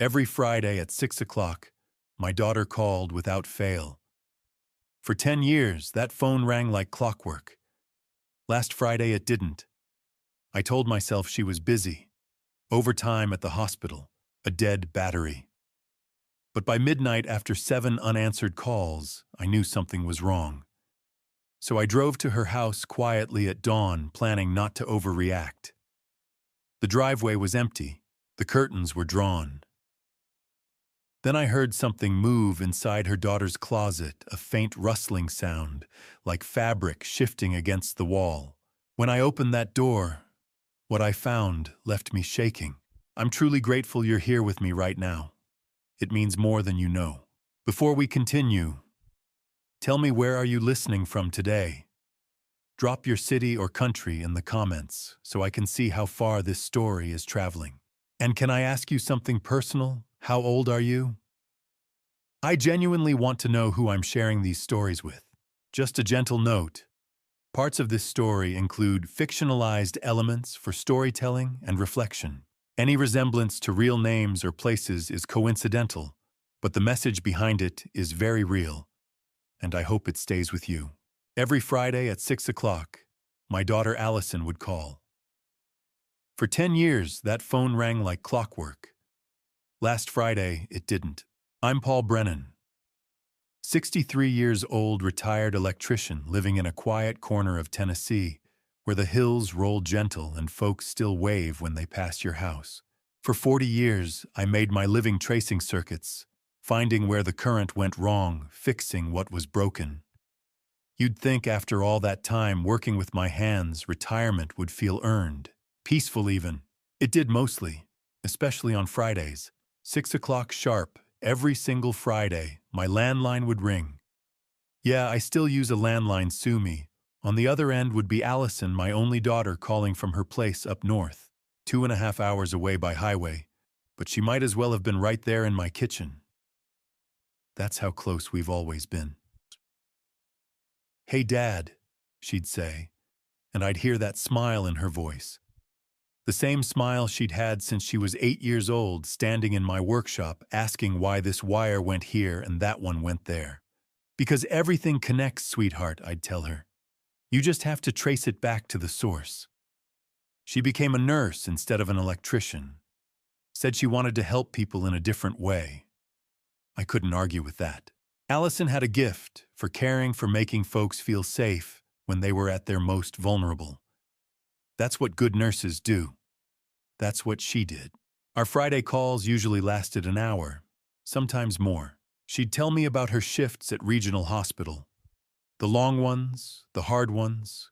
Every Friday at 6 o'clock, my daughter called without fail. For 10 years, that phone rang like clockwork. Last Friday, it didn't. I told myself she was busy. Overtime at the hospital, a dead battery. But by midnight, after 7 unanswered calls, I knew something was wrong. So I drove to her house quietly at dawn, planning not to overreact. The driveway was empty. The curtains were drawn. Then I heard something move inside her daughter's closet, a faint rustling sound, like fabric shifting against the wall. When I opened that door, what I found left me shaking. I'm truly grateful you're here with me right now. It means more than you know. Before we continue, tell me, where are you listening from today? Drop your city or country in the comments so I can see how far this story is traveling. And can I ask you something personal? How old are you? I genuinely want to know who I'm sharing these stories with. Just a gentle note. Parts of this story include fictionalized elements for storytelling and reflection. Any resemblance to real names or places is coincidental, but the message behind it is very real, and I hope it stays with you. Every Friday at 6 o'clock, my daughter Allison would call. For 10 years, that phone rang like clockwork. Last Friday, it didn't. I'm Paul Brennan, 63 years old retired electrician living in a quiet corner of Tennessee, where the hills roll gentle and folks still wave when they pass your house. For 40 years, I made my living tracing circuits, finding where the current went wrong, fixing what was broken. You'd think after all that time working with my hands, retirement would feel earned, peaceful even. It did mostly, especially on Fridays. 6 o'clock sharp, every single Friday, my landline would ring. Yeah, I still use a landline, sue me. On the other end would be Allison, my only daughter, calling from her place up north, 2.5 hours away by highway, but she might as well have been right there in my kitchen. That's how close we've always been. "Hey, Dad," she'd say, and I'd hear that smile in her voice. The same smile she'd had since she was 8 years old, standing in my workshop, asking why this wire went here and that one went there. "Because everything connects, sweetheart," I'd tell her. "You just have to trace it back to the source." She became a nurse instead of an electrician. Said she wanted to help people in a different way. I couldn't argue with that. Allison had a gift for caring, for making folks feel safe when they were at their most vulnerable. That's what good nurses do. That's what she did. Our Friday calls usually lasted an hour, sometimes more. She'd tell me about her shifts at regional hospital. The long ones, the hard ones,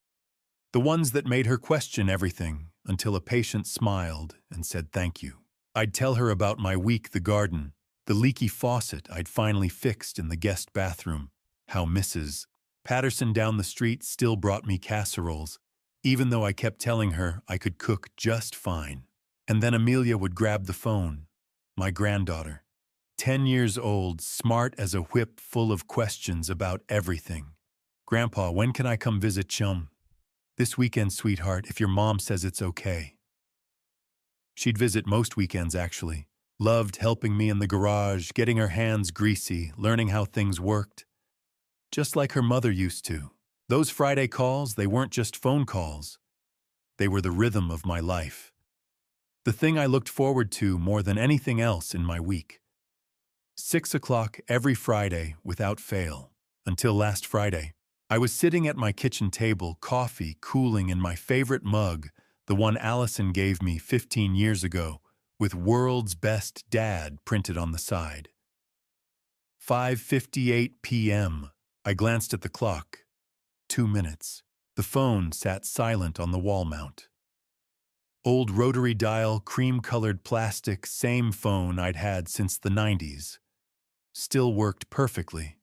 the ones that made her question everything until a patient smiled and said thank you. I'd tell her about my week, the garden, the leaky faucet I'd finally fixed in the guest bathroom, how Mrs. Patterson down the street still brought me casseroles, even though I kept telling her I could cook just fine. And then Amelia would grab the phone, my granddaughter, 10 years old, smart as a whip, full of questions about everything. "Grandpa, when can I come visit Chum?" "This weekend, sweetheart, if your mom says it's okay." She'd visit most weekends, actually. Loved helping me in the garage, getting her hands greasy, learning how things worked. Just like her mother used to. Those Friday calls, they weren't just phone calls. They were the rhythm of my life. The thing I looked forward to more than anything else in my week. 6 o'clock every Friday without fail. Until last Friday. I was sitting at my kitchen table, coffee cooling in my favorite mug, the one Allison gave me 15 years ago, with "World's Best Dad" printed on the side. 5:58 p.m. I glanced at the clock. 2 minutes. The phone sat silent on the wall mount. Old rotary dial, cream-colored plastic, same phone I'd had since the 90s. Still worked perfectly.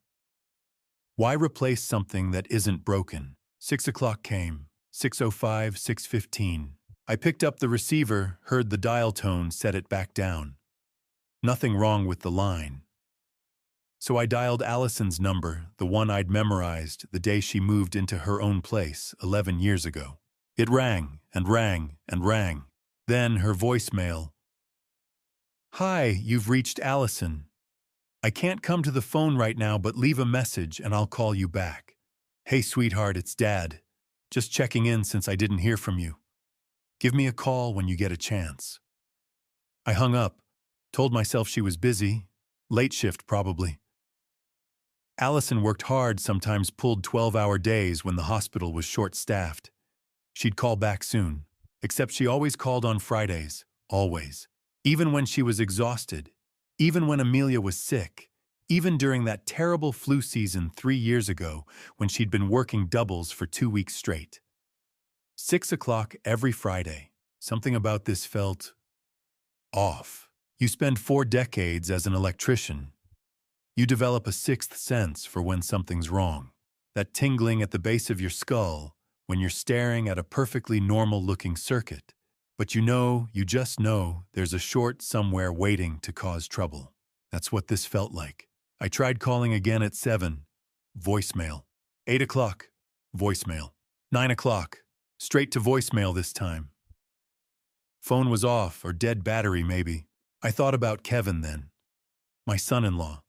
Why replace something that isn't broken? 6 o'clock came. 6:05, 6:15. I picked up the receiver, heard the dial tone, set it back down. Nothing wrong with the line. So I dialed Allison's number, the one I'd memorized the day she moved into her own place 11 years ago. It rang and rang and rang. Then her voicemail. Hi, you've reached Allison. I can't come to the phone right now, but leave a message and I'll call you back. Hey, sweetheart, it's Dad. Just checking in since I didn't hear from you. Give me a call when you get a chance. I hung up, told myself she was busy, late shift probably. Allison worked hard, sometimes pulled 12-hour days when the hospital was short-staffed. She'd call back soon, except she always called on Fridays, always. Even when she was exhausted, even when Amelia was sick, even during that terrible flu season 3 years ago when she'd been working doubles for 2 weeks straight. 6 o'clock every Friday. Something about this felt off. You spend 4 decades as an electrician. You develop a sixth sense for when something's wrong. That tingling at the base of your skull when you're staring at a perfectly normal-looking circuit. But you just know there's a short somewhere waiting to cause trouble. That's what this felt like. I tried calling again at 7. Voicemail. 8 o'clock. Voicemail. 9 o'clock. Straight to voicemail this time. Phone was off, or dead battery maybe. I thought about Kevin then. My son-in-law.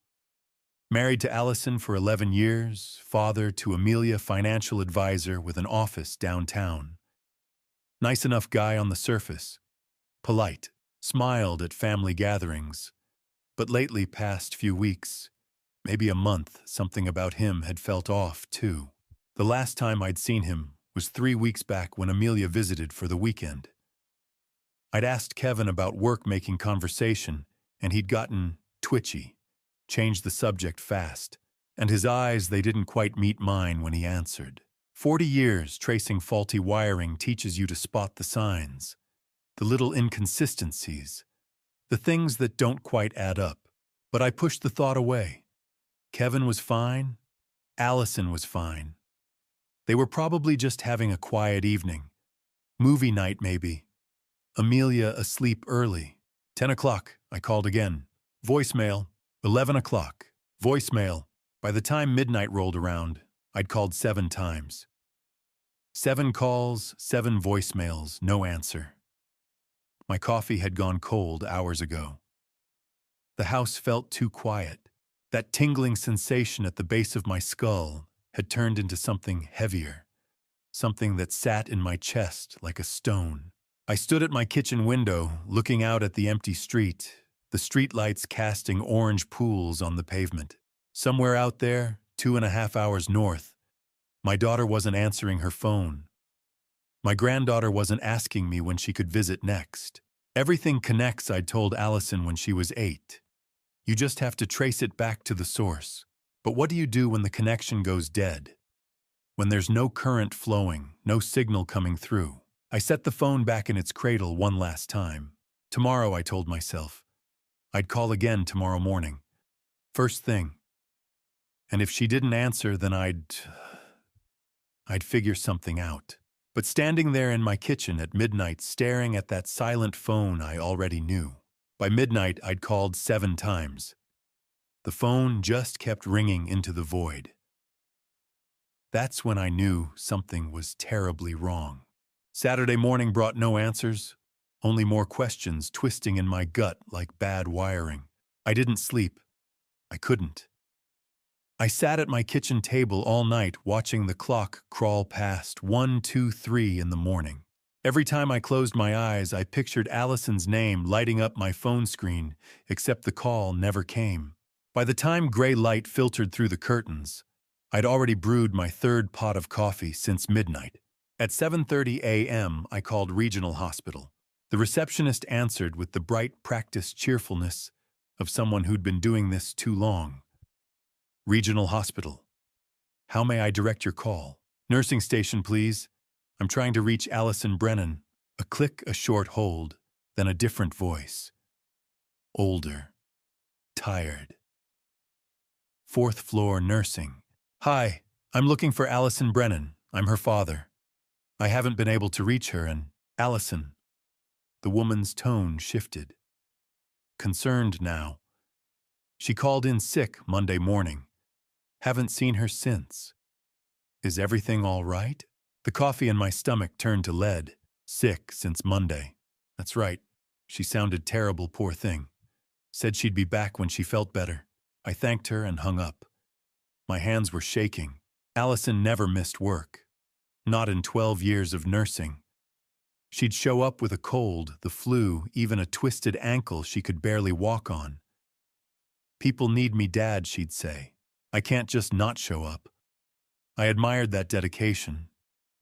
Married to Allison for 11 years, father to Amelia, financial advisor with an office downtown. Nice enough guy on the surface. Polite. Smiled at family gatherings. But lately, past few weeks, maybe a month, something about him had felt off too. The last time I'd seen him was 3 weeks back when Amelia visited for the weekend. I'd asked Kevin about work making conversation, and he'd gotten twitchy. Changed the subject fast, and his eyes, they didn't quite meet mine when he answered. 40 years tracing faulty wiring teaches you to spot the signs, the little inconsistencies, the things that don't quite add up. But I pushed the thought away. Kevin was fine. Allison was fine. They were probably just having a quiet evening. Movie night, maybe. Amelia asleep early. 10 o'clock, I called again. Voicemail. 11 o'clock. Voicemail. By the time midnight rolled around, I'd called 7 times. 7 calls, 7 voicemails, no answer. My coffee had gone cold hours ago. The house felt too quiet. That tingling sensation at the base of my skull had turned into something heavier, something that sat in my chest like a stone. I stood at my kitchen window, looking out at the empty street, the streetlights casting orange pools on the pavement. Somewhere out there, 2.5 hours north, my daughter wasn't answering her phone. My granddaughter wasn't asking me when she could visit next. Everything connects, I'd told Allison when she was 8. You just have to trace it back to the source. But what do you do when the connection goes dead? When there's no current flowing, no signal coming through? I set the phone back in its cradle one last time. Tomorrow, I told myself. I'd call again tomorrow morning. First thing. And if she didn't answer, then I'd figure something out. But standing there in my kitchen at midnight, staring at that silent phone I already knew. By midnight, I'd called 7 times. The phone just kept ringing into the void. That's when I knew something was terribly wrong. Saturday morning brought no answers, only more questions twisting in my gut like bad wiring. I didn't sleep. I couldn't. I sat at my kitchen table all night watching the clock crawl past 1, 2, 3 in the morning. Every time I closed my eyes, I pictured Allison's name lighting up my phone screen, except the call never came. By the time gray light filtered through the curtains, I'd already brewed my 3rd pot of coffee since midnight. At 7:30 a.m., I called Regional Hospital. The receptionist answered with the bright, practiced cheerfulness of someone who'd been doing this too long. Regional Hospital. How may I direct your call? Nursing station, please. I'm trying to reach Allison Brennan. A click, a short hold, then a different voice. Older. Tired. 4th floor nursing. Hi, I'm looking for Allison Brennan. I'm her father. I haven't been able to reach her, and Allison. The woman's tone shifted. Concerned now. She called in sick Monday morning. Haven't seen her since. Is everything all right? The coffee in my stomach turned to lead. Sick since Monday. That's right. She sounded terrible, poor thing. Said she'd be back when she felt better. I thanked her and hung up. My hands were shaking. Allison never missed work. Not in 12 years of nursing. She'd show up with a cold, the flu, even a twisted ankle she could barely walk on. "People need me, Dad," she'd say. "I can't just not show up." I admired that dedication.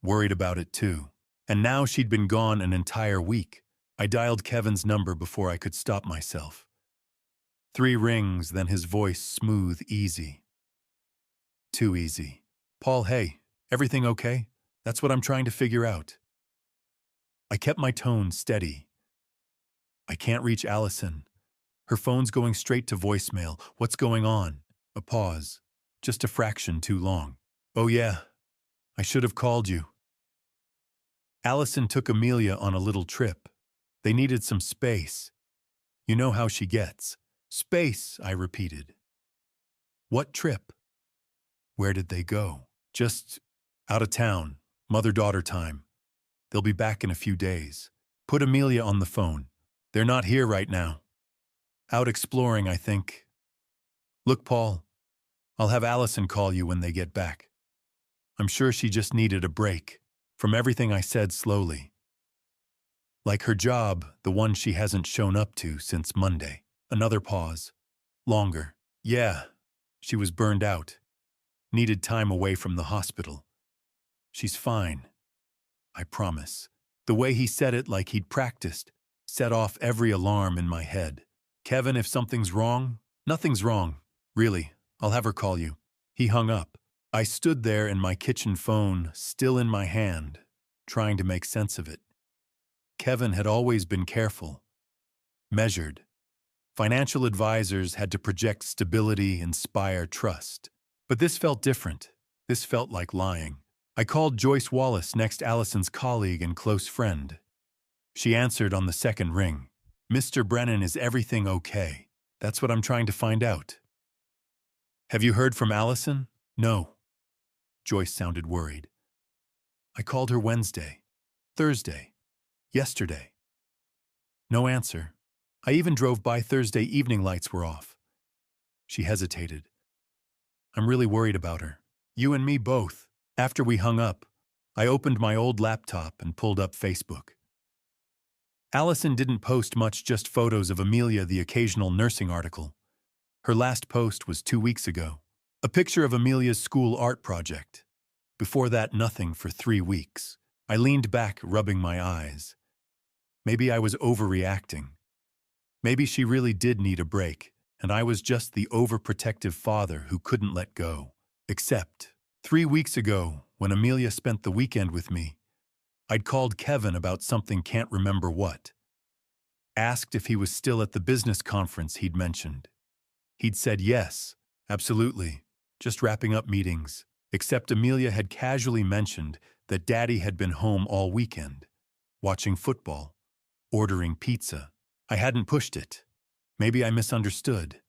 Worried about it too. And now she'd been gone an entire week. I dialed Kevin's number before I could stop myself. 3 rings, then his voice smooth, easy. Too easy. "Paul, hey, everything okay? That's what I'm trying to figure out." I kept my tone steady. "I can't reach Allison. Her phone's going straight to voicemail. What's going on?" A pause. Just a fraction too long. "Oh yeah, I should have called you. Allison took Amelia on a little trip. They needed some space. You know how she gets." "Space," I repeated. "What trip?" "Where did they go?" "Just out of town. Mother-daughter time. They'll be back in a few days." Put Amelia on the phone. "They're not here right now. Out exploring, I think." "Look, Paul, I'll have Allison call you when they get back. I'm sure she just needed a break from everything," I said slowly. "Like her job, the one she hasn't shown up to since Monday." Another pause. Longer. "Yeah, she was burned out. Needed time away from the hospital. She's fine. I promise." The way he said it, like he'd practiced, set off every alarm in my head. "Kevin, if something's wrong..." "Nothing's wrong. Really, I'll have her call you." He hung up. I stood there in my kitchen phone, still in my hand, trying to make sense of it. Kevin had always been careful. Measured. Financial advisors had to project stability, inspire trust. But this felt different. This felt like lying. I called Joyce Wallace, next Allison's colleague and close friend. She answered on the second ring. "Mr. Brennan, is everything okay? That's what I'm trying to find out." "Have you heard from Allison?" "No." Joyce sounded worried. "I called her Wednesday, Thursday, yesterday. No answer. I even drove by Thursday, evening lights were off." She hesitated. "I'm really worried about her. You and me both." After we hung up, I opened my old laptop and pulled up Facebook. Allison didn't post much, just photos of Amelia, the occasional nursing article. Her last post was 2 weeks ago. A picture of Amelia's school art project. Before that, nothing for 3 weeks. I leaned back, rubbing my eyes. Maybe I was overreacting. Maybe she really did need a break, and I was just the overprotective father who couldn't let go. Except 3 weeks ago, when Amelia spent the weekend with me, I'd called Kevin about something, can't remember what. Asked if he was still at the business conference he'd mentioned. He'd said yes, absolutely, just wrapping up meetings. Except Amelia had casually mentioned that Daddy had been home all weekend, watching football, ordering pizza. I hadn't pushed it. Maybe I misunderstood.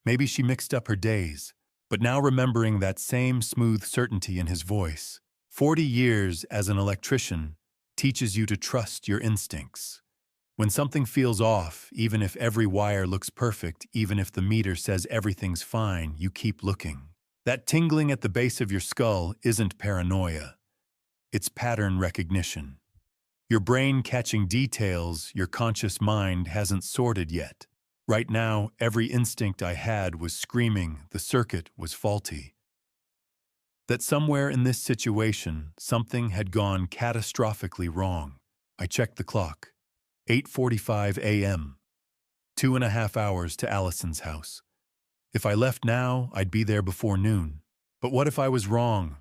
Maybe she mixed up her days. But now, remembering that same smooth certainty in his voice, 40 years as an electrician teaches you to trust your instincts. When something feels off, even if every wire looks perfect, even if the meter says everything's fine, you keep looking. That tingling at the base of your skull isn't paranoia. It's pattern recognition. Your brain catching details your conscious mind hasn't sorted yet. Right now, every instinct I had was screaming the circuit was faulty. That somewhere in this situation, something had gone catastrophically wrong. I checked the clock. 8:45 a.m. 2.5 hours to Allison's house. If I left now, I'd be there before noon. But what if I was wrong?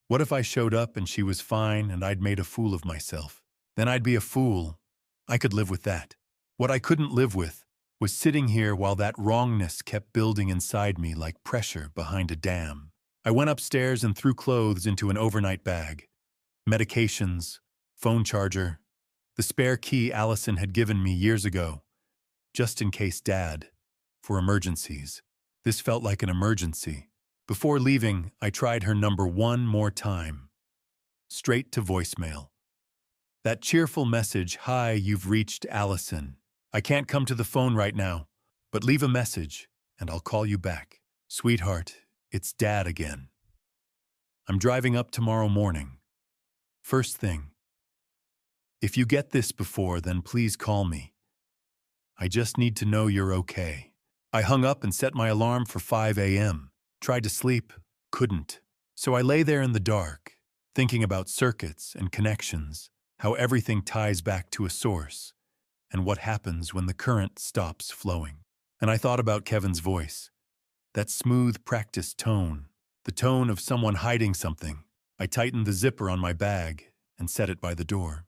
What if I showed up and she was fine and I'd made a fool of myself? Then I'd be a fool. I could live with that. What I couldn't live with was sitting here while that wrongness kept building inside me like pressure behind a dam. I went upstairs and threw clothes into an overnight bag. Medications, phone charger, the spare key Allison had given me years ago, just in case Dad, for emergencies. This felt like an emergency. Before leaving, I tried her number one more time. Straight to voicemail. That cheerful message, "Hi, you've reached Allison. I can't come to the phone right now. But leave a message, and I'll call you back. Sweetheart, it's Dad again. I'm driving up tomorrow morning. First thing. If you get this before, then please call me. I just need to know you're okay. I hung up and set my alarm for 5 a.m. Tried to sleep, couldn't. So I lay there in the dark, thinking about circuits and connections, how everything ties back to a source, and what happens when the current stops flowing. And I thought about Kevin's voice, that smooth, practiced tone, the tone of someone hiding something. I tightened the zipper on my bag and set it by the door.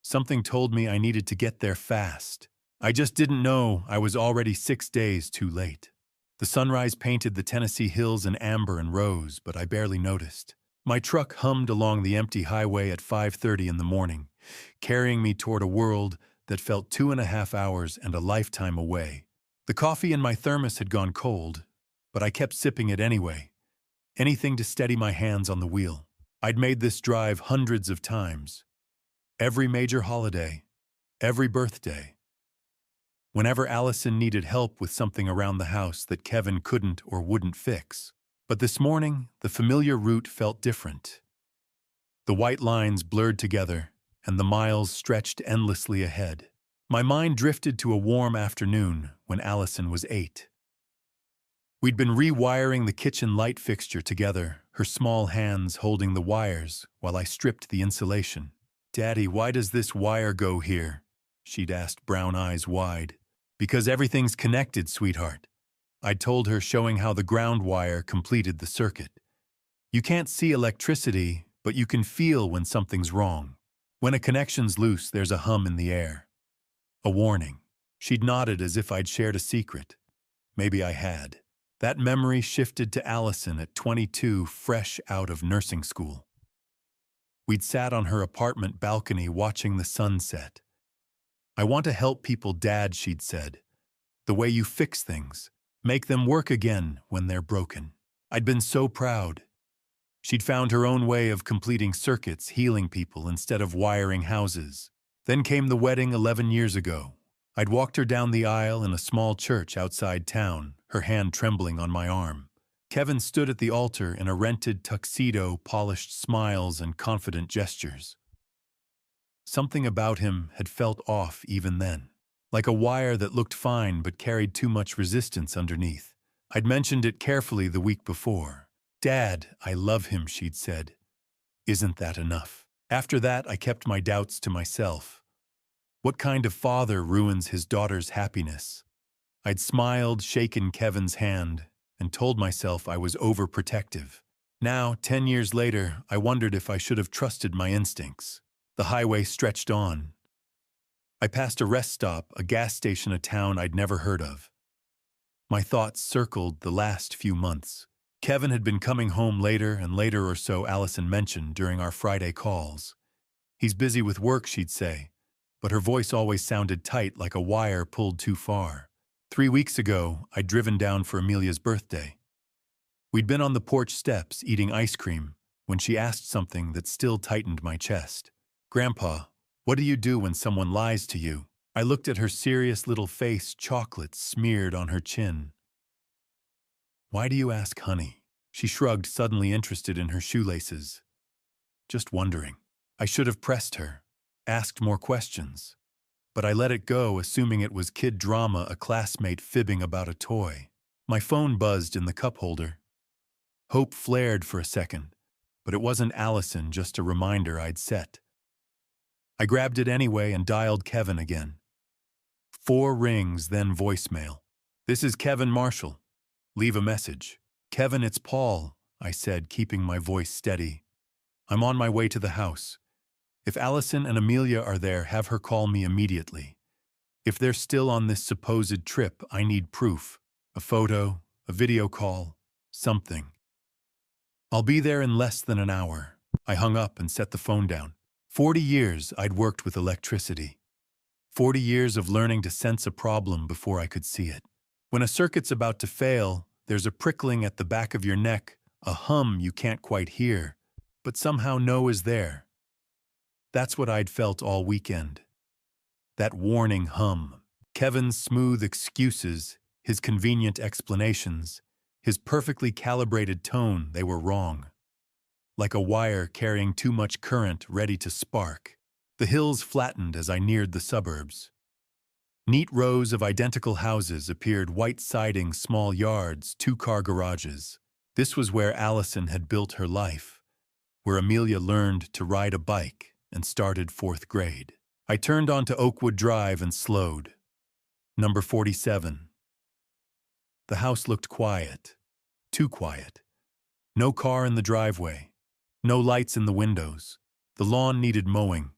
Something told me I needed to get there fast. I just didn't know I was already 6 days too late. The sunrise painted the Tennessee hills in amber and rose, but I barely noticed. My truck hummed along the empty highway at 5:30 in the morning, carrying me toward a world that felt 2.5 hours and a lifetime away. The coffee in my thermos had gone cold, but I kept sipping it anyway. Anything to steady my hands on the wheel. I'd made this drive hundreds of times. Every major holiday, every birthday. Whenever Allison needed help with something around the house that Kevin couldn't or wouldn't fix. But this morning, the familiar route felt different. The white lines blurred together, and the miles stretched endlessly ahead. My mind drifted to a warm afternoon when Allison was 8. We'd been rewiring the kitchen light fixture together, her small hands holding the wires while I stripped the insulation. "Daddy, why does this wire go here?" she'd asked, brown eyes wide. "Because everything's connected, sweetheart," I'd told her, showing how the ground wire completed the circuit. "You can't see electricity, but you can feel when something's wrong. When a connection's loose, there's a hum in the air. A warning." She'd nodded as if I'd shared a secret. Maybe I had. That memory shifted to Allison at 22, fresh out of nursing school. We'd sat on her apartment balcony watching the sunset. "I want to help people, Dad," she'd said. "The way you fix things. Make them work again when they're broken." I'd been so proud. She'd found her own way of completing circuits, healing people instead of wiring houses. Then came the wedding 11 years ago. I'd walked her down the aisle in a small church outside town, her hand trembling on my arm. Kevin stood at the altar in a rented tuxedo, polished smiles and confident gestures. Something about him had felt off even then, like a wire that looked fine but carried too much resistance underneath. I'd mentioned it carefully the week before. "Dad, I love him," she'd said. "Isn't that enough?" After that, I kept my doubts to myself. What kind of father ruins his daughter's happiness? I'd smiled, shaken Kevin's hand, and told myself I was overprotective. Now, 10 years later, I wondered if I should have trusted my instincts. The highway stretched on. I passed a rest stop, a gas station, a town I'd never heard of. My thoughts circled the last few months. Kevin had been coming home later and later, or so Allison mentioned during our Friday calls. "He's busy with work," she'd say, but her voice always sounded tight, like a wire pulled too far. 3 weeks ago, I'd driven down for Amelia's birthday. We'd been on the porch steps eating ice cream when she asked something that still tightened my chest. "Grandpa, what do you do when someone lies to you?" I looked at her serious little face, chocolate smeared on her chin. "Why do you ask, honey?" She shrugged, suddenly interested in her shoelaces. "Just wondering." I should have pressed her, asked more questions. But I let it go, assuming it was kid drama, a classmate fibbing about a toy. My phone buzzed in the cup holder. Hope flared for a second, but it wasn't Allison, just a reminder I'd set. I grabbed it anyway and dialed Kevin again. 4 rings, then voicemail. "This is Kevin Marshall. Leave a message." "Kevin, it's Paul," I said, keeping my voice steady. "I'm on my way to the house. If Allison and Amelia are there, have her call me immediately. If they're still on this supposed trip, I need proof. A photo, a video call, something. I'll be there in less than an hour." I hung up and set the phone down. 40 years I'd worked with electricity. 40 years of learning to sense a problem before I could see it. When a circuit's about to fail, there's a prickling at the back of your neck, a hum you can't quite hear, but somehow know is there. That's what I'd felt all weekend. That warning hum. Kevin's smooth excuses, his convenient explanations, his perfectly calibrated tone, they were wrong. Like a wire carrying too much current ready to spark. The hills flattened as I neared the suburbs. Neat rows of identical houses appeared, white siding, small yards, two-car garages. This was where Allison had built her life, where Amelia learned to ride a bike and started 4th grade. I turned onto Oakwood Drive and slowed. Number 47. The house looked quiet. Too quiet. No car in the driveway. No lights in the windows. The lawn needed mowing,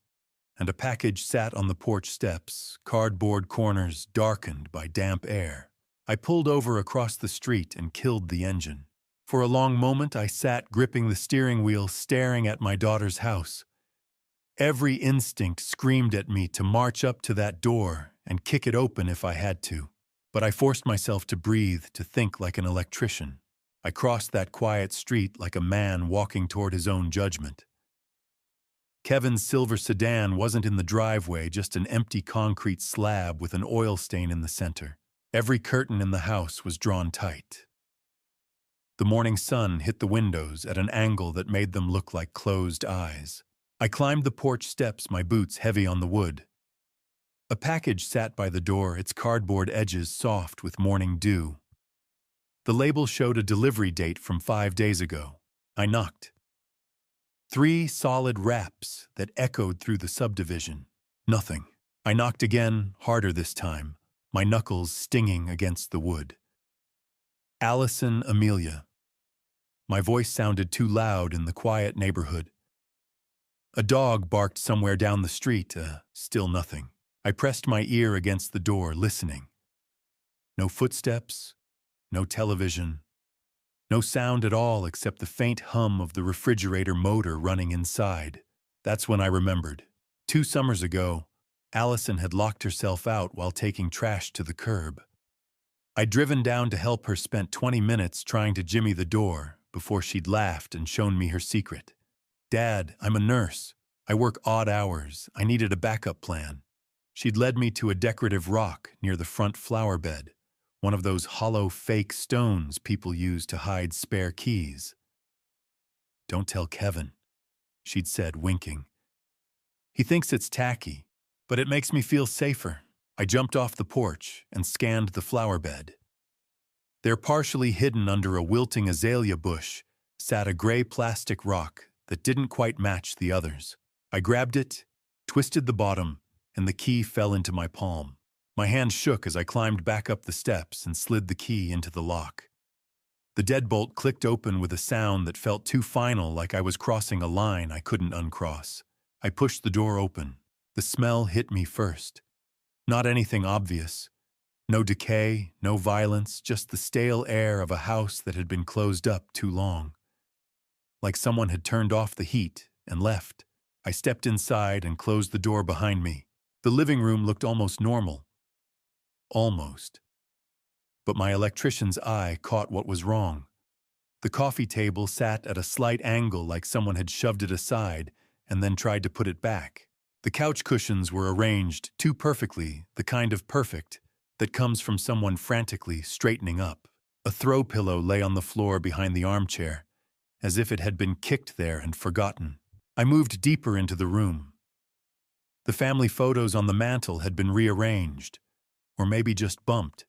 and a package sat on the porch steps, cardboard corners darkened by damp air. I pulled over across the street and killed the engine. For a long moment I sat gripping the steering wheel, staring at my daughter's house. Every instinct screamed at me to march up to that door and kick it open if I had to. But I forced myself to breathe, to think like an electrician. I crossed that quiet street like a man walking toward his own judgment. Kevin's silver sedan wasn't in the driveway, just an empty concrete slab with an oil stain in the center. Every curtain in the house was drawn tight. The morning sun hit the windows at an angle that made them look like closed eyes. I climbed the porch steps, my boots heavy on the wood. A package sat by the door, its cardboard edges soft with morning dew. The label showed a delivery date from 5 days ago. I knocked. 3 solid raps that echoed through the subdivision. Nothing. I knocked again, harder this time, my knuckles stinging against the wood. Allison, Amelia. My voice sounded too loud in the quiet neighborhood. A dog barked somewhere down the street, still nothing. I pressed my ear against the door, listening. No footsteps, no television, no sound at all except the faint hum of the refrigerator motor running inside. That's when I remembered. 2 summers ago, Allison had locked herself out while taking trash to the curb. I'd driven down to help her, spent 20 minutes trying to jimmy the door before she'd laughed and shown me her secret. "Dad, I'm a nurse. I work odd hours. I needed a backup plan." She'd led me to a decorative rock near the front flower bed, one of those hollow fake stones people use to hide spare keys. "Don't tell Kevin," she'd said, winking. "He thinks it's tacky, but it makes me feel safer." I jumped off the porch and scanned the flower bed. There, partially hidden under a wilting azalea bush, sat a gray plastic rock that didn't quite match the others. I grabbed it, twisted the bottom, and the key fell into my palm. My hand shook as I climbed back up the steps and slid the key into the lock. The deadbolt clicked open with a sound that felt too final, like I was crossing a line I couldn't uncross. I pushed the door open. The smell hit me first. Not anything obvious. No decay, no violence, just the stale air of a house that had been closed up too long. Like someone had turned off the heat and left. I stepped inside and closed the door behind me. The living room looked almost normal. Almost. But my electrician's eye caught what was wrong. The coffee table sat at a slight angle, like someone had shoved it aside and then tried to put it back. The couch cushions were arranged too perfectly, the kind of perfect that comes from someone frantically straightening up. A throw pillow lay on the floor behind the armchair, as if it had been kicked there and forgotten. I moved deeper into the room. The family photos on the mantel had been rearranged, or maybe just bumped.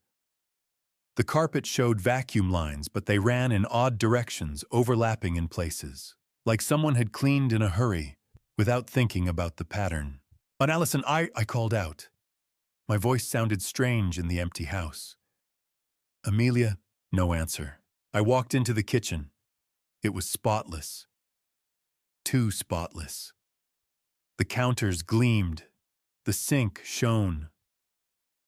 The carpet showed vacuum lines, but they ran in odd directions, overlapping in places, like someone had cleaned in a hurry, without thinking about the pattern. "Aunt Allison, I called out. My voice sounded strange in the empty house. "Amelia?" No answer. I walked into the kitchen. It was spotless. Too spotless. The counters gleamed. The sink shone.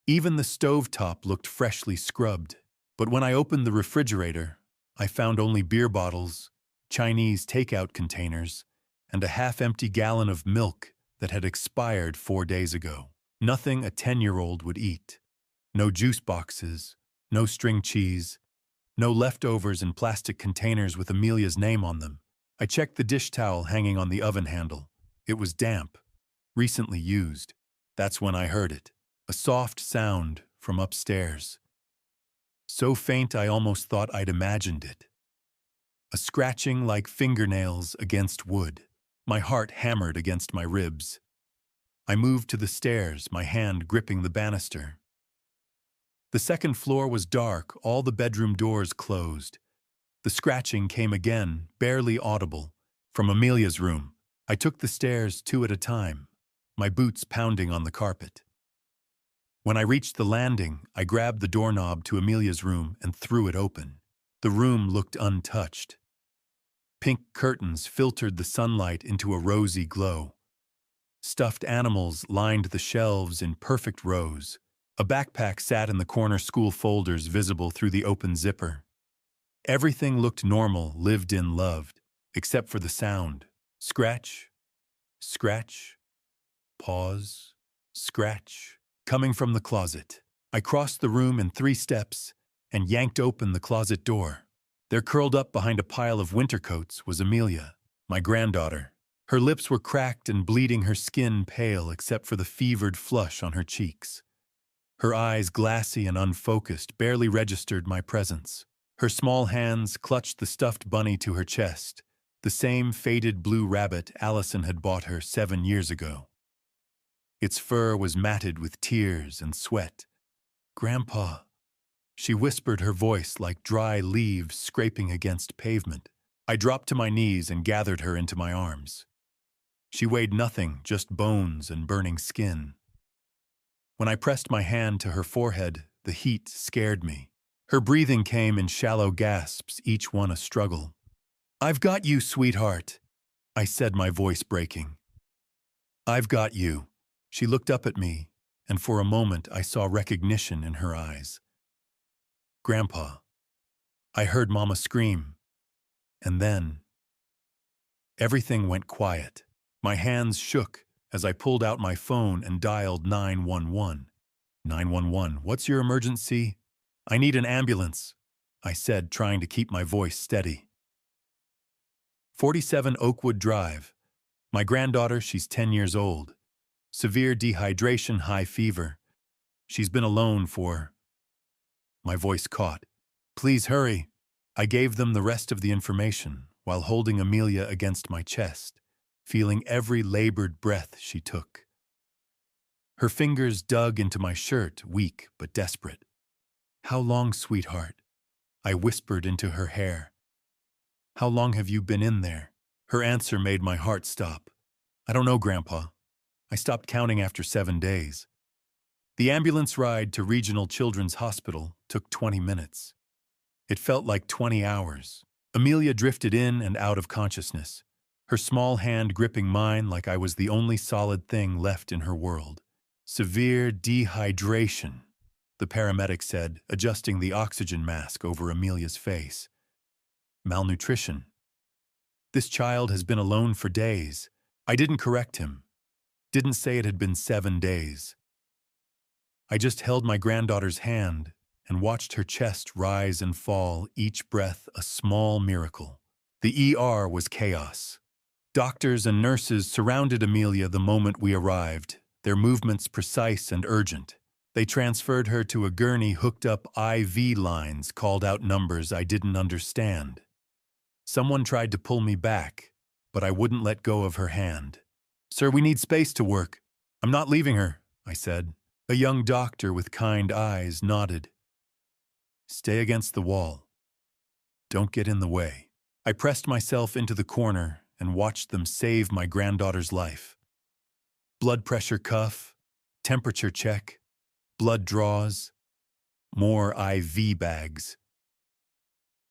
Even the stovetop looked freshly scrubbed. But when I opened the refrigerator, I found only beer bottles, Chinese takeout containers, and a half-empty gallon of milk that had expired 4 days ago. Nothing a 10-year-old would eat. No juice boxes, no string cheese, no leftovers in plastic containers with Amelia's name on them. I checked the dish towel hanging on the oven handle. It was damp, recently used. That's when I heard it. A soft sound from upstairs. So faint I almost thought I'd imagined it. A scratching like fingernails against wood. My heart hammered against my ribs. I moved to the stairs, my hand gripping the banister. The second floor was dark, all the bedroom doors closed. The scratching came again, barely audible, from Amelia's room. I took the stairs 2 at a time, my boots pounding on the carpet. When I reached the landing, I grabbed the doorknob to Amelia's room and threw it open. The room looked untouched. Pink curtains filtered the sunlight into a rosy glow. Stuffed animals lined the shelves in perfect rows. A backpack sat in the corner, school folders visible through the open zipper. Everything looked normal, lived in, loved, except for the sound. Scratch, scratch, pause, scratch, coming from the closet. I crossed the room in 3 steps and yanked open the closet door. There, curled up behind a pile of winter coats, was Amelia, my granddaughter. Her lips were cracked and bleeding, her skin pale except for the fevered flush on her cheeks. Her eyes, glassy and unfocused, barely registered my presence. Her small hands clutched the stuffed bunny to her chest, the same faded blue rabbit Allison had bought her 7 years ago. Its fur was matted with tears and sweat. "Grandpa," she whispered, her voice like dry leaves scraping against pavement. I dropped to my knees and gathered her into my arms. She weighed nothing, just bones and burning skin. When I pressed my hand to her forehead, the heat scared me. Her breathing came in shallow gasps, each one a struggle. "I've got you, sweetheart," I said, my voice breaking. "I've got you." She looked up at me, and for a moment I saw recognition in her eyes. "Grandpa." I heard Mama scream, and then everything went quiet. My hands shook as I pulled out my phone and dialed 911. 911, what's your emergency? "I need an ambulance," I said, trying to keep my voice steady. 47 Oakwood Drive. My granddaughter, she's 10 years old. Severe dehydration, high fever. She's been alone for... My voice caught. "Please hurry." I gave them the rest of the information while holding Amelia against my chest, feeling every labored breath she took. Her fingers dug into my shirt, weak but desperate. "How long, sweetheart?" I whispered into her hair. "How long have you been in there?" Her answer made my heart stop. "I don't know, Grandpa. I stopped counting after 7 days." The ambulance ride to Regional Children's Hospital took 20 minutes. It felt like 20 hours. Amelia drifted in and out of consciousness, her small hand gripping mine like I was the only solid thing left in her world. "Severe dehydration," the paramedic said, adjusting the oxygen mask over Amelia's face. "Malnutrition. This child has been alone for days." I didn't correct him. Didn't say it had been 7 days. I just held my granddaughter's hand and watched her chest rise and fall, each breath a small miracle. The ER was chaos. Doctors and nurses surrounded Amelia the moment we arrived, their movements precise and urgent. They transferred her to a gurney, hooked up IV lines, called out numbers I didn't understand. Someone tried to pull me back, but I wouldn't let go of her hand. "Sir, we need space to work." "I'm not leaving her," I said. A young doctor with kind eyes nodded. "Stay against the wall. Don't get in the way." I pressed myself into the corner and watched them save my granddaughter's life. Blood pressure cuff, temperature check, blood draws, more IV bags.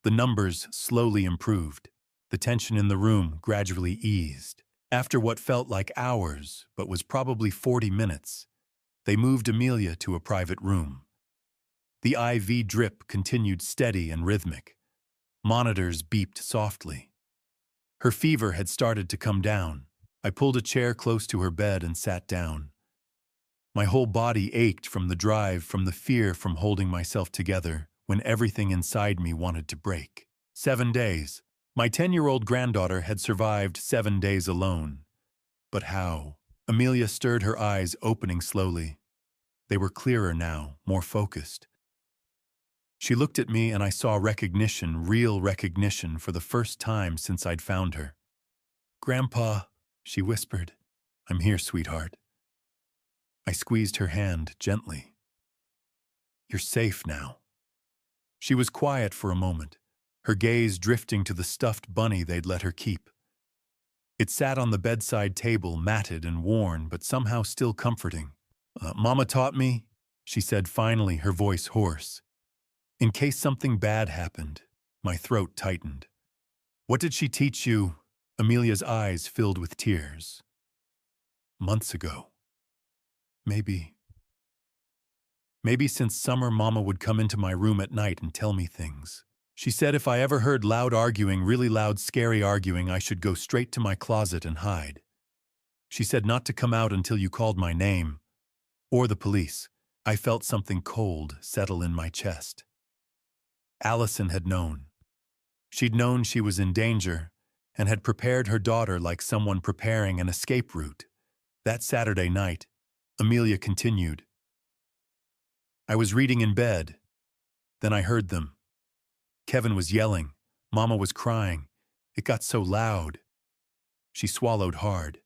The numbers slowly improved. The tension in the room gradually eased. After what felt like hours, but was probably 40 minutes, they moved Amelia to a private room. The IV drip continued steady and rhythmic. Monitors beeped softly. Her fever had started to come down. I pulled a chair close to her bed and sat down. My whole body ached from the drive, from the fear, from holding myself together when everything inside me wanted to break. 7 days. My 10-year-old granddaughter had survived 7 days alone. But how? Amelia stirred, her eyes opening slowly. They were clearer now, more focused. She looked at me and I saw recognition, real recognition, for the first time since I'd found her. "Grandpa," she whispered. "I'm here, sweetheart." I squeezed her hand gently. "You're safe now." She was quiet for a moment, her gaze drifting to the stuffed bunny they'd let her keep. It sat on the bedside table, matted and worn, but somehow still comforting. "Mama taught me," she said finally, her voice hoarse. "In case something bad happened." My throat tightened. "What did she teach you?" Amelia's eyes filled with tears. "Months ago. Maybe since summer, Mama would come into my room at night and tell me things. She said if I ever heard loud arguing, really loud, scary arguing, I should go straight to my closet and hide. She said not to come out until you called my name, or the police." I felt something cold settle in my chest. Allison had known. She'd known she was in danger and had prepared her daughter like someone preparing an escape route. That Saturday night, Amelia continued. "I was reading in bed. Then I heard them. Kevin was yelling. Mama was crying. It got so loud." She swallowed hard.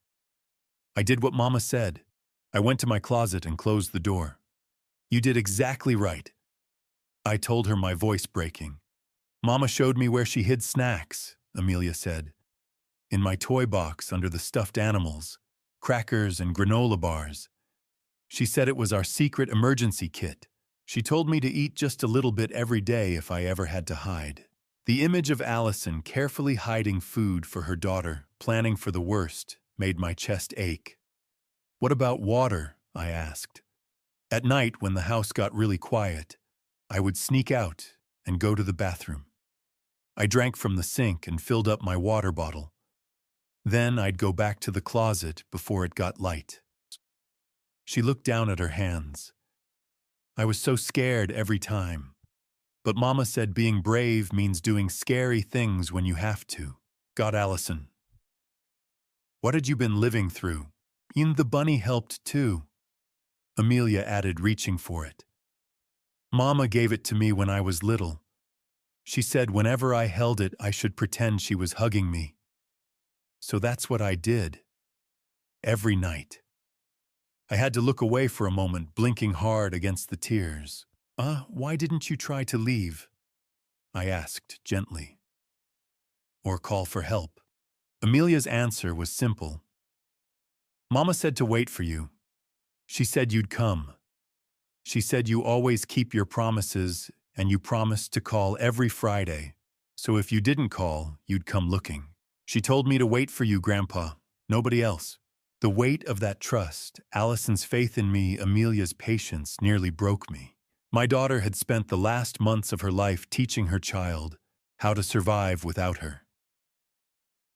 "I did what Mama said. I went to my closet and closed the door." "You did exactly right," I told her, my voice breaking. "Mama showed me where she hid snacks," Amelia said. "In my toy box under the stuffed animals, crackers and granola bars. She said it was our secret emergency kit. She told me to eat just a little bit every day if I ever had to hide." The image of Allison carefully hiding food for her daughter, planning for the worst, made my chest ache. "What about water?" I asked. At night, when the house got really quiet, I would sneak out and go to the bathroom. I drank from the sink and filled up my water bottle. Then I'd go back to the closet before it got light. She looked down at her hands. "I was so scared every time. But Mama said being brave means doing scary things when you have to." "God, Allison, what had you been living through?" "And the bunny helped too," Amelia added, reaching for it. "Mama gave it to me when I was little. She said whenever I held it, I should pretend she was hugging me. So that's what I did. Every night." I had to look away for a moment, blinking hard against the tears. Why didn't you try to leave?" I asked gently. "Or call for help?" Amelia's answer was simple. "Mama said to wait for you. She said you'd come. She said you always keep your promises, and you promised to call every Friday. So if you didn't call, you'd come looking. She told me to wait for you, Grandpa. Nobody else." The weight of that trust, Allison's faith in me, Amelia's patience, nearly broke me. My daughter had spent the last months of her life teaching her child how to survive without her.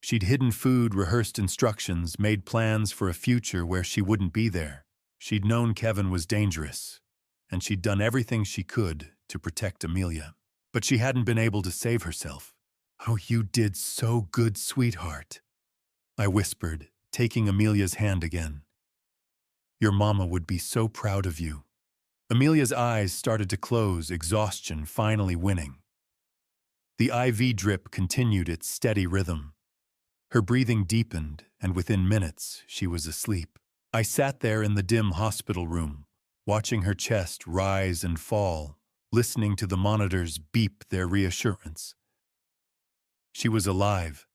She'd hidden food, rehearsed instructions, made plans for a future where she wouldn't be there. She'd known Kevin was dangerous, and she'd done everything she could to protect Amelia. But she hadn't been able to save herself. "Oh, you did so good, sweetheart," I whispered, taking Amelia's hand again. "Your mama would be so proud of you." Amelia's eyes started to close, exhaustion finally winning. The IV drip continued its steady rhythm. Her breathing deepened, and within minutes, she was asleep. I sat there in the dim hospital room, watching her chest rise and fall, listening to the monitors beep their reassurance. She was alive.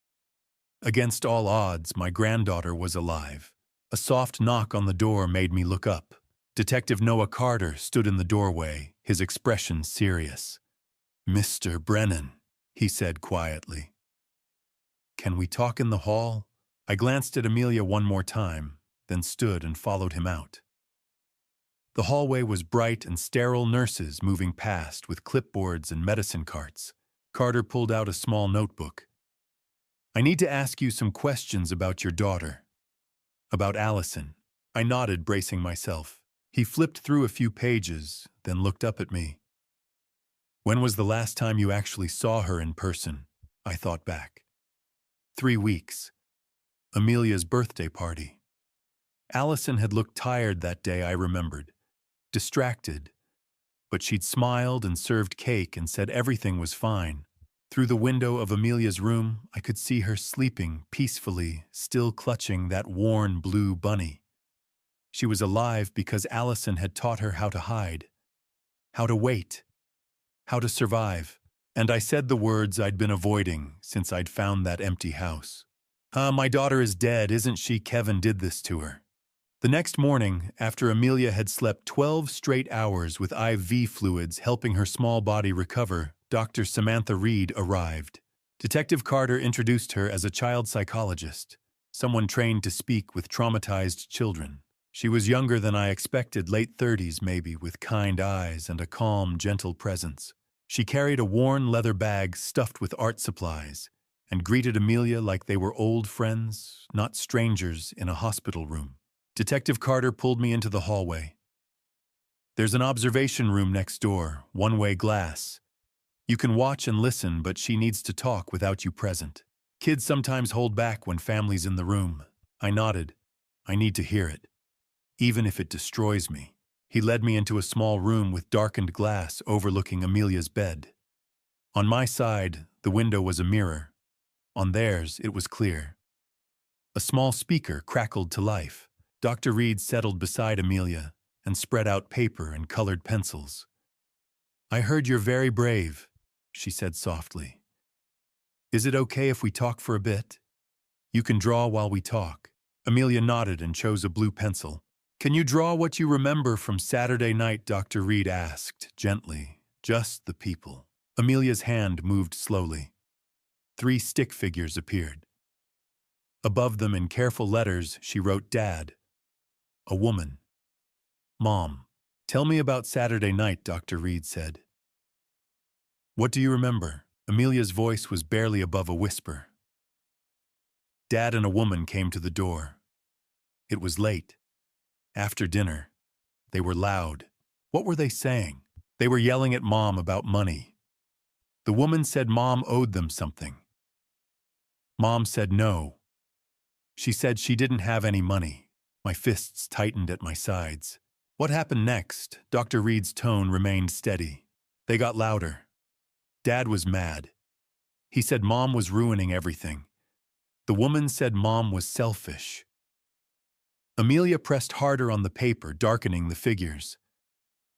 Against all odds, my granddaughter was alive. A soft knock on the door made me look up. Detective Noah Carter stood in the doorway, his expression serious. "Mr. Brennan," he said quietly. "Can we talk in the hall?" I glanced at Amelia one more time, then stood and followed him out. The hallway was bright and sterile, nurses moving past with clipboards and medicine carts. Carter pulled out a small notebook. "I need to ask you some questions about your daughter." "About Allison." I nodded, bracing myself. He flipped through a few pages, then looked up at me. "When was the last time you actually saw her in person?" I thought back. 3 weeks. Amelia's birthday party. Allison had looked tired that day, I remembered. distracted, but she'd smiled and served cake and said everything was fine. Through the window of Amelia's room, I could see her sleeping peacefully, still clutching that worn blue bunny. She was alive because Allison had taught her how to hide, how to wait, how to survive. And I said the words I'd been avoiding since I'd found that empty house. My daughter is dead, isn't she? Kevin did this to her. The next morning, after Amelia had slept 12 straight hours with IV fluids helping her small body recover, Dr. Samantha Reed arrived. Detective Carter introduced her as a child psychologist, someone trained to speak with traumatized children. She was younger than I expected, late 30s maybe, with kind eyes and a calm, gentle presence. She carried a worn leather bag stuffed with art supplies and greeted Amelia like they were old friends, not strangers in a hospital room. Detective Carter pulled me into the hallway. There's an observation room next door, one-way glass. You can watch and listen, but she needs to talk without you present. Kids sometimes hold back when family's in the room. I nodded. I need to hear it, even if it destroys me. He led me into a small room with darkened glass overlooking Amelia's bed. On my side, the window was a mirror. On theirs, it was clear. A small speaker crackled to life. Dr. Reed settled beside Amelia and spread out paper and colored pencils. "I heard you're very brave," she said softly. "Is it okay if we talk for a bit? You can draw while we talk." Amelia nodded and chose a blue pencil. "Can you draw what you remember from Saturday night?" Dr. Reed asked, gently. "Just the people." Amelia's hand moved slowly. 3 stick figures appeared. Above them, in careful letters, she wrote Dad. A woman. Mom. "Tell me about Saturday night," Dr. Reed said. "What do you remember?" Amelia's voice was barely above a whisper. Dad and a woman came to the door. It was late. After dinner. They were loud. What were they saying? They were yelling at Mom about money. The woman said Mom owed them something. Mom said no. She said she didn't have any money. My fists tightened at my sides. What happened next? Dr. Reed's tone remained steady. They got louder. Dad was mad. He said Mom was ruining everything. The woman said Mom was selfish. Amelia pressed harder on the paper, darkening the figures.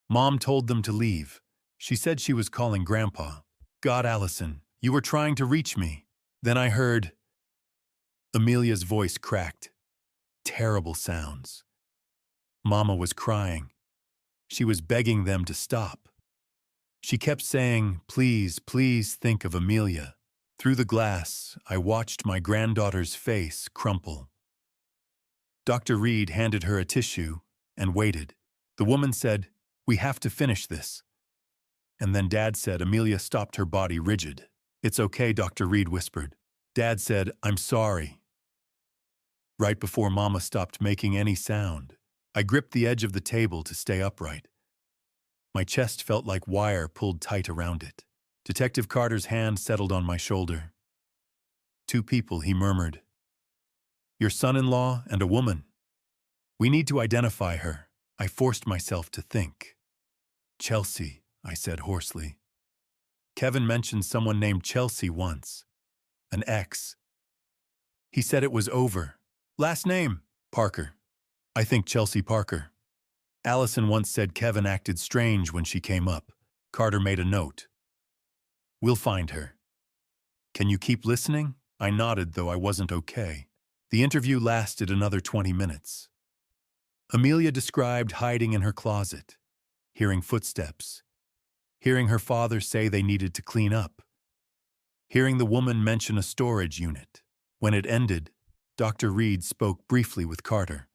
Mom told them to leave. She said she was calling Grandpa. "God, Allison, you were trying to reach me." Then I heard... Amelia's voice cracked. Terrible sounds. Mama was crying. She was begging them to stop. She kept saying, "Please, please think of Amelia." Through the glass, I watched my granddaughter's face crumple. Dr. Reed handed her a tissue and waited. The woman said, "We have to finish this." And then Dad said Amelia stopped, her body rigid. "It's okay," Dr. Reed whispered. Dad said, "I'm sorry." Right before Mama stopped making any sound, I gripped the edge of the table to stay upright. My chest felt like wire pulled tight around it. Detective Carter's hand settled on my shoulder. "2 people," he murmured. "Your son-in-law and a woman. We need to identify her." I forced myself to think. "Chelsea," I said hoarsely. "Kevin mentioned someone named Chelsea once. An ex. He said it was over. Last name? Parker. I think Chelsea Parker. Allison once said Kevin acted strange when she came up." Carter made a note. "We'll find her. Can you keep listening?" I nodded, though I wasn't okay. The interview lasted another 20 minutes. Amelia described hiding in her closet, hearing footsteps, hearing her father say they needed to clean up, hearing the woman mention a storage unit. When it ended, Dr. Reed spoke briefly with Carter.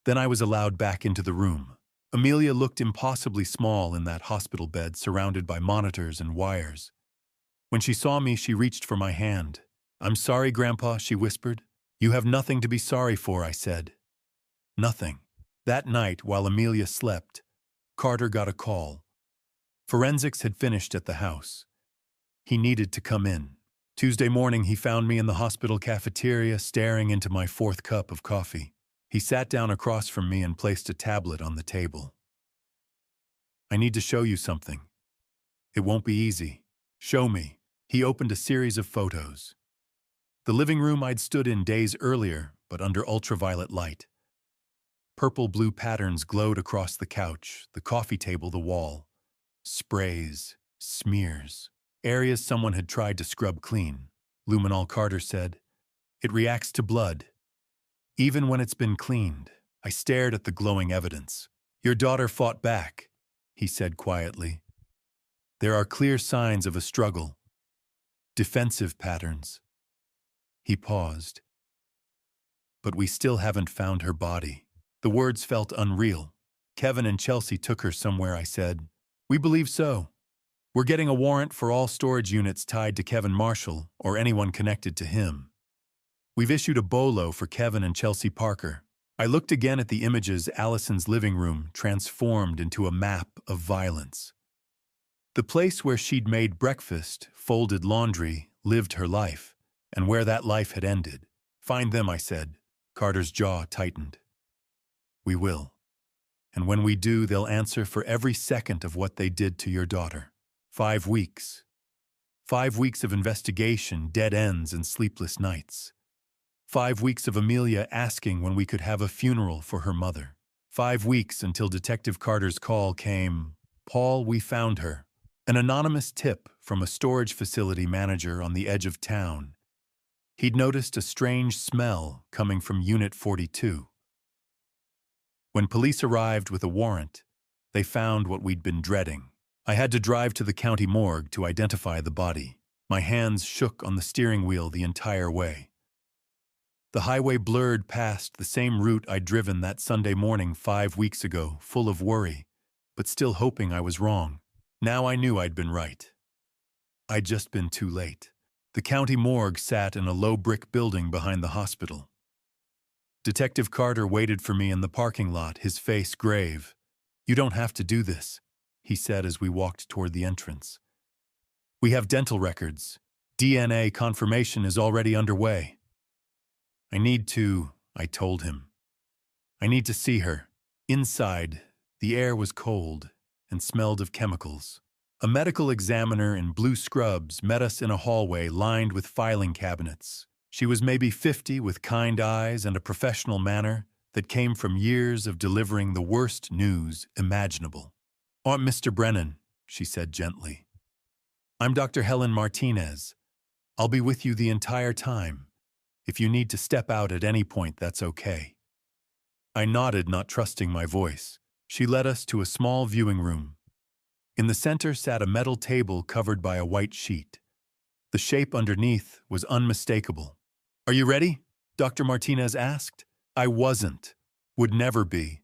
Then I was allowed back into the room. Amelia looked impossibly small in that hospital bed surrounded by monitors and wires. When she saw me, she reached for my hand. "I'm sorry, Grandpa," she whispered. "You have nothing to be sorry for," I said. Nothing. That night, while Amelia slept, Carter got a call. Forensics had finished at the house. He needed to come in. Tuesday morning, he found me in the hospital cafeteria, staring into my 4th cup of coffee. He sat down across from me and placed a tablet on the table. I need to show you something. It won't be easy. Show me. He opened a series of photos. The living room I'd stood in days earlier, but under ultraviolet light. Purple-blue patterns glowed across the couch, the coffee table, the wall. Sprays, smears, areas someone had tried to scrub clean. Luminol Carter said, "It reacts to blood, even when it's been cleaned." I stared at the glowing evidence. "Your daughter fought back," he said quietly. "There are clear signs of a struggle. Defensive patterns." He paused. "But we still haven't found her body." The words felt unreal. "Kevin and Chelsea took her somewhere," I said. "We believe so. We're getting a warrant for all storage units tied to Kevin Marshall or anyone connected to him. We've issued a BOLO for Kevin and Chelsea Parker." I looked again at the images. Allison's living room transformed into a map of violence. The place where she'd made breakfast, folded laundry, lived her life, and where that life had ended. "Find them," I said. Carter's jaw tightened. "We will. And when we do, they'll answer for every second of what they did to your daughter." 5 weeks. 5 weeks of investigation, dead ends, and sleepless nights. 5 weeks of Amelia asking when we could have a funeral for her mother. 5 weeks until Detective Carter's call came. "Paul, we found her." An anonymous tip from a storage facility manager on the edge of town. He'd noticed a strange smell coming from Unit 42. When police arrived with a warrant, they found what we'd been dreading. I had to drive to the county morgue to identify the body. My hands shook on the steering wheel the entire way. The highway blurred past the same route I'd driven that Sunday morning 5 weeks ago, full of worry, but still hoping I was wrong. Now I knew I'd been right. I'd just been too late. The county morgue sat in a low brick building behind the hospital. Detective Carter waited for me in the parking lot, his face grave. "You don't have to do this," he said as we walked toward the entrance. "We have dental records. DNA confirmation is already underway." I told him. "I need to see her." Inside, the air was cold and smelled of chemicals. A medical examiner in blue scrubs met us in a hallway lined with filing cabinets. She was maybe 50, with kind eyes and a professional manner that came from years of delivering the worst news imaginable. "Oh, Mr. Brennan," she said gently. "I'm Dr. Helen Martinez. I'll be with you the entire time. If you need to step out at any point, that's okay." I nodded, not trusting my voice. She led us to a small viewing room. In the center sat a metal table covered by a white sheet. The shape underneath was unmistakable. "Are you ready?" Dr. Martinez asked. I wasn't. Would never be.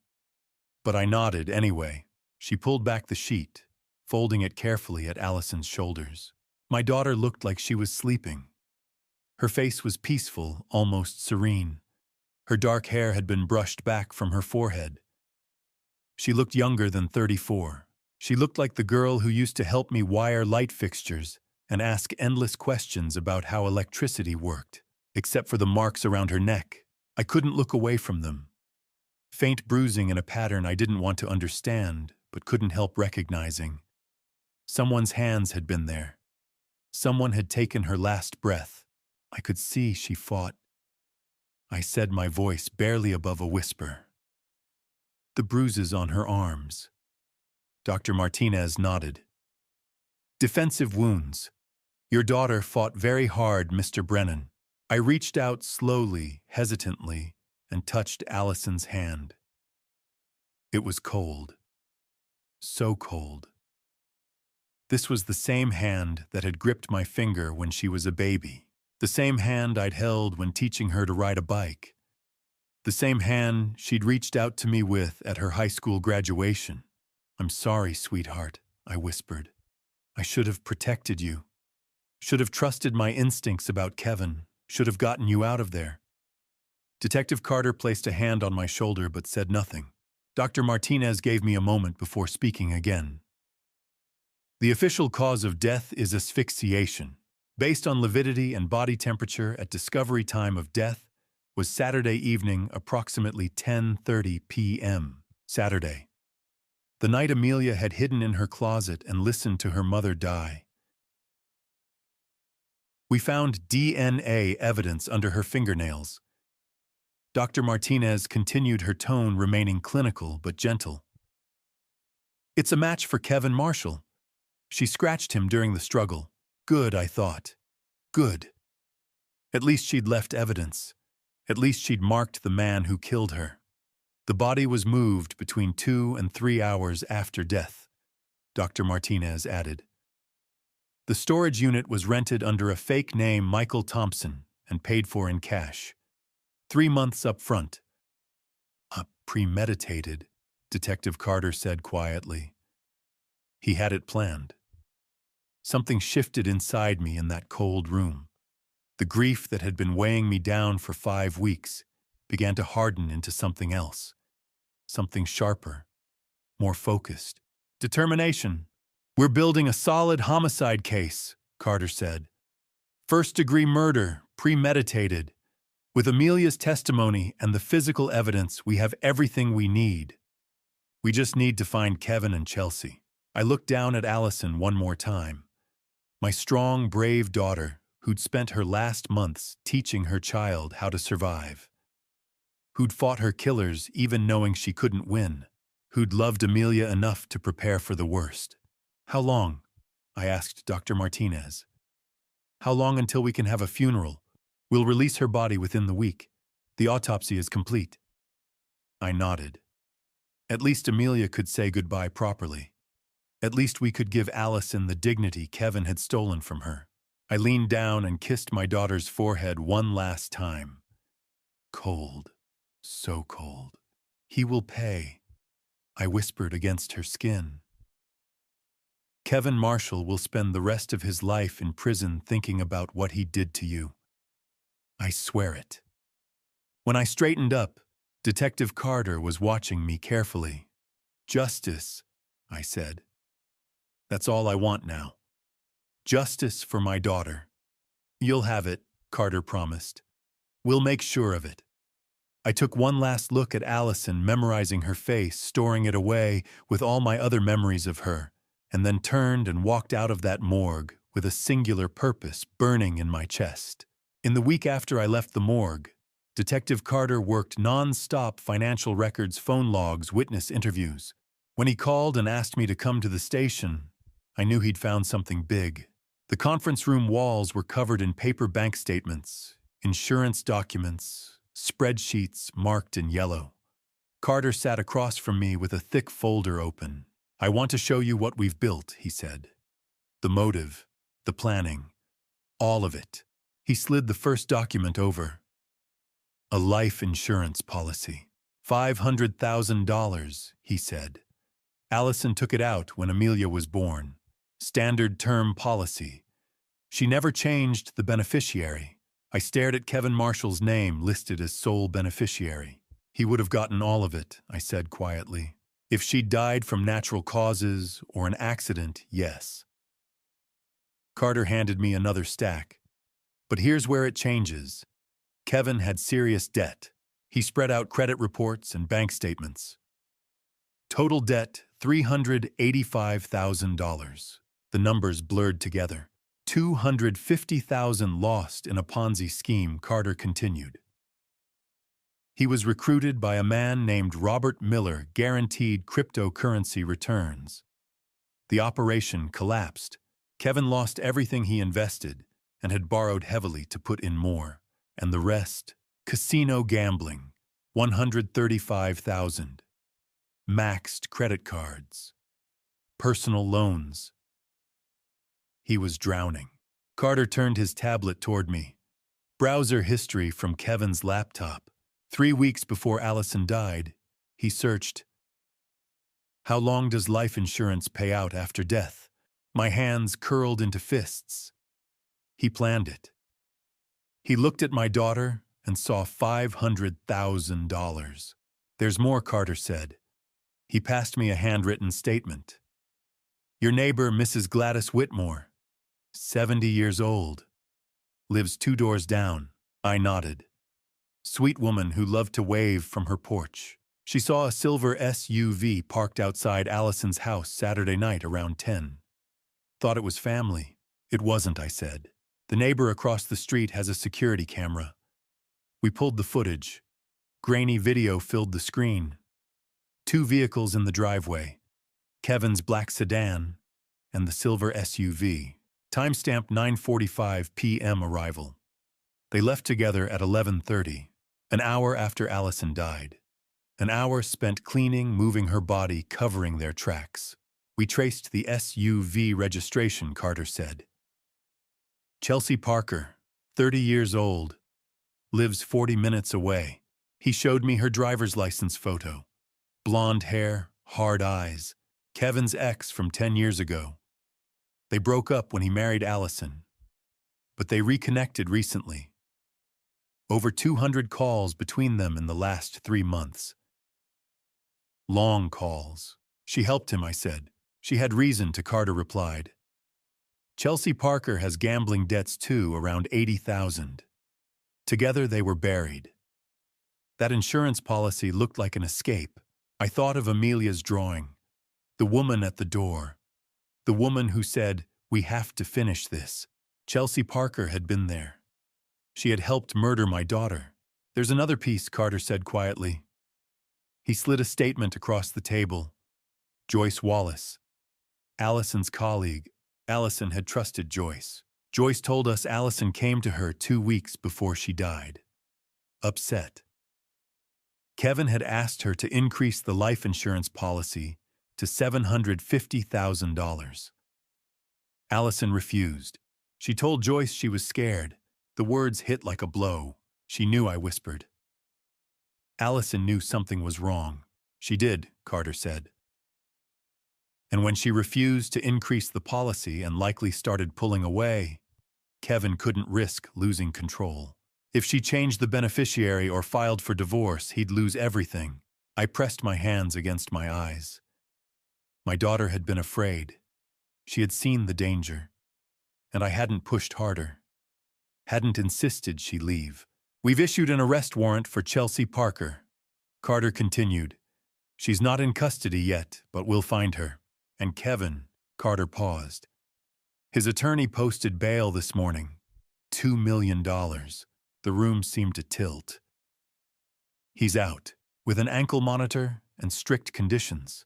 But I nodded anyway. She pulled back the sheet, folding it carefully at Allison's shoulders. My daughter looked like she was sleeping. Her face was peaceful, almost serene. Her dark hair had been brushed back from her forehead. She looked younger than 34. She looked like the girl who used to help me wire light fixtures and ask endless questions about how electricity worked. Except for the marks around her neck, I couldn't look away from them. Faint bruising in a pattern I didn't want to understand, but couldn't help recognizing. Someone's hands had been there. Someone had taken her last breath. I could see she fought. I said, my voice barely above a whisper. "The bruises on her arms." Dr. Martinez nodded. "Defensive wounds. Your daughter fought very hard, Mr. Brennan." I reached out slowly, hesitantly, and touched Allison's hand. It was cold. So cold. This was the same hand that had gripped my finger when she was a baby. The same hand I'd held when teaching her to ride a bike. The same hand she'd reached out to me with at her high school graduation. "I'm sorry, sweetheart," I whispered. "I should have protected you. Should have trusted my instincts about Kevin. Should have gotten you out of there." Detective Carter placed a hand on my shoulder but said nothing. Dr. Martinez gave me a moment before speaking again. "The official cause of death is asphyxiation. Based on lividity and body temperature at discovery time of death was Saturday evening, approximately 10:30 p.m. Saturday. The night Amelia had hidden in her closet and listened to her mother die. We found DNA evidence under her fingernails. Dr. Martinez continued, her tone remaining clinical but gentle. It's a match for Kevin Marshall. She scratched him during the struggle. Good, I thought. Good. At least she'd left evidence. At least she'd marked the man who killed her. The body was moved between 2 and 3 hours after death, Dr. Martinez added. The storage unit was rented under a fake name, Michael Thompson, and paid for in cash. 3 months up front. Premeditated, Detective Carter said quietly. He had it planned. Something shifted inside me in that cold room. The grief that had been weighing me down for 5 weeks began to harden into something else. Something sharper, more focused. Determination. We're building a solid homicide case, Carter said. First-degree murder, premeditated. With Amelia's testimony and the physical evidence, we have everything we need. We just need to find Kevin and Chelsea. I looked down at Allison one more time. My strong, brave daughter, who'd spent her last months teaching her child how to survive. Who'd fought her killers even knowing she couldn't win. Who'd loved Amelia enough to prepare for the worst. How long? I asked Dr. Martinez. How long until we can have a funeral? We'll release her body within the week. The autopsy is complete. I nodded. At least Amelia could say goodbye properly. At least we could give Allison the dignity Kevin had stolen from her. I leaned down and kissed my daughter's forehead one last time. Cold. So cold. He will pay, I whispered against her skin. Kevin Marshall will spend the rest of his life in prison thinking about what he did to you. I swear it. When I straightened up, Detective Carter was watching me carefully. Justice, I said. That's all I want now. Justice for my daughter. You'll have it, Carter promised. We'll make sure of it. I took one last look at Allison, memorizing her face, storing it away with all my other memories of her, and then turned and walked out of that morgue with a singular purpose burning in my chest. In the week after I left the morgue, Detective Carter worked non-stop financial records, phone logs, witness interviews. When he called and asked me to come to the station, I knew he'd found something big. The conference room walls were covered in paper bank statements, insurance documents, spreadsheets marked in yellow. Carter sat across from me with a thick folder open. I want to show you what we've built, he said. The motive, the planning, all of it. He slid the first document over. A life insurance policy. $500,000, he said. Allison took it out when Amelia was born. Standard term policy. She never changed the beneficiary. I stared at Kevin Marshall's name listed as sole beneficiary. He would have gotten all of it, I said quietly. If she'd died from natural causes or an accident, yes. Carter handed me another stack. But here's where it changes. Kevin had serious debt. He spread out credit reports and bank statements. Total debt, $385,000. The numbers blurred together. $250,000 lost in a Ponzi scheme, Carter continued. He was recruited by a man named Robert Miller, guaranteed cryptocurrency returns. The operation collapsed. Kevin lost everything he invested and had borrowed heavily to put in more. And the rest, casino gambling, $135,000. Maxed credit cards. Personal loans. He was drowning. Carter turned his tablet toward me. Browser history from Kevin's laptop. 3 weeks before Allison died, he searched, "How long does life insurance pay out after death?" My hands curled into fists. He planned it. He looked at my daughter and saw $500,000. There's more, Carter said. He passed me a handwritten statement. Your neighbor, Mrs. Gladys Whitmore, 70 years old, lives 2 doors down. I nodded. Sweet woman who loved to wave from her porch. She saw a silver SUV parked outside Allison's house Saturday night around 10. Thought it was family. It wasn't, I said. The neighbor across the street has a security camera. We pulled the footage. Grainy video filled the screen. 2 vehicles in the driveway. Kevin's black sedan and the silver SUV. Timestamp 9:45 p.m. arrival. They left together at 11:30, an hour after Allison died. An hour spent cleaning, moving her body, covering their tracks. We traced the SUV registration, Carter said. Chelsea Parker, 30 years old, lives 40 minutes away. He showed me her driver's license photo. Blonde hair, hard eyes. Kevin's ex from 10 years ago. They broke up when he married Allison, but they reconnected recently. Over 200 calls between them in the last 3 months. Long calls. She helped him, I said. She had reason to, Carter replied. Chelsea Parker has gambling debts too, around $80,000. Together they were buried. That insurance policy looked like an escape. I thought of Amelia's drawing. The woman at the door. The woman who said, "We have to finish this." Chelsea Parker had been there. She had helped murder my daughter. There's another piece, Carter said quietly. He slid a statement across the table. Joyce Wallace. Allison's colleague. Allison had trusted Joyce. Joyce told us Allison came to her 2 weeks before she died. Upset. Kevin had asked her to increase the life insurance policy to $750,000. Allison refused. She told Joyce she was scared. The words hit like a blow. She knew, I whispered. Allison knew something was wrong. She did, Carter said. And when she refused to increase the policy and likely started pulling away, Kevin couldn't risk losing control. If she changed the beneficiary or filed for divorce, he'd lose everything. I pressed my hands against my eyes. My daughter had been afraid. She had seen the danger. And I hadn't pushed harder. Hadn't insisted she leave. We've issued an arrest warrant for Chelsea Parker. Carter continued. She's not in custody yet, but we'll find her. And Kevin, Carter paused. His attorney posted bail this morning. $2 million. The room seemed to tilt. He's out, with an ankle monitor and strict conditions.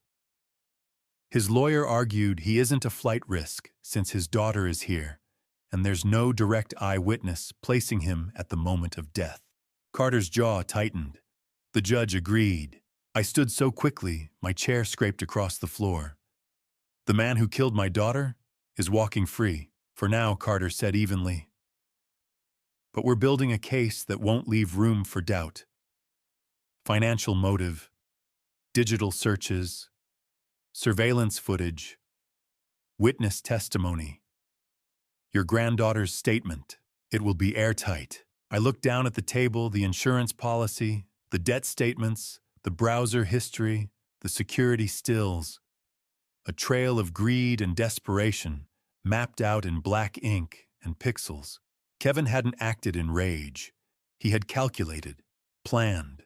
His lawyer argued he isn't a flight risk since his daughter is here, and there's no direct eyewitness placing him at the moment of death. Carter's jaw tightened. The judge agreed. I stood so quickly, my chair scraped across the floor. The man who killed my daughter is walking free, for now, Carter said evenly. But we're building a case that won't leave room for doubt. Financial motive, digital searches, surveillance footage, witness testimony. Your granddaughter's statement. It will be airtight. I looked down at the table, the insurance policy, the debt statements, the browser history, the security stills. A trail of greed and desperation, mapped out in black ink and pixels. Kevin hadn't acted in rage. He had calculated, planned,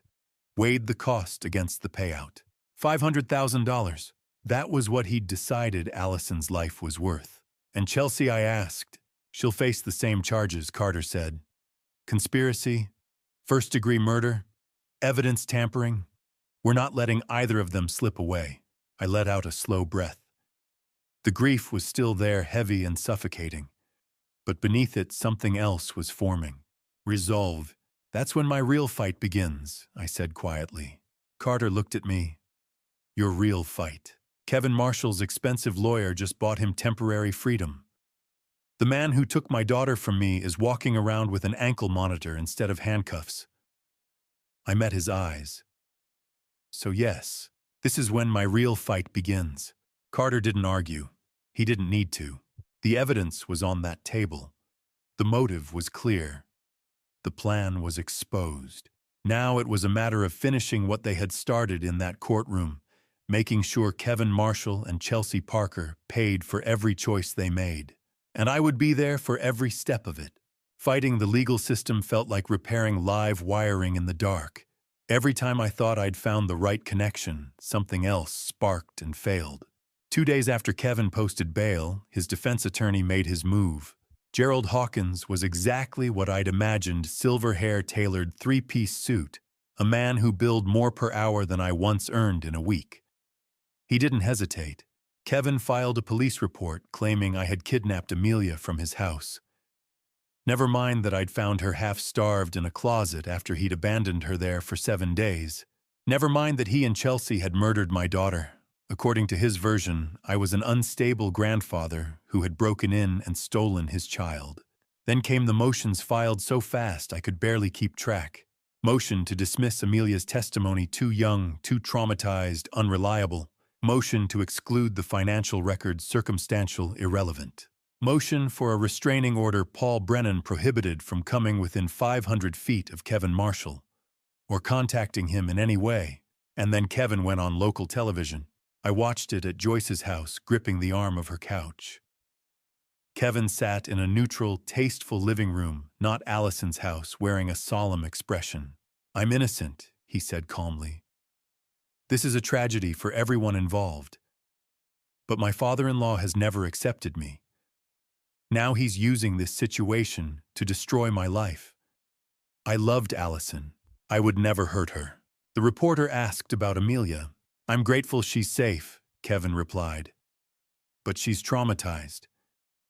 weighed the cost against the payout. $500,000. That was what he'd decided Allison's life was worth. And Chelsea, I asked. She'll face the same charges, Carter said. Conspiracy, first-degree murder, evidence tampering. We're not letting either of them slip away. I let out a slow breath. The grief was still there, heavy and suffocating. But beneath it, something else was forming. Resolve. That's when my real fight begins, I said quietly. Carter looked at me. Your real fight. Kevin Marshall's expensive lawyer just bought him temporary freedom. The man who took my daughter from me is walking around with an ankle monitor instead of handcuffs. I met his eyes. So yes, this is when my real fight begins. Carter didn't argue. He didn't need to. The evidence was on that table. The motive was clear. The plan was exposed. Now it was a matter of finishing what they had started in that courtroom, making sure Kevin Marshall and Chelsea Parker paid for every choice they made. And I would be there for every step of it. Fighting the legal system felt like repairing live wiring in the dark. Every time I thought I'd found the right connection, something else sparked and failed. 2 days after Kevin posted bail, his defense attorney made his move. Gerald Hawkins was exactly what I'd imagined: silver hair, tailored three-piece suit, a man who billed more per hour than I once earned in a week. He didn't hesitate. Kevin filed a police report claiming I had kidnapped Amelia from his house. Never mind that I'd found her half-starved in a closet after he'd abandoned her there for 7 days. Never mind that he and Chelsea had murdered my daughter. According to his version, I was an unstable grandfather who had broken in and stolen his child. Then came the motions filed so fast I could barely keep track. Motion to dismiss Amelia's testimony too young, too traumatized, unreliable. Motion to exclude the financial records circumstantial, irrelevant. Motion for a restraining order Paul Brennan prohibited from coming within 500 feet of Kevin Marshall, or contacting him in any way. And then Kevin went on local television. I watched it at Joyce's house, gripping the arm of her couch. Kevin sat in a neutral, tasteful living room, not Allison's house, wearing a solemn expression. "I'm innocent," he said calmly. "This is a tragedy for everyone involved. But my father-in-law has never accepted me. Now he's using this situation to destroy my life. I loved Allison. I would never hurt her." The reporter asked about Amelia. "I'm grateful she's safe," Kevin replied. "But she's traumatized.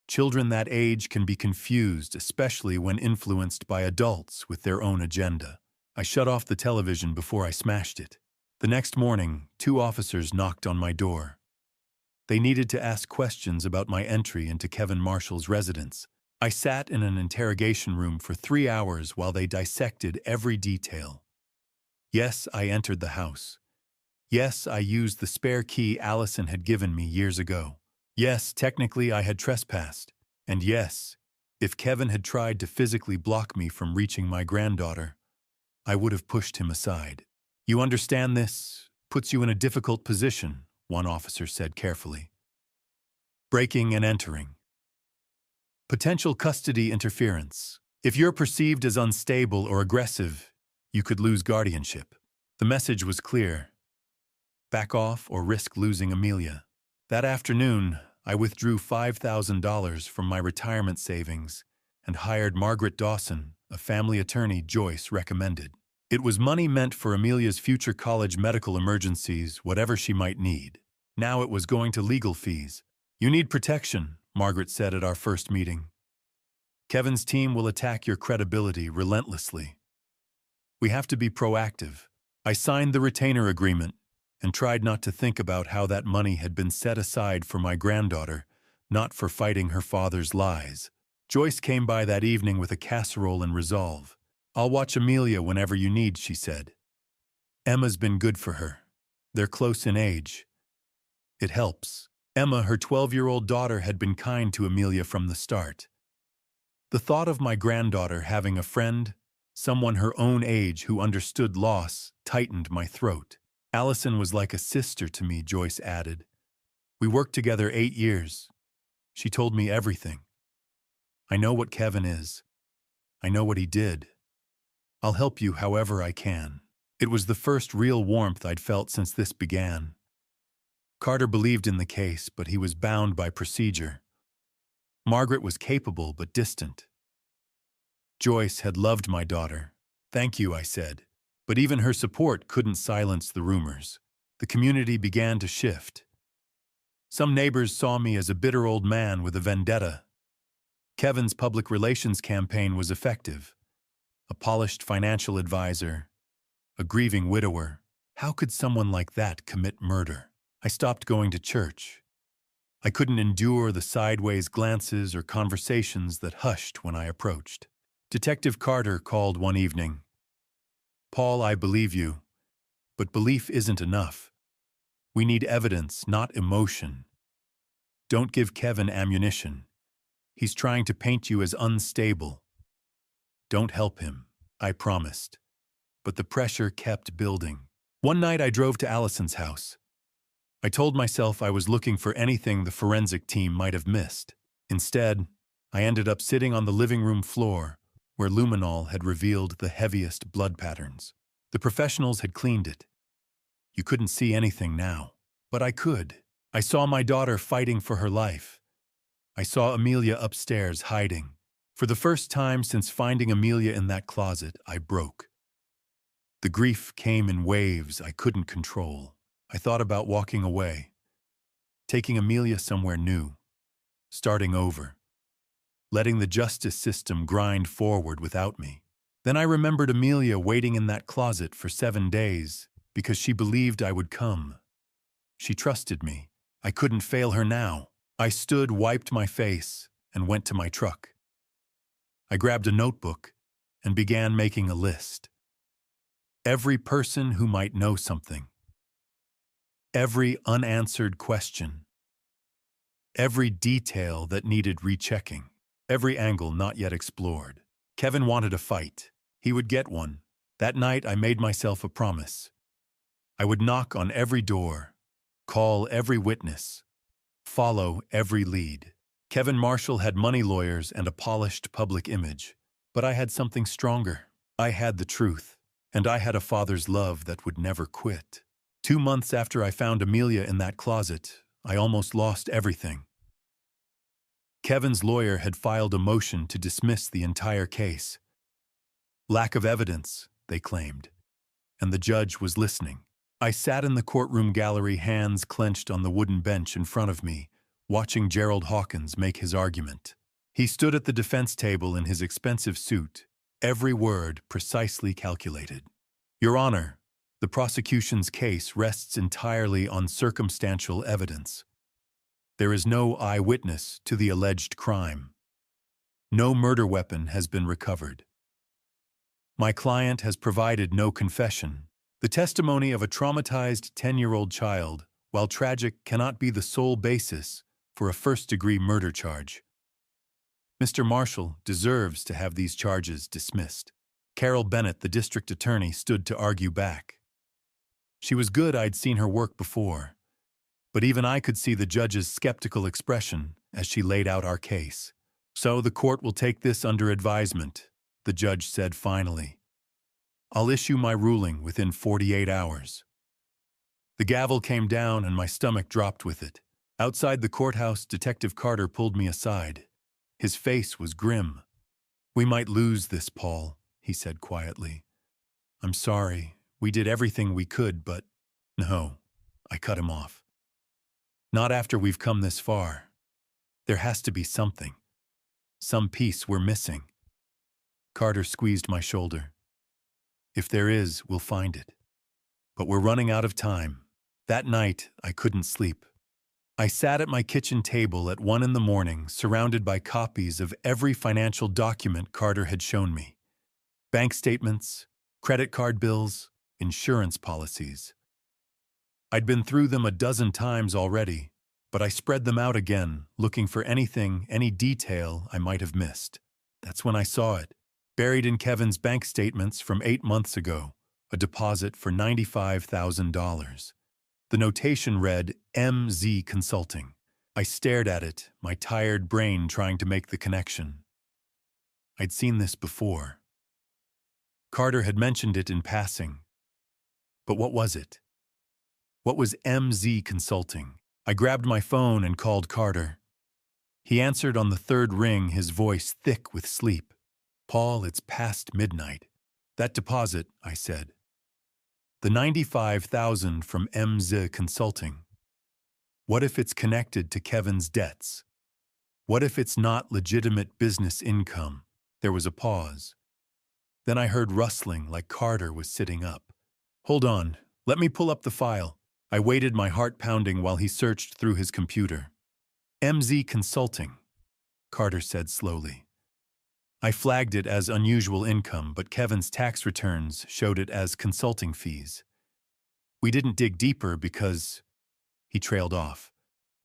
Children that age can be confused, especially when influenced by adults with their own agenda." I shut off the television before I smashed it. The next morning, 2 officers knocked on my door. They needed to ask questions about my entry into Kevin Marshall's residence. I sat in an interrogation room for 3 hours while they dissected every detail. Yes, I entered the house. Yes, I used the spare key Allison had given me years ago. Yes, technically I had trespassed. And yes, if Kevin had tried to physically block me from reaching my granddaughter, I would have pushed him aside. "You understand this puts you in a difficult position," one officer said carefully. "Breaking and entering. Potential custody interference. If you're perceived as unstable or aggressive, you could lose guardianship." The message was clear. Back off or risk losing Amelia. That afternoon, I withdrew $5,000 from my retirement savings and hired Margaret Dawson, a family attorney Joyce recommended. It was money meant for Amelia's future college medical emergencies, whatever she might need. Now it was going to legal fees. "You need protection," Margaret said at our first meeting. "Kevin's team will attack your credibility relentlessly. We have to be proactive." I signed the retainer agreement and tried not to think about how that money had been set aside for my granddaughter, not for fighting her father's lies. Joyce came by that evening with a casserole and resolve. "I'll watch Amelia whenever you need," she said. "Emma's been good for her. They're close in age. It helps." Emma, her 12-year-old daughter, had been kind to Amelia from the start. The thought of my granddaughter having a friend, someone her own age who understood loss, tightened my throat. "Allison was like a sister to me," Joyce added. "We worked together 8 years. She told me everything. I know what Kevin is. I know what he did. I'll help you however I can." It was the first real warmth I'd felt since this began. Carter believed in the case, but he was bound by procedure. Margaret was capable but distant. Joyce had loved my daughter. "Thank you," I said. But even her support couldn't silence the rumors. The community began to shift. Some neighbors saw me as a bitter old man with a vendetta. Kevin's public relations campaign was effective. A polished financial advisor, a grieving widower. How could someone like that commit murder? I stopped going to church. I couldn't endure the sideways glances or conversations that hushed when I approached. Detective Carter called one evening. "Paul, I believe you, but belief isn't enough. We need evidence, not emotion. Don't give Kevin ammunition. He's trying to paint you as unstable. Don't help him," I promised. But the pressure kept building. One night I drove to Allison's house. I told myself I was looking for anything the forensic team might have missed. Instead, I ended up sitting on the living room floor, where luminol had revealed the heaviest blood patterns. The professionals had cleaned it. You couldn't see anything now, but I could. I saw my daughter fighting for her life. I saw Amelia upstairs hiding. For the first time since finding Amelia in that closet, I broke. The grief came in waves I couldn't control. I thought about walking away, taking Amelia somewhere new, starting over, letting the justice system grind forward without me. Then I remembered Amelia waiting in that closet for 7 days because she believed I would come. She trusted me. I couldn't fail her now. I stood, wiped my face, and went to my truck. I grabbed a notebook and began making a list. Every person who might know something. Every unanswered question. Every detail that needed rechecking. Every angle not yet explored. Kevin wanted a fight. He would get one. That night I made myself a promise. I would knock on every door, call every witness, follow every lead. Kevin Marshall had money lawyers and a polished public image, but I had something stronger. I had the truth, and I had a father's love that would never quit. 2 months after I found Amelia in that closet, I almost lost everything. Kevin's lawyer had filed a motion to dismiss the entire case. Lack of evidence, they claimed, and the judge was listening. I sat in the courtroom gallery, hands clenched on the wooden bench in front of me, watching Gerald Hawkins make his argument. He stood at the defense table in his expensive suit, every word precisely calculated. Your Honor, the prosecution's case rests entirely on circumstantial evidence. There is no eyewitness to the alleged crime. No murder weapon has been recovered. My client has provided no confession. The testimony of a traumatized 10-year-old child, while tragic, cannot be the sole basis for a first-degree murder charge. Mr. Marshall deserves to have these charges dismissed. Carol Bennett, the district attorney, stood to argue back. She was good. I'd seen her work before. But even I could see the judge's skeptical expression as she laid out our case. So the court will take this under advisement, the judge said finally. I'll issue my ruling within 48 hours. The gavel came down and my stomach dropped with it. Outside the courthouse, Detective Carter pulled me aside. His face was grim. We might lose this, Paul, he said quietly. I'm sorry. We did everything we could, but no, I cut him off. Not after we've come this far. There has to be something. Some piece we're missing. Carter squeezed my shoulder. If there is, we'll find it. But we're running out of time. That night, I couldn't sleep. I sat at my kitchen table at 1 a.m, surrounded by copies of every financial document Carter had shown me. Bank statements, credit card bills, insurance policies. I'd been through them a dozen times already, but I spread them out again, looking for anything, any detail I might have missed. That's when I saw it. Buried in Kevin's bank statements from 8 months ago, a deposit for $95,000. The notation read, MZ Consulting. I stared at it, my tired brain trying to make the connection. I'd seen this before. Carter had mentioned it in passing. But what was it? What was MZ Consulting? I grabbed my phone and called Carter. He answered on the third ring, his voice thick with sleep. Paul, it's past midnight. That deposit, I said. The $95,000 from MZ Consulting. What if it's connected to Kevin's debts? What if it's not legitimate business income? There was a pause. Then I heard rustling like Carter was sitting up. Hold on, let me pull up the file. I waited, my heart pounding, while he searched through his computer. MZ Consulting, Carter said slowly. I flagged it as unusual income, but Kevin's tax returns showed it as consulting fees. We didn't dig deeper because, he trailed off,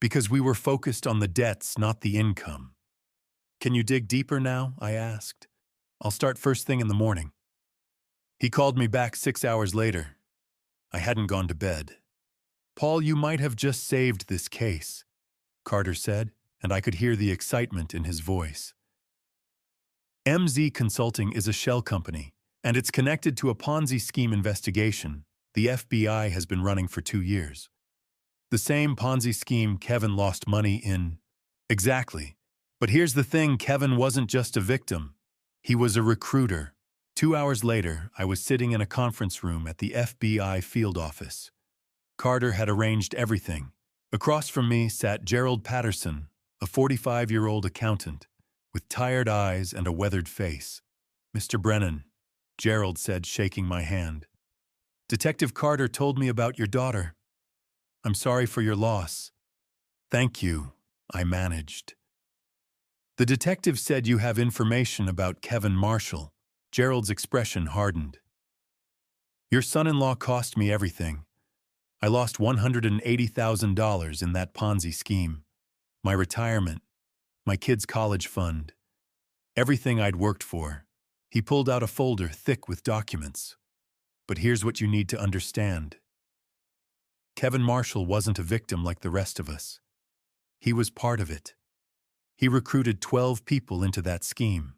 because we were focused on the debts, not the income. Can you dig deeper now? I asked. I'll start first thing in the morning. He called me back 6 hours later. I hadn't gone to bed. Paul, you might have just saved this case, Carter said, and I could hear the excitement in his voice. MZ Consulting is a shell company. And it's connected to a Ponzi scheme investigation the FBI has been running for 2 years. The same Ponzi scheme Kevin lost money in. Exactly. But here's the thing, Kevin wasn't just a victim. He was a recruiter. 2 hours later, I was sitting in a conference room at the FBI field office. Carter had arranged everything. Across from me sat Gerald Patterson, a 45-year-old accountant, with tired eyes and a weathered face. "Mr. Brennan," Gerald said, shaking my hand. "Detective Carter told me about your daughter. I'm sorry for your loss." "Thank you," I managed. "The detective said you have information about Kevin Marshall." Gerald's expression hardened. "Your son-in-law cost me everything. I lost $180,000 in that Ponzi scheme. My retirement, my kids' college fund, everything I'd worked for." He pulled out a folder thick with documents. "But here's what you need to understand. Kevin Marshall wasn't a victim like the rest of us. He was part of it. He recruited 12 people into that scheme,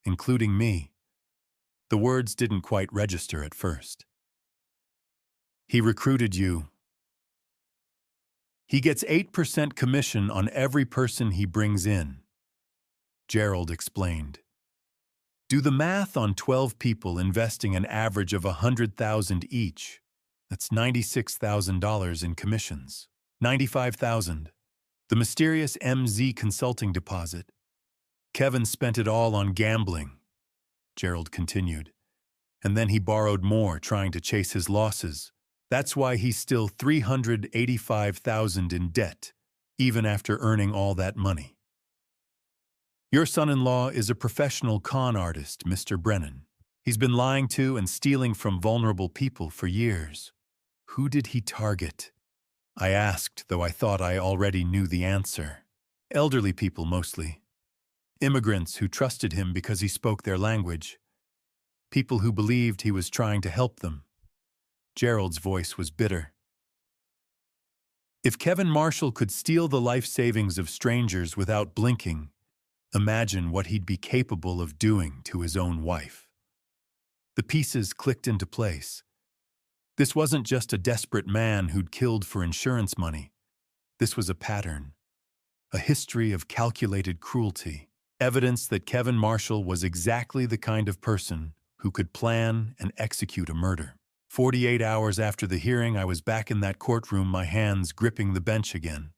including me." The words didn't quite register at first. "He recruited you. He gets 8% commission on every person he brings in," Gerald explained. "Do the math on 12 people investing an average of $100,000 each. That's $96,000 in commissions. $95,000. The mysterious MZ consulting deposit. Kevin spent it all on gambling," Gerald continued. "And then he borrowed more trying to chase his losses. That's why he's still $385,000 in debt, even after earning all that money. Your son-in-law is a professional con artist, Mr. Brennan. He's been lying to and stealing from vulnerable people for years." "Who did he target?" I asked, though I thought I already knew the answer. "Elderly people mostly. Immigrants who trusted him because he spoke their language. People who believed he was trying to help them." Gerald's voice was bitter. "If Kevin Marshall could steal the life savings of strangers without blinking, imagine what he'd be capable of doing to his own wife." The pieces clicked into place. This wasn't just a desperate man who'd killed for insurance money. This was a pattern, a history of calculated cruelty, evidence that Kevin Marshall was exactly the kind of person who could plan and execute a murder. 48 hours after the hearing, I was back in that courtroom, my hands gripping the bench again.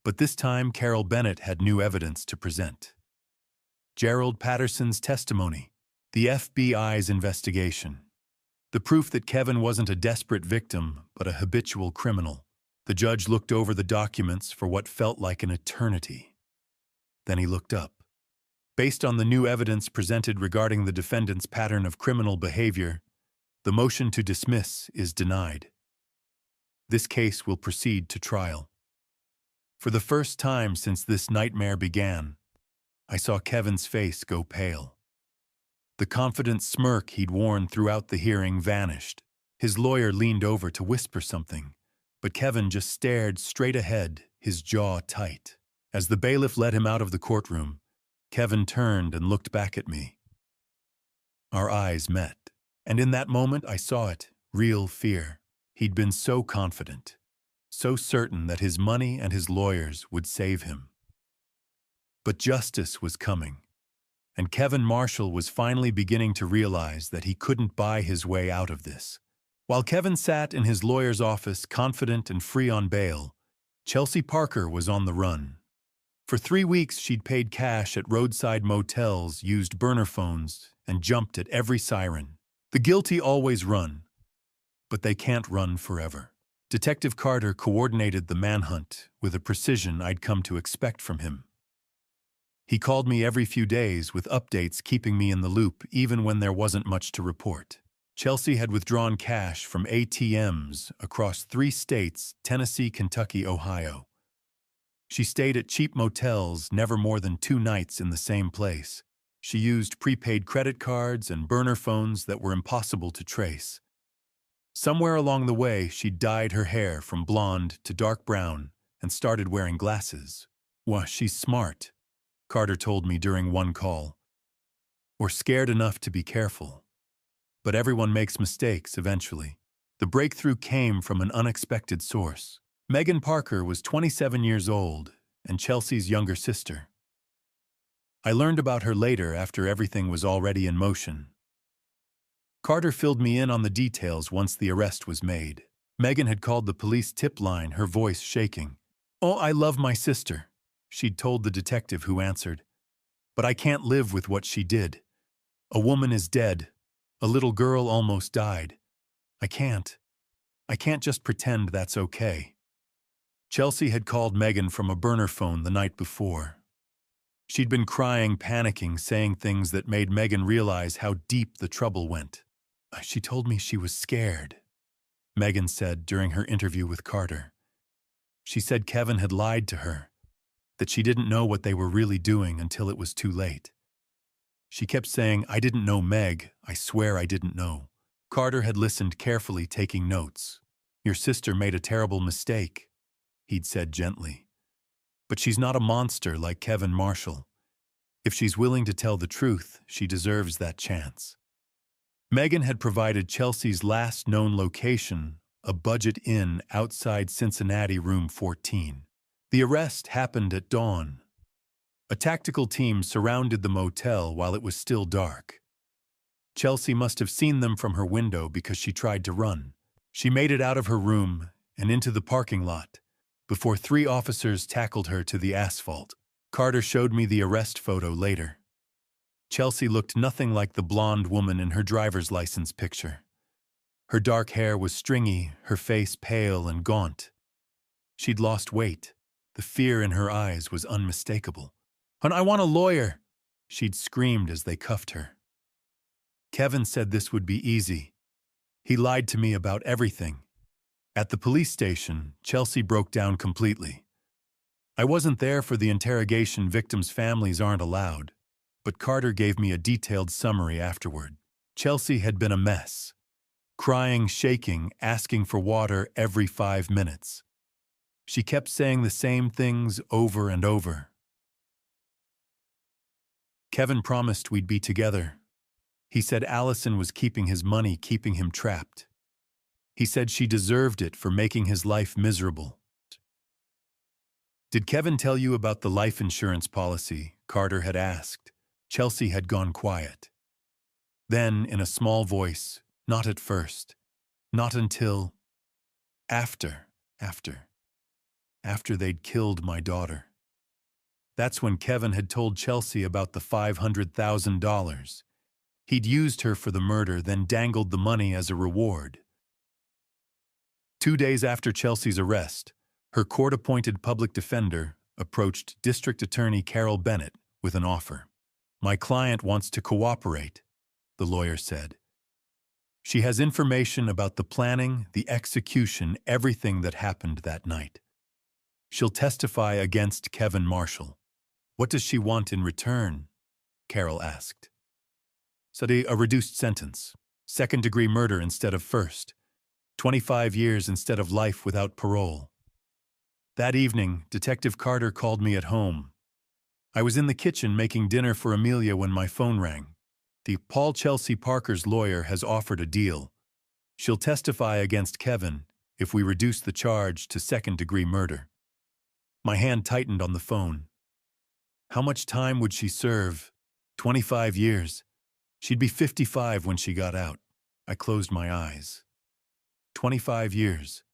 But this time, Carol Bennett had new evidence to present. Gerald Patterson's testimony, the FBI's investigation, the proof that Kevin wasn't a desperate victim, but a habitual criminal. The judge looked over the documents for what felt like an eternity. Then he looked up. Based on the new evidence presented regarding the defendant's pattern of criminal behavior, the motion to dismiss is denied. This case will proceed to trial. For the first time since this nightmare began, I saw Kevin's face go pale. The confident smirk he'd worn throughout the hearing vanished. His lawyer leaned over to whisper something, but Kevin just stared straight ahead, his jaw tight. As the bailiff led him out of the courtroom, Kevin turned and looked back at me. Our eyes met, and in that moment I saw it, real fear. He'd been so confident, so certain that his money and his lawyers would save him. But justice was coming, and Kevin Marshall was finally beginning to realize that he couldn't buy his way out of this. While Kevin sat in his lawyer's office, confident and free on bail, Chelsea Parker was on the run. For 3 weeks, she'd paid cash at roadside motels, used burner phones, and jumped at every siren. The guilty always run, but they can't run forever. Detective Carter coordinated the manhunt with a precision I'd come to expect from him. He called me every few days with updates, keeping me in the loop even when there wasn't much to report. Chelsea had withdrawn cash from ATMs across 3 states, Tennessee, Kentucky, Ohio. She stayed at cheap motels, never more than 2 nights in the same place. She used prepaid credit cards and burner phones that were impossible to trace. Somewhere along the way, she dyed her hair from blonde to dark brown and started wearing glasses. "Why, she's smart," Carter told me during one call. "Or scared enough to be careful." but everyone makes mistakes eventually. The breakthrough came from an unexpected source. Megan Parker was 27 years old and Chelsea's younger sister. I learned about her later after everything was already in motion. Carter filled me in on the details once the arrest was made. Megan had called the police tip line, her voice shaking. "Oh, I love my sister," she'd told the detective who answered. "But I can't live with what she did. A woman is dead. A little girl almost died. I can't just pretend that's okay." Chelsea had called Megan from a burner phone the night before. She'd been crying, panicking, saying things that made Megan realize how deep the trouble went. "She told me she was scared," Megan said during her interview with Carter. "She said Kevin had lied to her, that she didn't know what they were really doing until it was too late. She kept saying, 'I didn't know, Meg. I swear I didn't know.'" Carter had listened carefully, taking notes. "Your sister made a terrible mistake," he'd said gently. "But she's not a monster like Kevin Marshall. If she's willing to tell the truth, she deserves that chance." Megan had provided Chelsea's last known location, a budget inn outside Cincinnati, room 14. The arrest happened at dawn. A tactical team surrounded the motel while it was still dark. Chelsea must have seen them from her window because she tried to run. She made it out of her room and into the parking lot before 3 officers tackled her to the asphalt. Carter showed me the arrest photo later. Chelsea looked nothing like the blonde woman in her driver's license picture. Her dark hair was stringy, her face pale and gaunt. She'd lost weight. The fear in her eyes was unmistakable. "And I want a lawyer," she'd screamed as they cuffed her. "Kevin said this would be easy. He lied to me about everything." At the police station, Chelsea broke down completely. "I wasn't there for the interrogation. Victims' families aren't allowed." But Carter gave me a detailed summary afterward. Chelsea had been a mess. Crying, shaking, asking for water every 5 minutes. She kept saying the same things over and over. Kevin promised we'd be together. He said Allison was keeping his money, keeping him trapped. He said she deserved it for making his life miserable. "Did Kevin tell you about the life insurance policy?" Carter had asked. Chelsea had gone quiet. Then, in a small voice, "Not at first. Not until after they'd killed my daughter." That's when Kevin had told Chelsea about the $500,000. He'd used her for the murder, then dangled the money as a reward. 2 days after Chelsea's arrest, her court-appointed public defender approached District Attorney Carol Bennett with an offer. "My client wants to cooperate," the lawyer said. "She has information about the planning, the execution, everything that happened that night. She'll testify against Kevin Marshall." "What does she want in return?" Carol asked. "Study a reduced sentence. 2nd-degree murder instead of first. 25 years instead of life without parole." That evening, Detective Carter called me at home. I was in the kitchen making dinner for Amelia when my phone rang. "Paul Chelsea Parker's lawyer has offered a deal. She'll testify against Kevin if we reduce the charge to 2nd-degree murder." My hand tightened on the phone. How much time would she serve? 25 years. She'd be 55 when she got out. I closed my eyes. 25 years.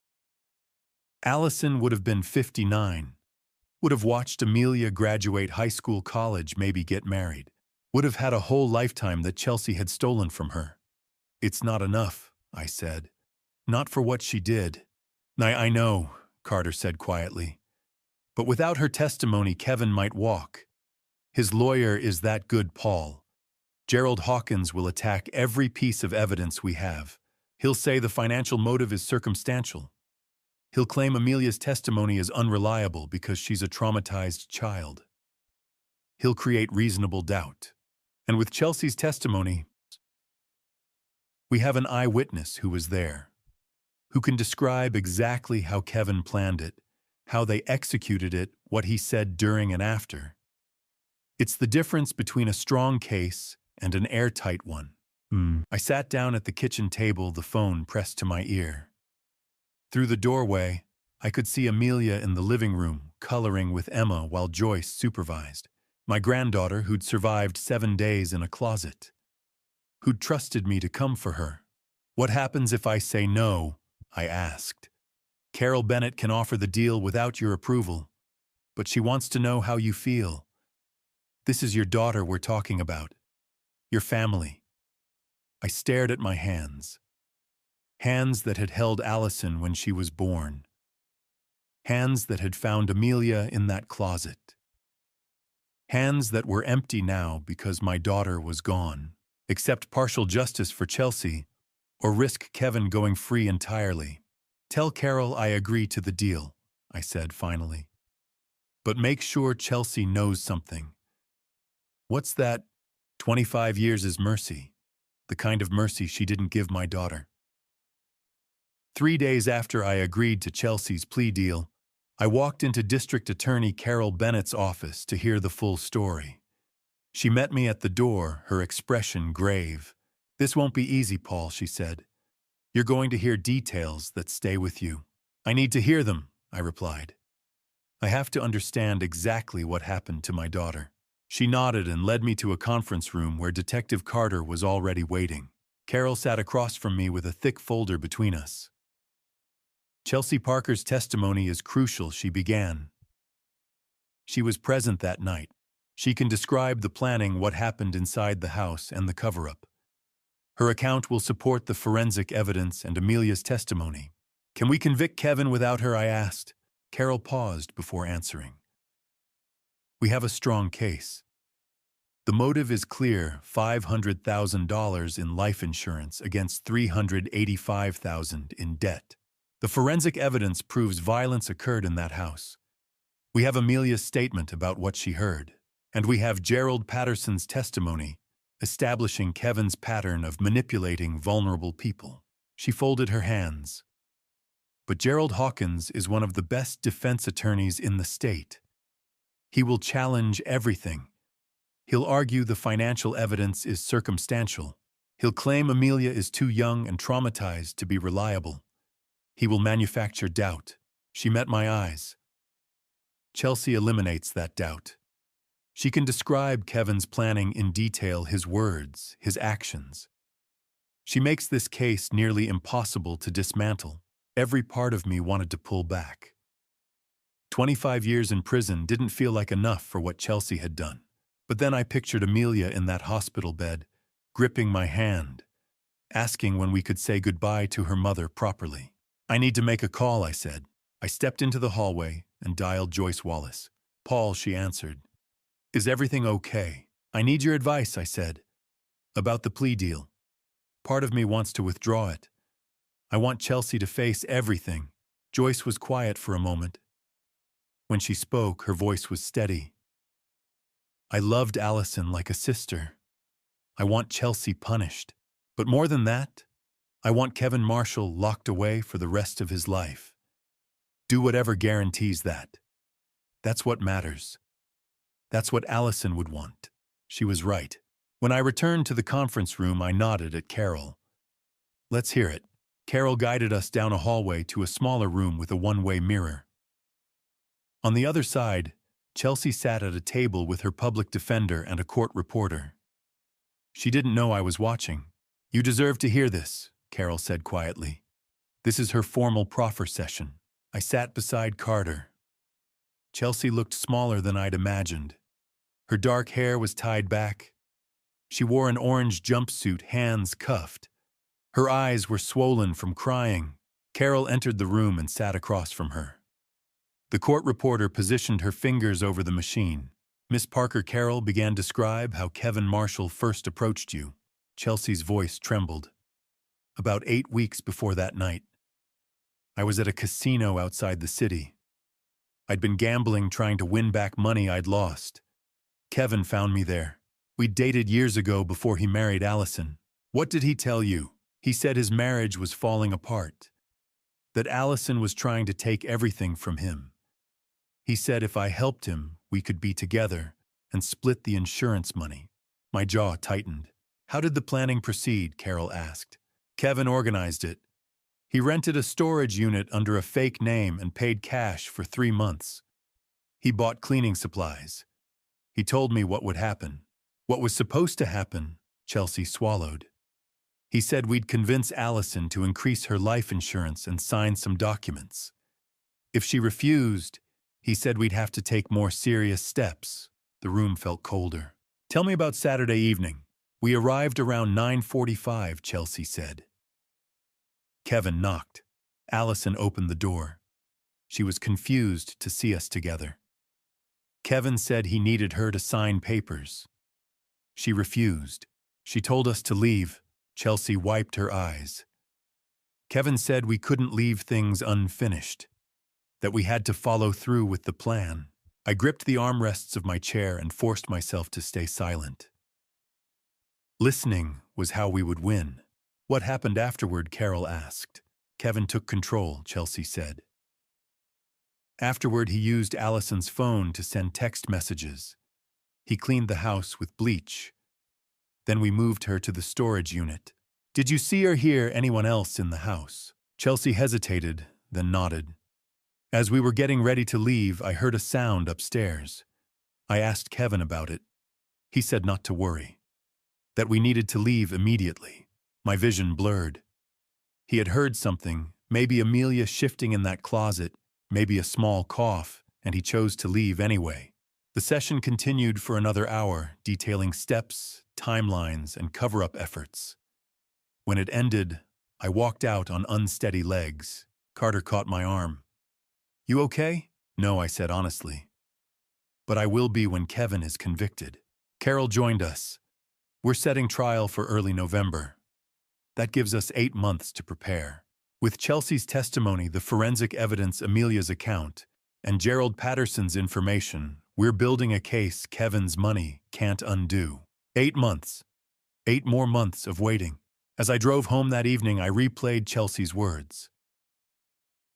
Allison would have been 59. Would have watched Amelia graduate high school, college, maybe get married. Would have had a whole lifetime that Chelsea had stolen from her. "It's not enough," I said. "Not for what she did." I know," Carter said quietly. "But without her testimony, Kevin might walk. His lawyer is that good, Paul. Gerald Hawkins will attack every piece of evidence we have. He'll say the financial motive is circumstantial. He'll claim Amelia's testimony is unreliable because she's a traumatized child. He'll create reasonable doubt. And with Chelsea's testimony, we have an eyewitness who was there, who can describe exactly how Kevin planned it, how they executed it, what he said during and after. It's the difference between a strong case and an airtight one. I sat down at the kitchen table, the phone pressed to my ear. Through the doorway, I could see Amelia in the living room, coloring with Emma while Joyce supervised. My granddaughter, who'd survived 7 days in a closet. Who'd trusted me to come for her. What happens if I say no? I asked. Carol Bennett can offer the deal without your approval, but she wants to know how you feel. This is your daughter we're talking about. Your family. I stared at my hands. Hands that had held Allison when she was born. Hands that had found Amelia in that closet. Hands that were empty now because my daughter was gone. Accept partial justice for Chelsea, or risk Kevin going free entirely. Tell Carol I agree to the deal, I said finally. But make sure Chelsea knows something. What's that? 25 years is mercy. The kind of mercy she didn't give my daughter. 3 days after I agreed to Chelsea's plea deal, I walked into District Attorney Carol Bennett's office to hear the full story. She met me at the door, her expression grave. This won't be easy, Paul, she said. You're going to hear details that stay with you. I need to hear them, I replied. I have to understand exactly what happened to my daughter. She nodded and led me to a conference room where Detective Carter was already waiting. Carol sat across from me with a thick folder between us. Chelsea Parker's testimony is crucial, she began. She was present that night. She can describe the planning, what happened inside the house, and the cover-up. Her account will support the forensic evidence and Amelia's testimony. Can we convict Kevin without her? I asked. Carol paused before answering. We have a strong case. The motive is clear, $500,000 in life insurance against $385,000 in debt. The forensic evidence proves violence occurred in that house. We have Amelia's statement about what she heard, and we have Gerald Patterson's testimony establishing Kevin's pattern of manipulating vulnerable people. She folded her hands. But Gerald Hawkins is one of the best defense attorneys in the state. He will challenge everything. He'll argue the financial evidence is circumstantial. He'll claim Amelia is too young and traumatized to be reliable. He will manufacture doubt. She met my eyes. Chelsea eliminates that doubt. She can describe Kevin's planning in detail, his words, his actions. She makes this case nearly impossible to dismantle. Every part of me wanted to pull back. 25 years in prison didn't feel like enough for what Chelsea had done. But then I pictured Amelia in that hospital bed, gripping my hand, asking when we could say goodbye to her mother properly. I need to make a call, I said. I stepped into the hallway and dialed Joyce Wallace. Paul, she answered. Is everything okay? I need your advice, I said. About the plea deal. Part of me wants to withdraw it. I want Chelsea to face everything. Joyce was quiet for a moment. When she spoke, her voice was steady. I loved Allison like a sister. I want Chelsea punished. But more than that, I want Kevin Marshall locked away for the rest of his life. Do whatever guarantees that. That's what matters. That's what Allison would want. She was right. When I returned to the conference room, I nodded at Carol. Let's hear it. Carol guided us down a hallway to a smaller room with a one-way mirror. On the other side, Chelsea sat at a table with her public defender and a court reporter. She didn't know I was watching. You deserve to hear this, Carol said quietly. This is her formal proffer session. I sat beside Carter. Chelsea looked smaller than I'd imagined. Her dark hair was tied back. She wore an orange jumpsuit, hands cuffed. Her eyes were swollen from crying. Carol entered the room and sat across from her. The court reporter positioned her fingers over the machine. Miss Parker, Carol began to describe how Kevin Marshall first approached you. Chelsea's voice trembled. About 8 weeks before that night, I was at a casino outside the city. I'd been gambling, trying to win back money I'd lost. Kevin found me there. We'd dated years ago before he married Allison. What did he tell you? He said his marriage was falling apart, that Allison was trying to take everything from him. He said if I helped him, we could be together and split the insurance money. My jaw tightened. How did the planning proceed? Carol asked. Kevin organized it. He rented a storage unit under a fake name and paid cash for 3 months. He bought cleaning supplies. He told me what would happen. What was supposed to happen, Chelsea swallowed. He said we'd convince Allison to increase her life insurance and sign some documents. If she refused, he said we'd have to take more serious steps. The room felt colder. Tell me about Saturday evening. We arrived around 9:45, Chelsea said. Kevin knocked. Allison opened the door. She was confused to see us together. Kevin said he needed her to sign papers. She refused. She told us to leave. Chelsea wiped her eyes. Kevin said we couldn't leave things unfinished, that we had to follow through with the plan. I gripped the armrests of my chair and forced myself to stay silent. Listening was how we would win. What happened afterward? Carol asked. Kevin took control, Chelsea said. Afterward, he used Allison's phone to send text messages. He cleaned the house with bleach. Then we moved her to the storage unit. Did you see or hear anyone else in the house? Chelsea hesitated, then nodded. As we were getting ready to leave, I heard a sound upstairs. I asked Kevin about it. He said not to worry, that we needed to leave immediately. My vision blurred. He had heard something, maybe Amelia shifting in that closet, maybe a small cough, and he chose to leave anyway. The session continued for another hour, detailing steps, timelines, and cover-up efforts. When it ended, I walked out on unsteady legs. Carter caught my arm. You okay? No, I said honestly. But I will be when Kevin is convicted. Carol joined us. We're setting trial for early November. That gives us 8 months to prepare. With Chelsea's testimony, the forensic evidence, Amelia's account, and Gerald Patterson's information, we're building a case Kevin's money can't undo. 8 months. 8 more months of waiting. As I drove home that evening, I replayed Chelsea's words.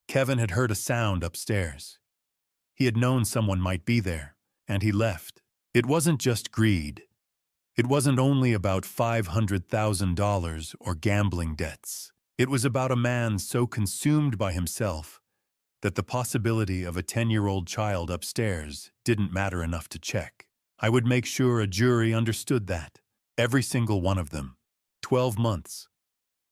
Kevin had heard a sound upstairs. He had known someone might be there, and he left. It wasn't just greed. It wasn't only about $500,000 or gambling debts. It was about a man so consumed by himself that the possibility of a 10-year-old child upstairs didn't matter enough to check. I would make sure a jury understood that. Every single one of them. 12 months.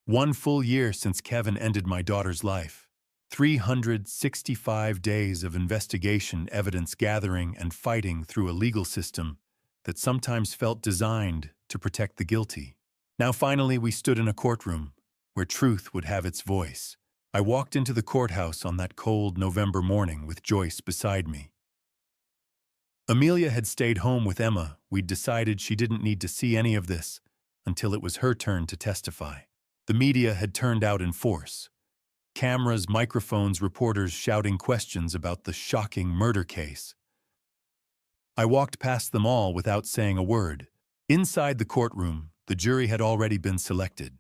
1 full year since Kevin ended my daughter's life. 365 days of investigation, evidence gathering, and fighting through a legal system that sometimes felt designed to protect the guilty. Now finally we stood in a courtroom where truth would have its voice. I walked into the courthouse on that cold November morning with Joyce beside me. Amelia had stayed home with Emma. We'd decided she didn't need to see any of this until it was her turn to testify. The media had turned out in force. Cameras, microphones, reporters shouting questions about the shocking murder case. I walked past them all without saying a word. Inside the courtroom, the jury had already been selected.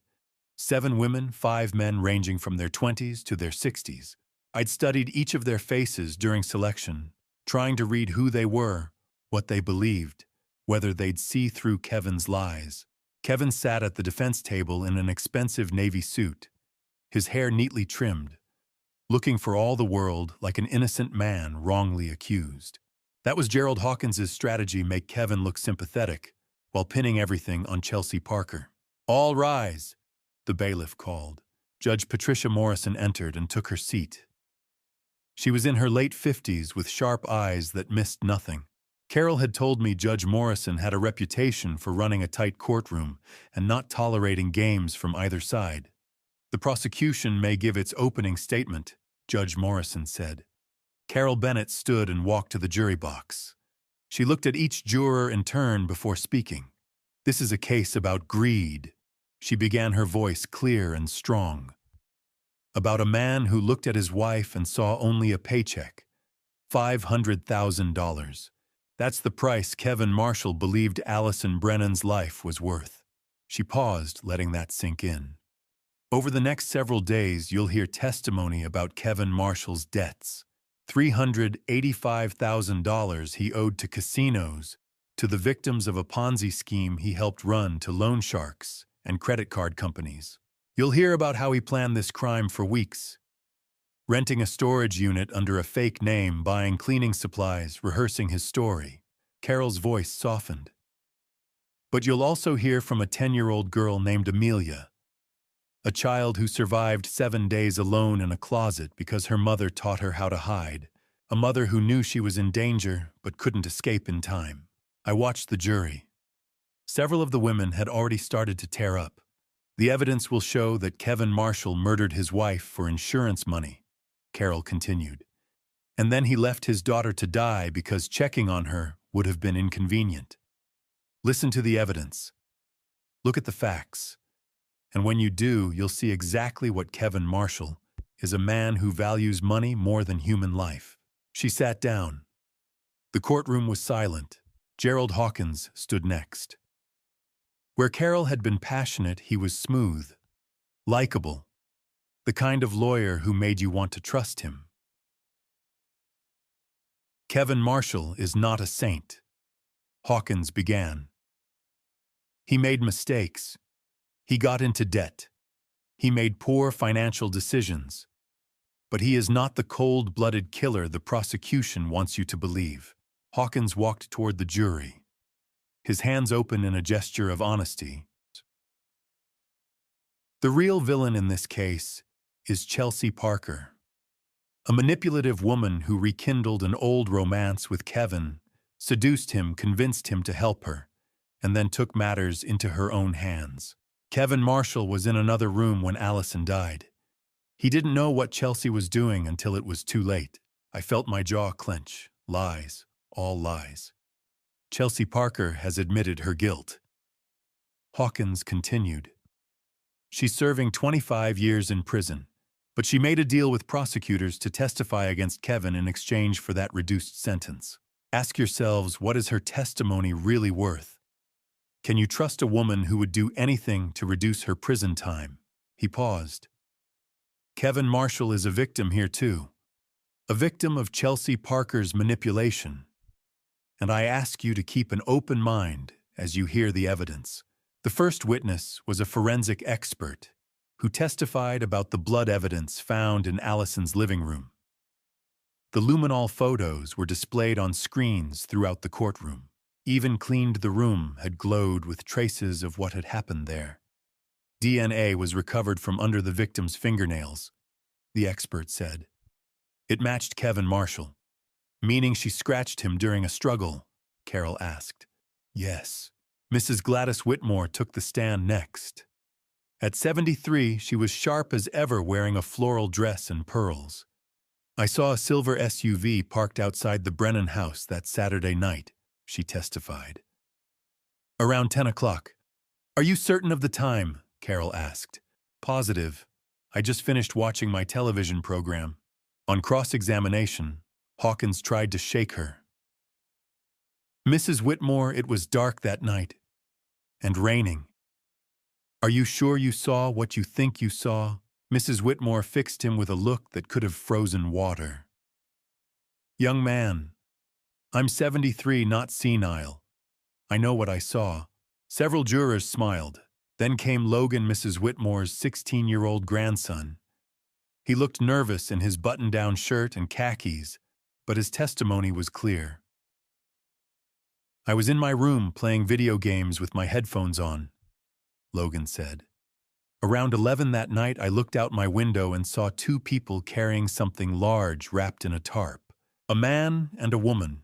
7 women, 5 men ranging from their 20s to their 60s. I'd studied each of their faces during selection, trying to read who they were, what they believed, whether they'd see through Kevin's lies. Kevin sat at the defense table in an expensive navy suit, his hair neatly trimmed, looking for all the world like an innocent man wrongly accused. That was Gerald Hawkins's strategy, make Kevin look sympathetic, while pinning everything on Chelsea Parker. All rise, the bailiff called. Judge Patricia Morrison entered and took her seat. She was in her late 50s with sharp eyes that missed nothing. Carol had told me Judge Morrison had a reputation for running a tight courtroom and not tolerating games from either side. The prosecution may give its opening statement, Judge Morrison said. Carol Bennett stood and walked to the jury box. She looked at each juror in turn before speaking. This is a case about greed. She began, her voice clear and strong. About a man who looked at his wife and saw only a paycheck. $500,000. That's the price Kevin Marshall believed Allison Brennan's life was worth. She paused, letting that sink in. Over the next several days, you'll hear testimony about Kevin Marshall's debts. $385,000 he owed to casinos, to the victims of a Ponzi scheme he helped run to loan sharks and credit card companies. You'll hear about how he planned this crime for weeks, renting a storage unit under a fake name, buying cleaning supplies, rehearsing his story. Carol's voice softened. But you'll also hear from a 10-year-old girl named Amelia, a child who survived 7 days alone in a closet because her mother taught her how to hide, a mother who knew she was in danger but couldn't escape in time. I watched the jury. Several of the women had already started to tear up. The evidence will show that Kevin Marshall murdered his wife for insurance money, Carol continued. And then he left his daughter to die because checking on her would have been inconvenient. Listen to the evidence. Look at the facts. And when you do, you'll see exactly what Kevin Marshall is, a man who values money more than human life. She sat down. The courtroom was silent. Gerald Hawkins stood next. Where Carol had been passionate, he was smooth, likable, the kind of lawyer who made you want to trust him. Kevin Marshall is not a saint, Hawkins began. He made mistakes. He got into debt. He made poor financial decisions. But he is not the cold-blooded killer the prosecution wants you to believe. Hawkins walked toward the jury, his hands open in a gesture of honesty. The real villain in this case is Chelsea Parker, a manipulative woman who rekindled an old romance with Kevin, seduced him, convinced him to help her, and then took matters into her own hands. Kevin Marshall was in another room when Allison died. He didn't know what Chelsea was doing until it was too late. I felt my jaw clench. Lies, all lies. Chelsea Parker has admitted her guilt. Hawkins continued. She's serving 25 years in prison, but she made a deal with prosecutors to testify against Kevin in exchange for that reduced sentence. Ask yourselves, what is her testimony really worth? Can you trust a woman who would do anything to reduce her prison time? He paused. Kevin Marshall is a victim here too, a victim of Chelsea Parker's manipulation. And I ask you to keep an open mind as you hear the evidence. The first witness was a forensic expert who testified about the blood evidence found in Allison's living room. The luminol photos were displayed on screens throughout the courtroom. Even cleaned the room had glowed with traces of what had happened there. DNA was recovered from under the victim's fingernails, the expert said. It matched Kevin Marshall. Meaning she scratched him during a struggle? Carol asked. Yes. Mrs. Gladys Whitmore took the stand next. At 73, she was sharp as ever, wearing a floral dress and pearls. I saw a silver SUV parked outside the Brennan house that Saturday night, she testified. Around 10 o'clock. Are you certain of the time? Carol asked. Positive. I just finished watching my television program. On cross-examination, Hawkins tried to shake her. Mrs. Whitmore, it was dark that night, and raining. Are you sure you saw what you think you saw? Mrs. Whitmore fixed him with a look that could have frozen water. Young man, I'm 73, not senile. I know what I saw. Several jurors smiled. Then came Logan, Mrs. Whitmore's 16-year-old grandson. He looked nervous in his button-down shirt and khakis, but his testimony was clear. I was in my room playing video games with my headphones on, Logan said. Around 11 that night, I looked out my window and saw two people carrying something large wrapped in a tarp. A man and a woman.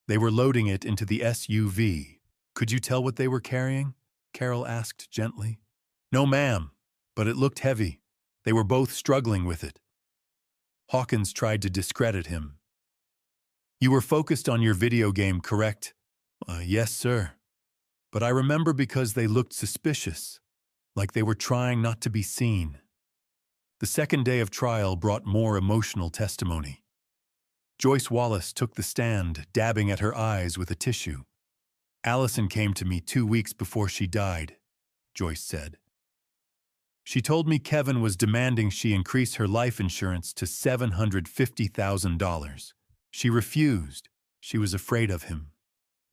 They were loading it into the SUV. Could you tell what they were carrying? Carol asked gently. No, ma'am, but it looked heavy. They were both struggling with it. Hawkins tried to discredit him. You were focused on your video game, correct? Yes, sir. But I remember because they looked suspicious, like they were trying not to be seen. The second day of trial brought more emotional testimony. Joyce Wallace took the stand, dabbing at her eyes with a tissue. Allison came to me 2 weeks before she died, Joyce said. She told me Kevin was demanding she increase her life insurance to $750,000. She refused. She was afraid of him.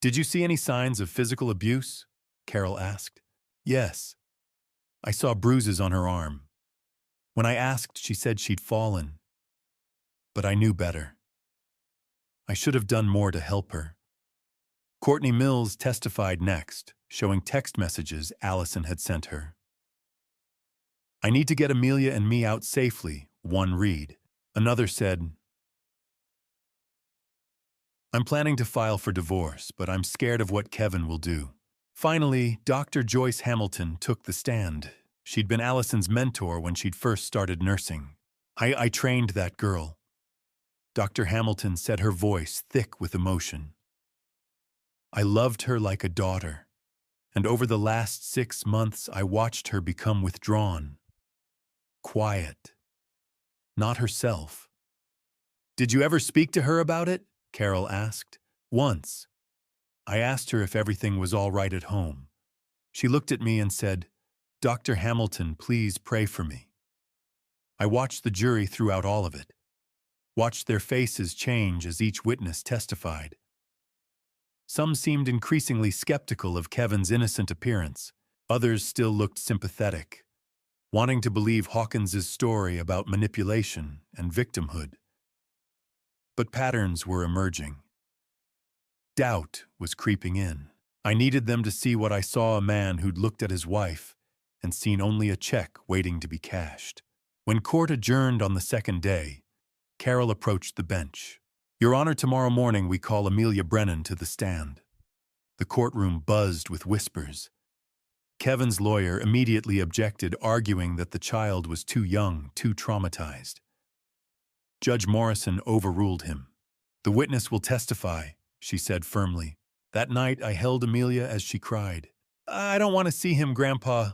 Did you see any signs of physical abuse? Carol asked. Yes. I saw bruises on her arm. When I asked, she said she'd fallen. But I knew better. I should have done more to help her. Courtney Mills testified next, showing text messages Allison had sent her. I need to get Amelia and me out safely, one read. Another said, I'm planning to file for divorce, but I'm scared of what Kevin will do. Finally, Dr. Joyce Hamilton took the stand. She'd been Allison's mentor when she'd first started nursing. I trained that girl. Dr. Hamilton said, her voice thick with emotion. I loved her like a daughter, and over the last 6 months I watched her become withdrawn, quiet, not herself. Did you ever speak to her about it? Carol asked. Once. I asked her if everything was all right at home. She looked at me and said, Dr. Hamilton, please pray for me. I watched the jury throughout all of it, watched their faces change as each witness testified. Some seemed increasingly skeptical of Kevin's innocent appearance. Others still looked sympathetic, wanting to believe Hawkins's story about manipulation and victimhood. But patterns were emerging. Doubt was creeping in. I needed them to see what I saw, a man who'd looked at his wife and seen only a check waiting to be cashed. When court adjourned on the second day, Carol approached the bench. Your Honor, tomorrow morning we call Amelia Brennan to the stand. The courtroom buzzed with whispers. Kevin's lawyer immediately objected, arguing that the child was too young, too traumatized. Judge Morrison overruled him. The witness will testify, she said firmly. That night I held Amelia as she cried. I don't want to see him, Grandpa.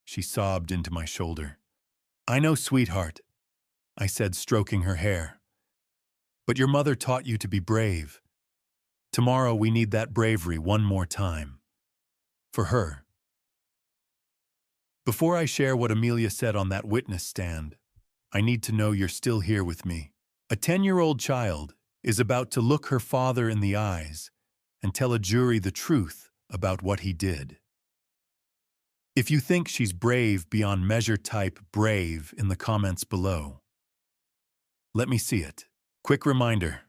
She sobbed into my shoulder. I know, sweetheart, I said, stroking her hair. But your mother taught you to be brave. Tomorrow we need that bravery one more time. For her. Before I share what Amelia said on that witness stand, I need to know you're still here with me. A 10-year-old child is about to look her father in the eyes and tell a jury the truth about what he did. If you think she's brave beyond measure, type brave in the comments below. Let me see it. Quick reminder.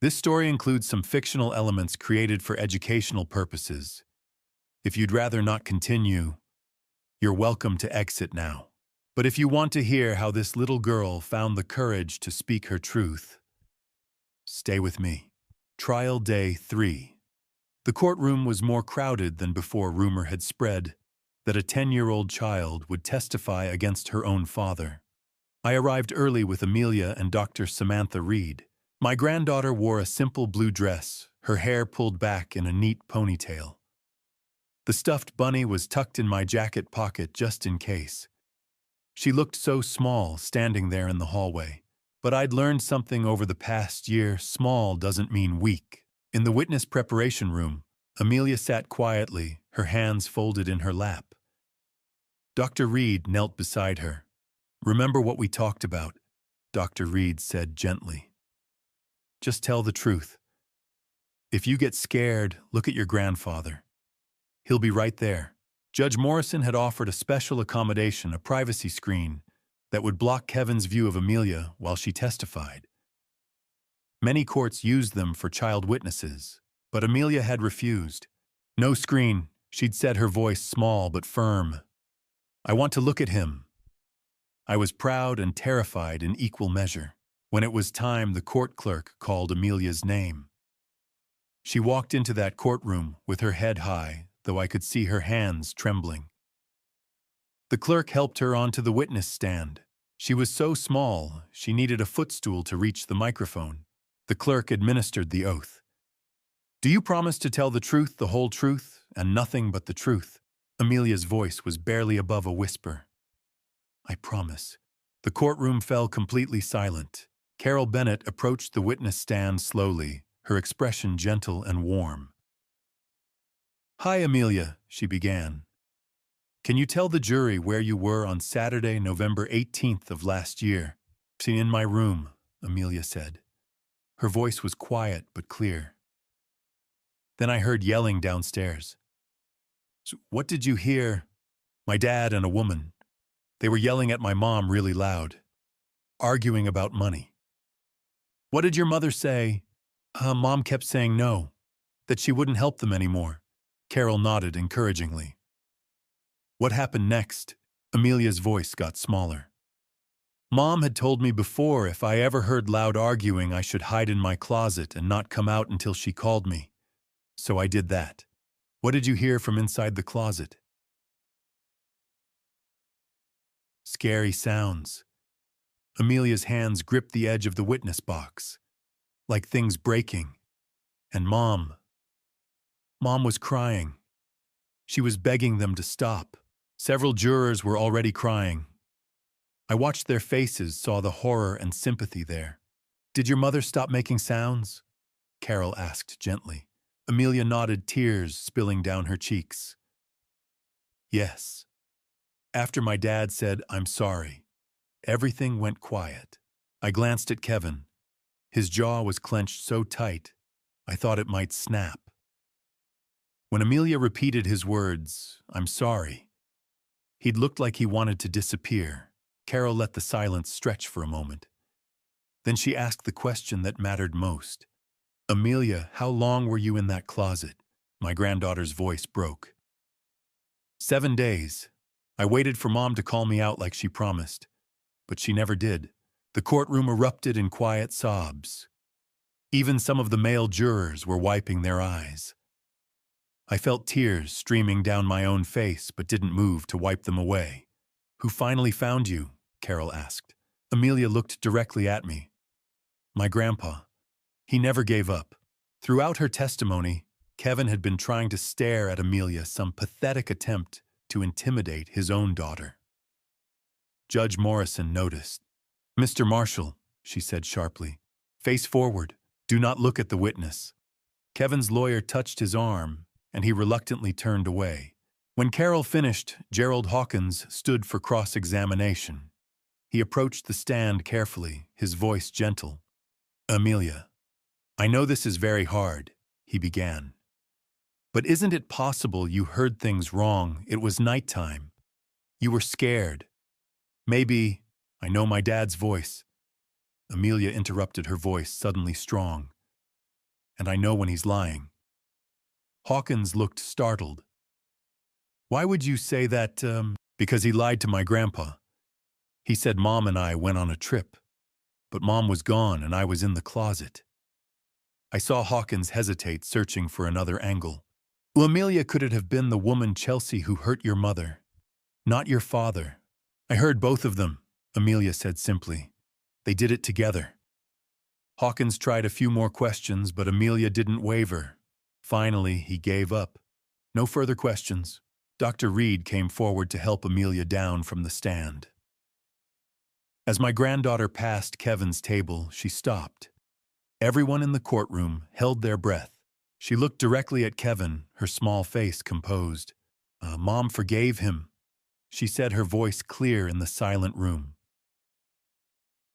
This story includes some fictional elements created for educational purposes. If you'd rather not continue, you're welcome to exit now. But if you want to hear how this little girl found the courage to speak her truth, stay with me. Trial Day 3. The courtroom was more crowded than before. Rumor had spread that a 10-year-old child would testify against her own father. I arrived early with Amelia and Dr. Samantha Reed. My granddaughter wore a simple blue dress, her hair pulled back in a neat ponytail. The stuffed bunny was tucked in my jacket pocket just in case. She looked so small standing there in the hallway. But I'd learned something over the past year. Small doesn't mean weak. In the witness preparation room, Amelia sat quietly, her hands folded in her lap. Dr. Reed knelt beside her. Remember what we talked about, Dr. Reed said gently. Just tell the truth. If you get scared, look at your grandfather. He'll be right there. Judge Morrison had offered a special accommodation, a privacy screen, that would block Kevin's view of Amelia while she testified. Many courts used them for child witnesses, but Amelia had refused. No screen, she'd said, her voice small but firm. I want to look at him. I was proud and terrified in equal measure. When it was time, the court clerk called Amelia's name. She walked into that courtroom with her head high, though I could see her hands trembling. The clerk helped her onto the witness stand. She was so small, she needed a footstool to reach the microphone. The clerk administered the oath. Do you promise to tell the truth, the whole truth, and nothing but the truth? Amelia's voice was barely above a whisper. I promise. The courtroom fell completely silent. Carol Bennett approached the witness stand slowly, her expression gentle and warm. Hi, Amelia, she began. Can you tell the jury where you were on Saturday, November 18th of last year? In my room, Amelia said. Her voice was quiet but clear. Then I heard yelling downstairs. "So what did you hear?" My dad and a woman. They were yelling at my mom really loud, arguing about money. "What did your mother say?" Mom kept saying no, that she wouldn't help them anymore. Carol nodded encouragingly. What happened next? Amelia's voice got smaller. Mom had told me before if I ever heard loud arguing, I should hide in my closet and not come out until she called me. So I did that. What did you hear from inside the closet? Scary sounds. Amelia's hands gripped the edge of the witness box, like things breaking. And Mom was crying. She was begging them to stop. Several jurors were already crying. I watched their faces, saw the horror and sympathy there. Did your mother stop making sounds? Carol asked gently. Amelia nodded, tears spilling down her cheeks. Yes. After my dad said, "I'm sorry," everything went quiet. I glanced at Kevin. His jaw was clenched so tight, I thought it might snap. When Amelia repeated his words, "I'm sorry," he'd looked like he wanted to disappear. Carol let the silence stretch for a moment. Then she asked the question that mattered most. "Amelia, how long were you in that closet?" My granddaughter's voice broke. 7 days. I waited for Mom to call me out like she promised, but she never did. The courtroom erupted in quiet sobs. Even some of the male jurors were wiping their eyes. I felt tears streaming down my own face, but didn't move to wipe them away. "Who finally found you?" Carol asked. Amelia looked directly at me. "My grandpa. He never gave up." Throughout her testimony, Kevin had been trying to stare at Amelia, some pathetic attempt to intimidate his own daughter. Judge Morrison noticed. "Mr. Marshall," she said sharply, "face forward. Do not look at the witness." Kevin's lawyer touched his arm, and he reluctantly turned away. When Carol finished, Gerald Hawkins stood for cross-examination. He approached the stand carefully, his voice gentle. "Amelia, I know this is very hard," he began. "But isn't it possible you heard things wrong? It was nighttime. You were scared. Maybe, I know my dad's voice." Amelia interrupted, her voice suddenly strong. "And I know when he's lying." Hawkins looked startled. "Why would you say that?" "Because he lied to my grandpa. He said Mom and I went on a trip, but Mom was gone and I was in the closet." I saw Hawkins hesitate, searching for another angle. "Well, Amelia, could it have been the woman Chelsea who hurt your mother? Not your father." "I heard both of them," Amelia said simply. "They did it together." Hawkins tried a few more questions, but Amelia didn't waver. Finally, he gave up. No further questions. Dr. Reed came forward to help Amelia down from the stand. As my granddaughter passed Kevin's table, she stopped. Everyone in the courtroom held their breath. She looked directly at Kevin, her small face composed. "Mom forgave him," she said, her voice clear in the silent room.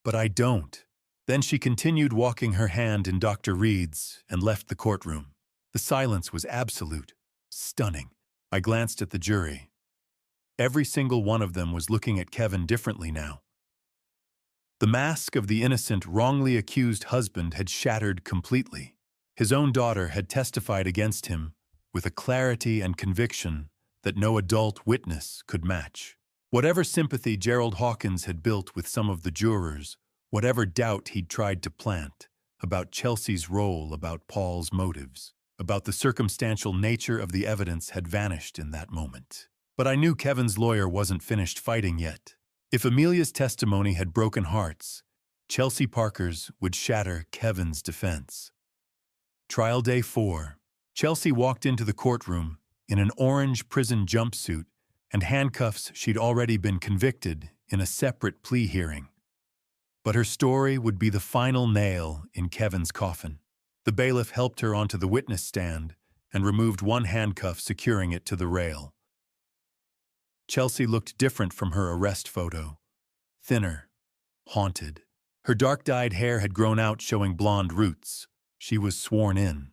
"But I don't." Then she continued, walking her hand in Dr. Reed's, and left the courtroom. The silence was absolute, stunning. I glanced at the jury. Every single one of them was looking at Kevin differently now. The mask of the innocent, wrongly accused husband had shattered completely. His own daughter had testified against him with a clarity and conviction that no adult witness could match. Whatever sympathy Gerald Hawkins had built with some of the jurors, whatever doubt he'd tried to plant about Chelsea's role, about Paul's motives, about the circumstantial nature of the evidence, had vanished in that moment. But I knew Kevin's lawyer wasn't finished fighting yet. If Amelia's testimony had broken hearts, Chelsea Parker's would shatter Kevin's defense. Trial day 4. Chelsea walked into the courtroom in an orange prison jumpsuit and handcuffs. She'd already been convicted in a separate plea hearing. But her story would be the final nail in Kevin's coffin. The bailiff helped her onto the witness stand and removed one handcuff, securing it to the rail. Chelsea looked different from her arrest photo. Thinner, haunted. Her dark-dyed hair had grown out, showing blonde roots. She was sworn in.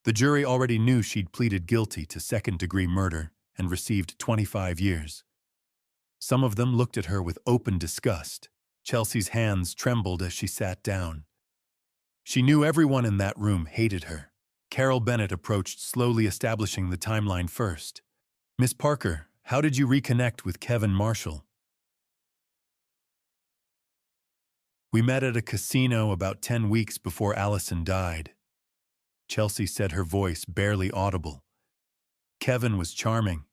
The jury already knew she'd pleaded guilty to second-degree murder and received 25 years. Some of them looked at her with open disgust. Chelsea's hands trembled as she sat down. She knew everyone in that room hated her. Carol Bennett approached, slowly establishing the timeline first. "Miss Parker, how did you reconnect with Kevin Marshall?" "We met at a casino about 10 weeks before Allison died." Chelsea said, her voice barely audible. "Kevin was charming.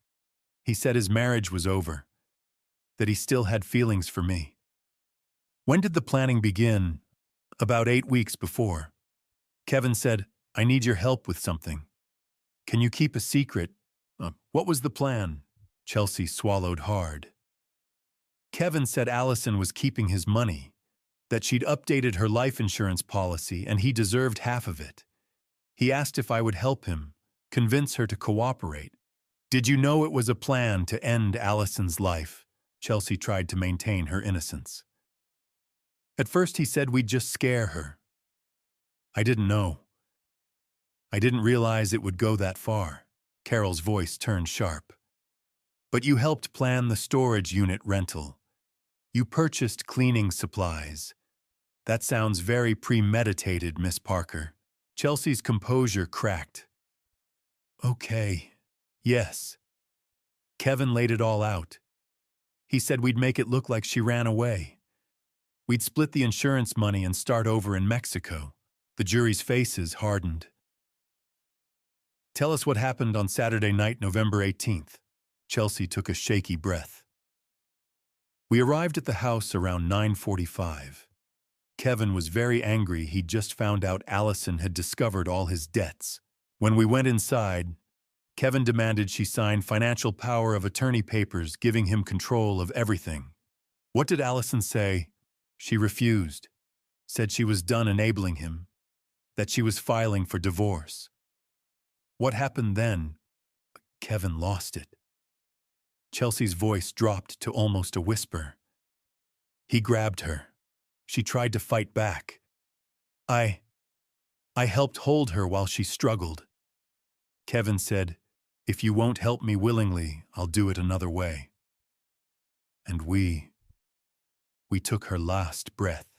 He said his marriage was over, that he still had feelings for me." "When did the planning begin?" "About 8 weeks before. Kevin said, 'I need your help with something. Can you keep a secret?'" "What was the plan?" Chelsea swallowed hard. "Kevin said Allison was keeping his money, that she'd updated her life insurance policy and he deserved half of it. He asked if I would help him, convince her to cooperate." "Did you know it was a plan to end Allison's life?" Chelsea tried to maintain her innocence. "At first he said we'd just scare her. I didn't know. I didn't realize it would go that far." Carol's voice turned sharp. "But you helped plan the storage unit rental. You purchased cleaning supplies. That sounds very premeditated, Miss Parker." Chelsea's composure cracked. "Okay, yes. Kevin laid it all out. He said we'd make it look like she ran away. We'd split the insurance money and start over in Mexico." The jury's faces hardened. "Tell us what happened on Saturday night, November 18th. Chelsea took a shaky breath. "We arrived at the house around 9:45. Kevin was very angry. He'd just found out Allison had discovered all his debts. When we went inside, Kevin demanded she sign financial power of attorney papers giving him control of everything. What did Allison say? She refused, said she was done enabling him, that she was filing for divorce. What happened then? Kevin lost it." Chelsea's voice dropped to almost a whisper. "He grabbed her. She tried to fight back. I helped hold her while she struggled. Kevin said, 'If you won't help me willingly, I'll do it another way.' And we took her last breath."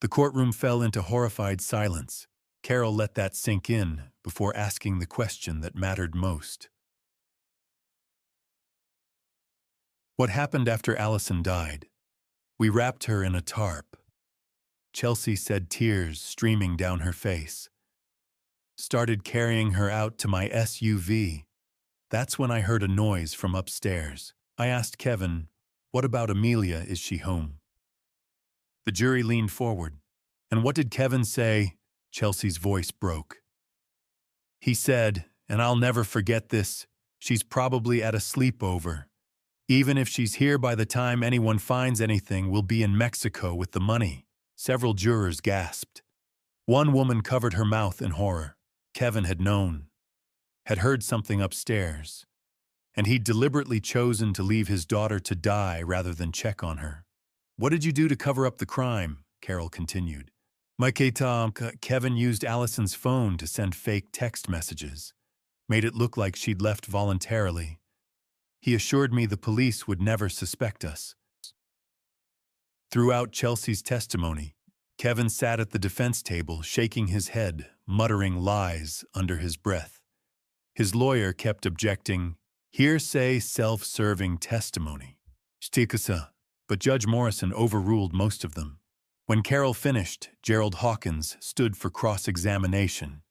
The courtroom fell into horrified silence. Carol let that sink in before asking the question that mattered most. "What happened after Allison died?" "We wrapped her in a tarp." Chelsea said, tears streaming down her face. "Started carrying her out to my SUV. That's when I heard a noise from upstairs. I asked Kevin, 'What about Amelia? Is she home?'" The jury leaned forward. "And what did Kevin say?" Chelsea's voice broke. "He said, and I'll never forget this, she's probably at a sleepover. Even if she's here by the time anyone finds anything, we'll be in Mexico with the money." Several jurors gasped. One woman covered her mouth in horror. Kevin had known, had heard something upstairs, and he'd deliberately chosen to leave his daughter to die rather than check on her. "What did you do to cover up the crime?" Carol continued. Kevin used Allison's phone to send fake text messages, made it look like she'd left voluntarily. He assured me the police would never suspect us." Throughout Chelsea's testimony, Kevin sat at the defense table, shaking his head, muttering lies under his breath. His lawyer kept objecting, "Hearsay, self-serving testimony." But Judge Morrison overruled most of them. When Carol finished, Gerald Hawkins stood for cross-examination.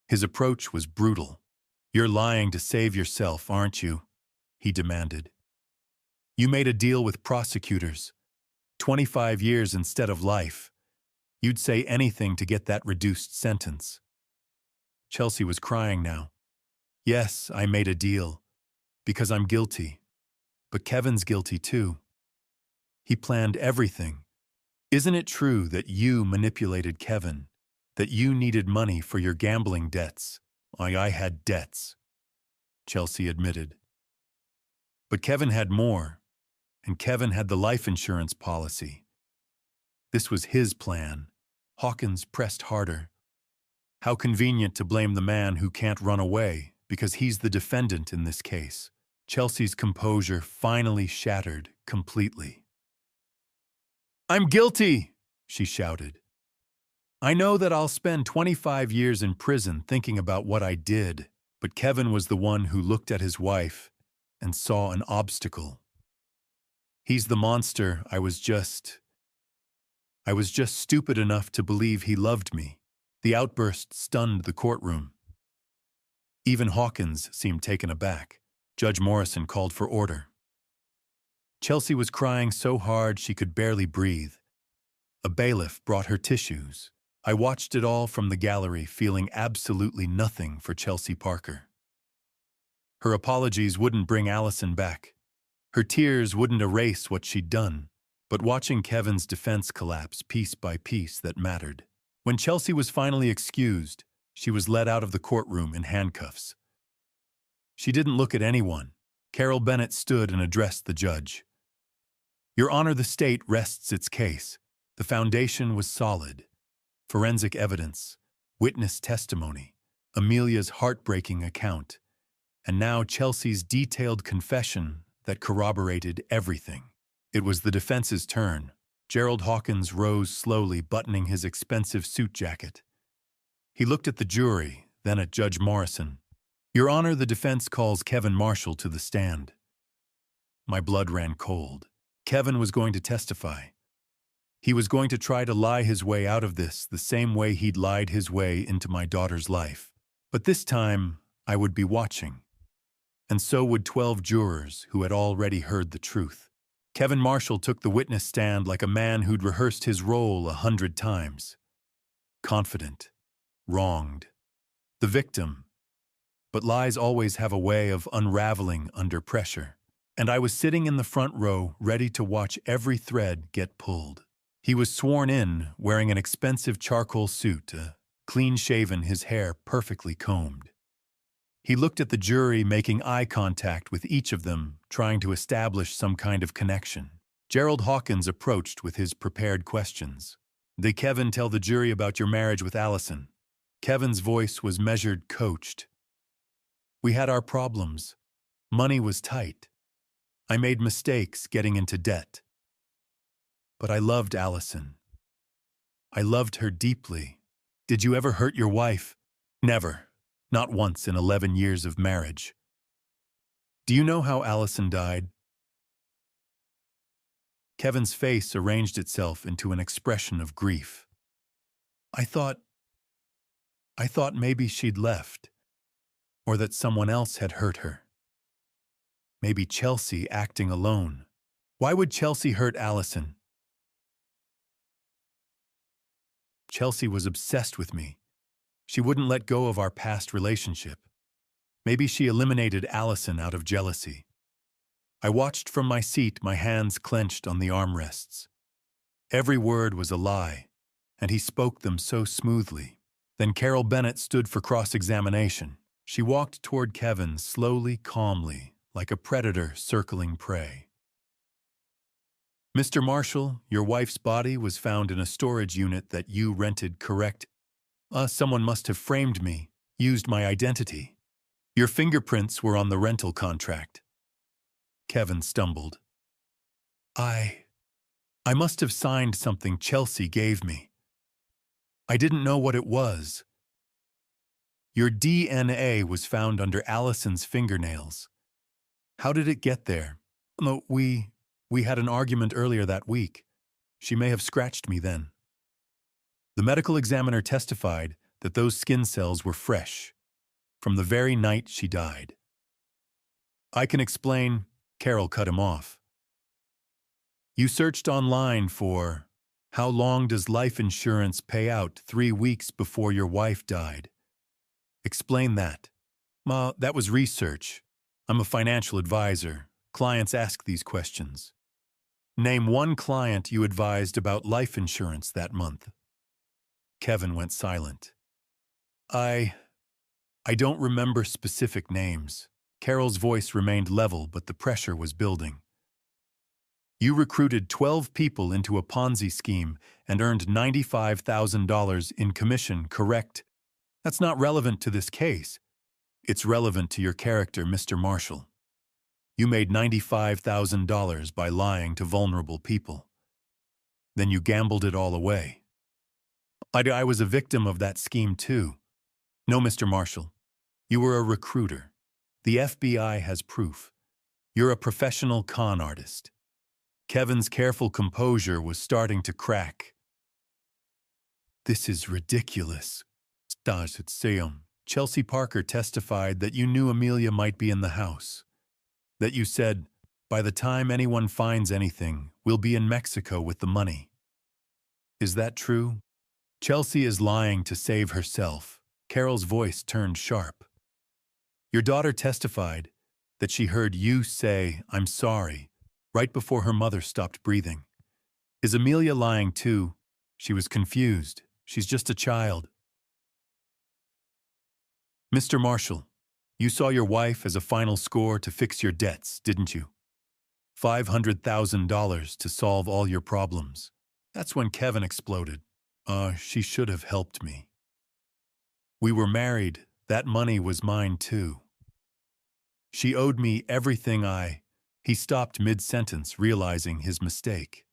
His approach was brutal. "You're lying to save yourself, aren't you?" he demanded. "You made a deal with prosecutors. 25 years instead of life. You'd say anything to get that reduced sentence." Chelsea was crying now. "Yes, I made a deal. Because I'm guilty. But Kevin's guilty too. He planned everything. Isn't it true that you manipulated Kevin? That you needed money for your gambling debts?" I had debts," Chelsea admitted. "But Kevin had more. And Kevin had the life insurance policy. This was his plan." Hawkins pressed harder. How convenient to blame the man who can't run away, because he's the defendant in this case. Chelsea's composure finally shattered completely. "I'm guilty!" she shouted. "I know that I'll spend 25 years in prison thinking about what I did," but Kevin was the one who looked at his wife and saw an obstacle. "He's the monster. I was just stupid enough to believe he loved me." The outburst stunned the courtroom. Even Hawkins seemed taken aback. Judge Morrison called for order. Chelsea was crying so hard she could barely breathe. A bailiff brought her tissues. I watched it all from the gallery, feeling absolutely nothing for Chelsea Parker. Her apologies wouldn't bring Allison back. Her tears wouldn't erase what she'd done. But watching Kevin's defense collapse piece by piece that mattered. When Chelsea was finally excused, she was led out of the courtroom in handcuffs. She didn't look at anyone. Carol Bennett stood and addressed the judge. "Your Honor, the state rests its case. The foundation was solid. Forensic evidence, witness testimony, Amelia's heartbreaking account, and now Chelsea's detailed confession that corroborated everything." It was the defense's turn. Gerald Hawkins rose slowly, buttoning his expensive suit jacket. He looked at the jury, then at Judge Morrison. "Your Honor, the defense calls Kevin Marshall to the stand." My blood ran cold. Kevin was going to testify. He was going to try to lie his way out of this the same way he'd lied his way into my daughter's life. But this time, I would be watching. And so would 12 jurors who had already heard the truth. Kevin Marshall took the witness stand like a man who'd rehearsed his role 100 times. Confident. Wronged. The victim. But lies always have a way of unraveling under pressure. And I was sitting in the front row, ready to watch every thread get pulled. He was sworn in, wearing an expensive charcoal suit, clean-shaven, his hair perfectly combed. He looked at the jury, making eye contact with each of them, trying to establish some kind of connection. Gerald Hawkins approached with his prepared questions. "Did Kevin tell the jury about your marriage with Allison?" Kevin's voice was measured, coached. "We had our problems. Money was tight. I made mistakes getting into debt. But I loved Allison. I loved her deeply. Did you ever hurt your wife?" "Never. Not once in 11 years of marriage." "Do you know how Allison died?" Kevin's face arranged itself into an expression of grief. I thought maybe she'd left, or that someone else had hurt her. Maybe Chelsea acting alone. Why would Chelsea hurt Allison? Chelsea was obsessed with me. She wouldn't let go of our past relationship. Maybe she eliminated Allison out of jealousy. I watched from my seat, my hands clenched on the armrests. Every word was a lie, and he spoke them so smoothly. Then Carol Bennett stood for cross-examination. She walked toward Kevin slowly, calmly, like a predator circling prey. "Mr. Marshall, your wife's body was found in a storage unit that you rented, correct? Someone must have framed me, used my identity. Your fingerprints were on the rental contract." Kevin stumbled. I must have signed something Chelsea gave me. I didn't know what it was." "Your DNA was found under Allison's fingernails. How did it get there?" "No, we had an argument earlier that week. She may have scratched me then." The medical examiner testified that those skin cells were fresh, from the very night she died. "I can explain," Carol cut him off. "You searched online for, how long does life insurance pay out 3 weeks before your wife died? Explain that." "Ma, that was research. I'm a financial advisor. Clients ask these questions." "Name one client you advised about life insurance that month." Kevin went silent. I don't remember specific names." Carol's voice remained level, but the pressure was building. "You recruited 12 people into a Ponzi scheme and earned $95,000 in commission, correct?" That's not relevant to this case. It's relevant to your character, Mr. Marshall. You made $95,000 by lying to vulnerable people. Then you gambled it all away. I was a victim of that scheme too. No, Mr. Marshall. You were a recruiter. The FBI has proof. You're a professional con artist. Kevin's careful composure was starting to crack. This is ridiculous. Chelsea Parker testified that you knew Amelia might be in the house. That you said, by the time anyone finds anything, we'll be in Mexico with the money. Is that true? Chelsea is lying to save herself. Carol's voice turned sharp. Your daughter testified that she heard you say, "I'm sorry," right before her mother stopped breathing. Is Amelia lying too? She was confused. She's just a child. Mr. Marshall, you saw your wife as a final score to fix your debts, didn't you? $500,000 to solve all your problems. That's when Kevin exploded. She should have helped me. We were married. That money was mine too. She owed me everything He stopped mid-sentence, realizing his mistake.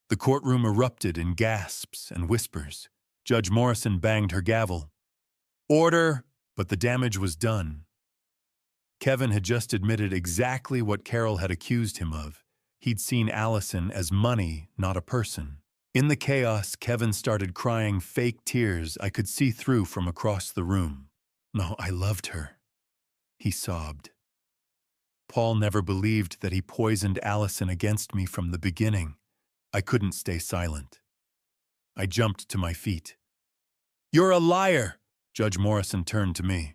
The courtroom erupted in gasps and whispers. Judge Morrison banged her gavel. Order! But the damage was done. Kevin had just admitted exactly what Carol had accused him of. He'd seen Allison as money, not a person. In the chaos, Kevin started crying fake tears I could see through from across the room. No, I loved her, he sobbed. Paul never believed that he poisoned Allison against me from the beginning. I couldn't stay silent. I jumped to my feet. You're a liar! Judge Morrison turned to me.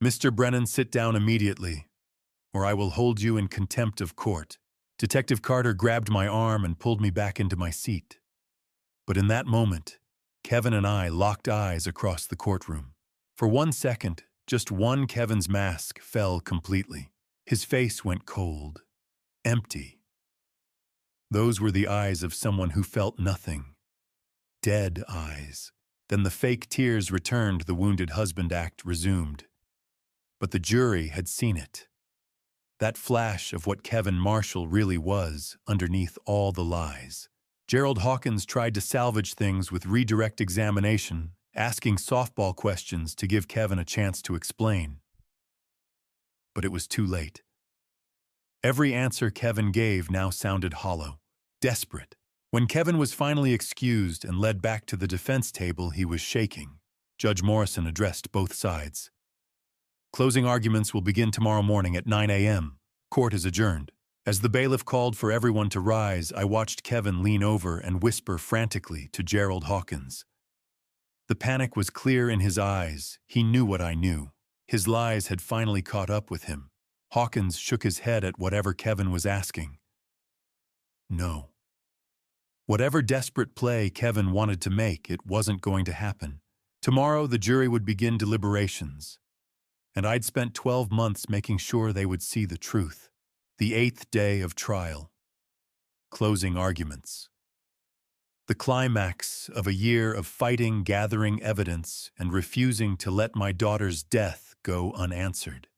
Mr. Brennan, sit down immediately, or I will hold you in contempt of court. Detective Carter grabbed my arm and pulled me back into my seat. But in that moment, Kevin and I locked eyes across the courtroom. For 1 second, just one, Kevin's mask fell completely. His face went cold, empty. Those were the eyes of someone who felt nothing. Dead eyes. Then the fake tears returned, the wounded husband act resumed. But the jury had seen it. That flash of what Kevin Marshall really was underneath all the lies. Gerald Hawkins tried to salvage things with redirect examination, asking softball questions to give Kevin a chance to explain. But it was too late. Every answer Kevin gave now sounded hollow, desperate. When Kevin was finally excused and led back to the defense table, he was shaking. Judge Morrison addressed both sides. Closing arguments will begin tomorrow morning at 9 a.m. Court is adjourned. As the bailiff called for everyone to rise, I watched Kevin lean over and whisper frantically to Gerald Hawkins. The panic was clear in his eyes. He knew what I knew. His lies had finally caught up with him. Hawkins shook his head at whatever Kevin was asking. No. Whatever desperate play Kevin wanted to make, it wasn't going to happen. Tomorrow, the jury would begin deliberations. And I'd spent 12 months making sure they would see the truth. The 8th day of trial. Closing arguments. The climax of a year of fighting, gathering evidence, and refusing to let my daughter's death go unanswered.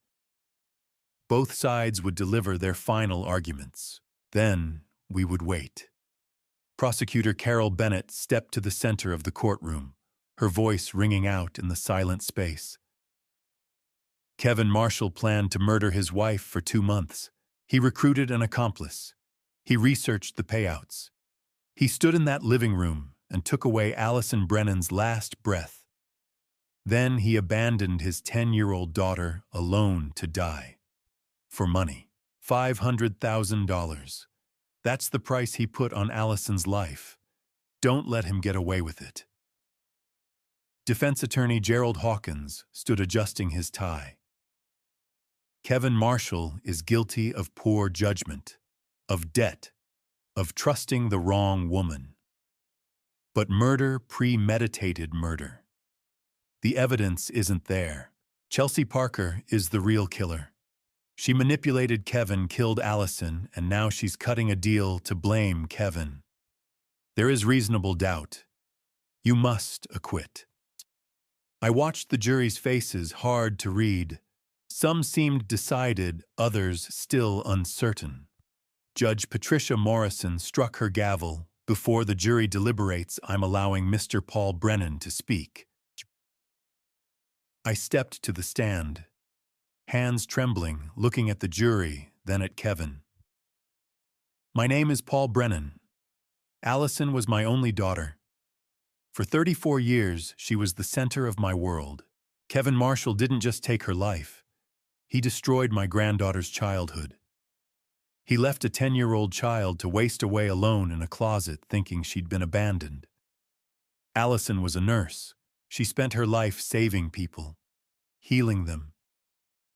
Both sides would deliver their final arguments. Then we would wait. Prosecutor Carol Bennett stepped to the center of the courtroom, her voice ringing out in the silent space. Kevin Marshall planned to murder his wife for 2 months. He recruited an accomplice. He researched the payouts. He stood in that living room and took away Allison Brennan's last breath. Then he abandoned his 10-year-old daughter alone to die. For money. $500,000. That's the price he put on Allison's life. Don't let him get away with it. Defense attorney Gerald Hawkins stood adjusting his tie. Kevin Marshall is guilty of poor judgment, of debt, of trusting the wrong woman. But murder, premeditated murder. The evidence isn't there. Chelsea Parker is the real killer. She manipulated Kevin, killed Allison, and now she's cutting a deal to blame Kevin. There is reasonable doubt. You must acquit. I watched the jury's faces, hard to read. Some seemed decided, others still uncertain. Judge Patricia Morrison struck her gavel. Before the jury deliberates, I'm allowing Mr. Paul Brennan to speak. I stepped to the stand, hands trembling, looking at the jury, then at Kevin. My name is Paul Brennan. Allison was my only daughter. For 34 years, she was the center of my world. Kevin Marshall didn't just take her life. He destroyed my granddaughter's childhood. He left a 10-year-old child to waste away alone in a closet thinking she'd been abandoned. Allison was a nurse. She spent her life saving people, healing them,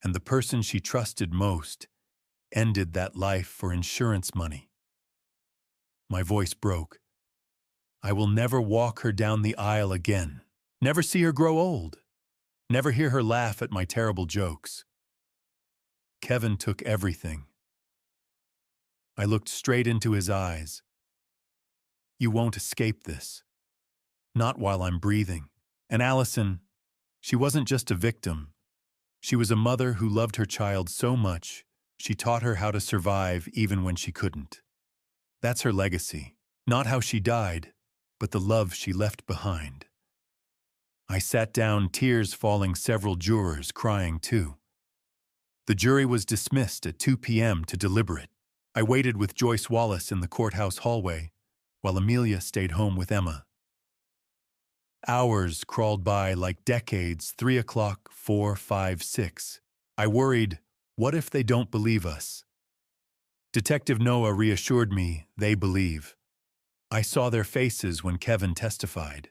and the person she trusted most ended that life for insurance money. My voice broke. I will never walk her down the aisle again, never see her grow old, never hear her laugh at my terrible jokes. Kevin took everything. I looked straight into his eyes. You won't escape this. Not while I'm breathing. And Allison, she wasn't just a victim. She was a mother who loved her child so much, she taught her how to survive even when she couldn't. That's her legacy. Not how she died, but the love she left behind. I sat down, tears falling, several jurors crying too. The jury was dismissed at 2 p.m. to deliberate. I waited with Joyce Wallace in the courthouse hallway, while Amelia stayed home with Emma. Hours crawled by like decades, 3 o'clock, 4, 5, 6. I worried, what if they don't believe us? Detective Noah reassured me they believe. I saw their faces when Kevin testified.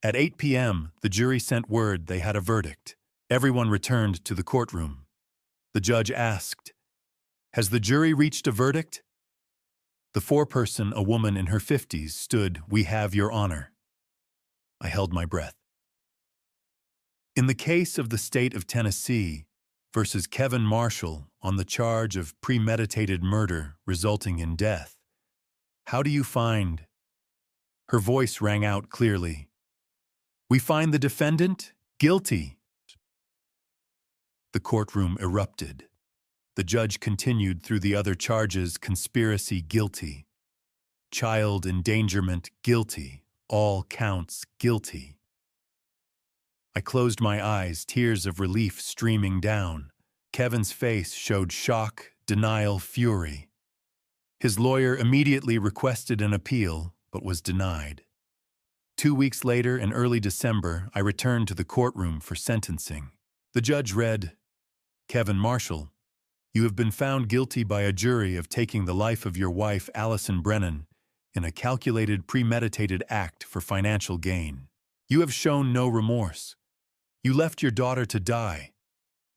At 8 p.m., the jury sent word they had a verdict. Everyone returned to the courtroom. The judge asked, "Has the jury reached a verdict?" The foreperson, a woman in her 50s, stood, "We have your honor." I held my breath. In the case of the state of Tennessee versus Kevin Marshall on the charge of premeditated murder resulting in death, how do you find? Her voice rang out clearly. We find the defendant guilty. The courtroom erupted. The judge continued through the other charges: conspiracy, guilty; child endangerment, guilty; all counts, guilty. I closed my eyes, tears of relief streaming down. Kevin's face showed shock, denial, fury. His lawyer immediately requested an appeal, but was denied. 2 weeks later, in early December, I returned to the courtroom for sentencing. The judge read, Kevin Marshall, you have been found guilty by a jury of taking the life of your wife, Allison Brennan, in a calculated, premeditated act for financial gain. You have shown no remorse. You left your daughter to die.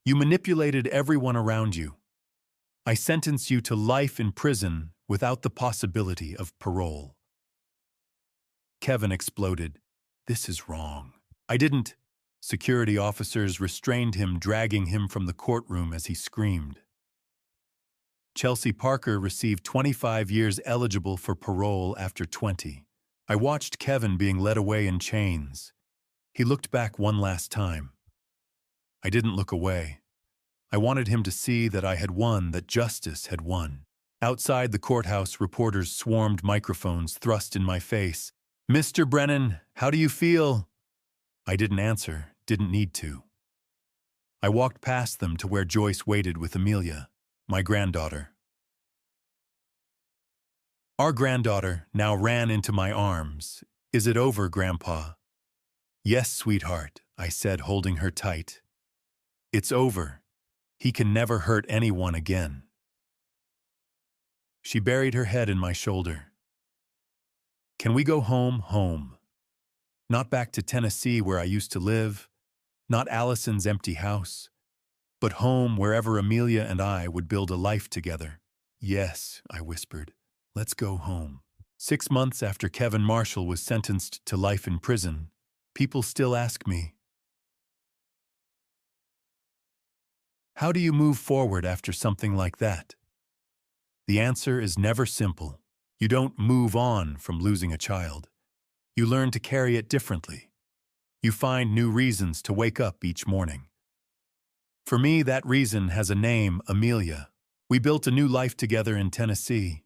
You manipulated everyone around you. I sentence you to life in prison without the possibility of parole. Kevin exploded. This is wrong. I didn't. Security officers restrained him, dragging him from the courtroom as he screamed. Chelsea Parker received 25 years eligible for parole after 20. I watched Kevin being led away in chains. He looked back one last time. I didn't look away. I wanted him to see that I had won, that justice had won. Outside the courthouse, reporters swarmed, microphones thrust in my face. Mr. Brennan, how do you feel? I didn't answer, didn't need to. I walked past them to where Joyce waited with Amelia, my granddaughter. Our granddaughter now ran into my arms. Is it over, Grandpa? Yes, sweetheart, I said, holding her tight. It's over. He can never hurt anyone again. She buried her head in my shoulder. Can we go home, home? Not back to Tennessee where I used to live, not Allison's empty house, but home wherever Amelia and I would build a life together. Yes, I whispered, let's go home. 6 months after Kevin Marshall was sentenced to life in prison, people still ask me, how do you move forward after something like that? The answer is never simple. You don't move on from losing a child. You learn to carry it differently. You find new reasons to wake up each morning. For me, that reason has a name, Amelia. We built a new life together in Tennessee.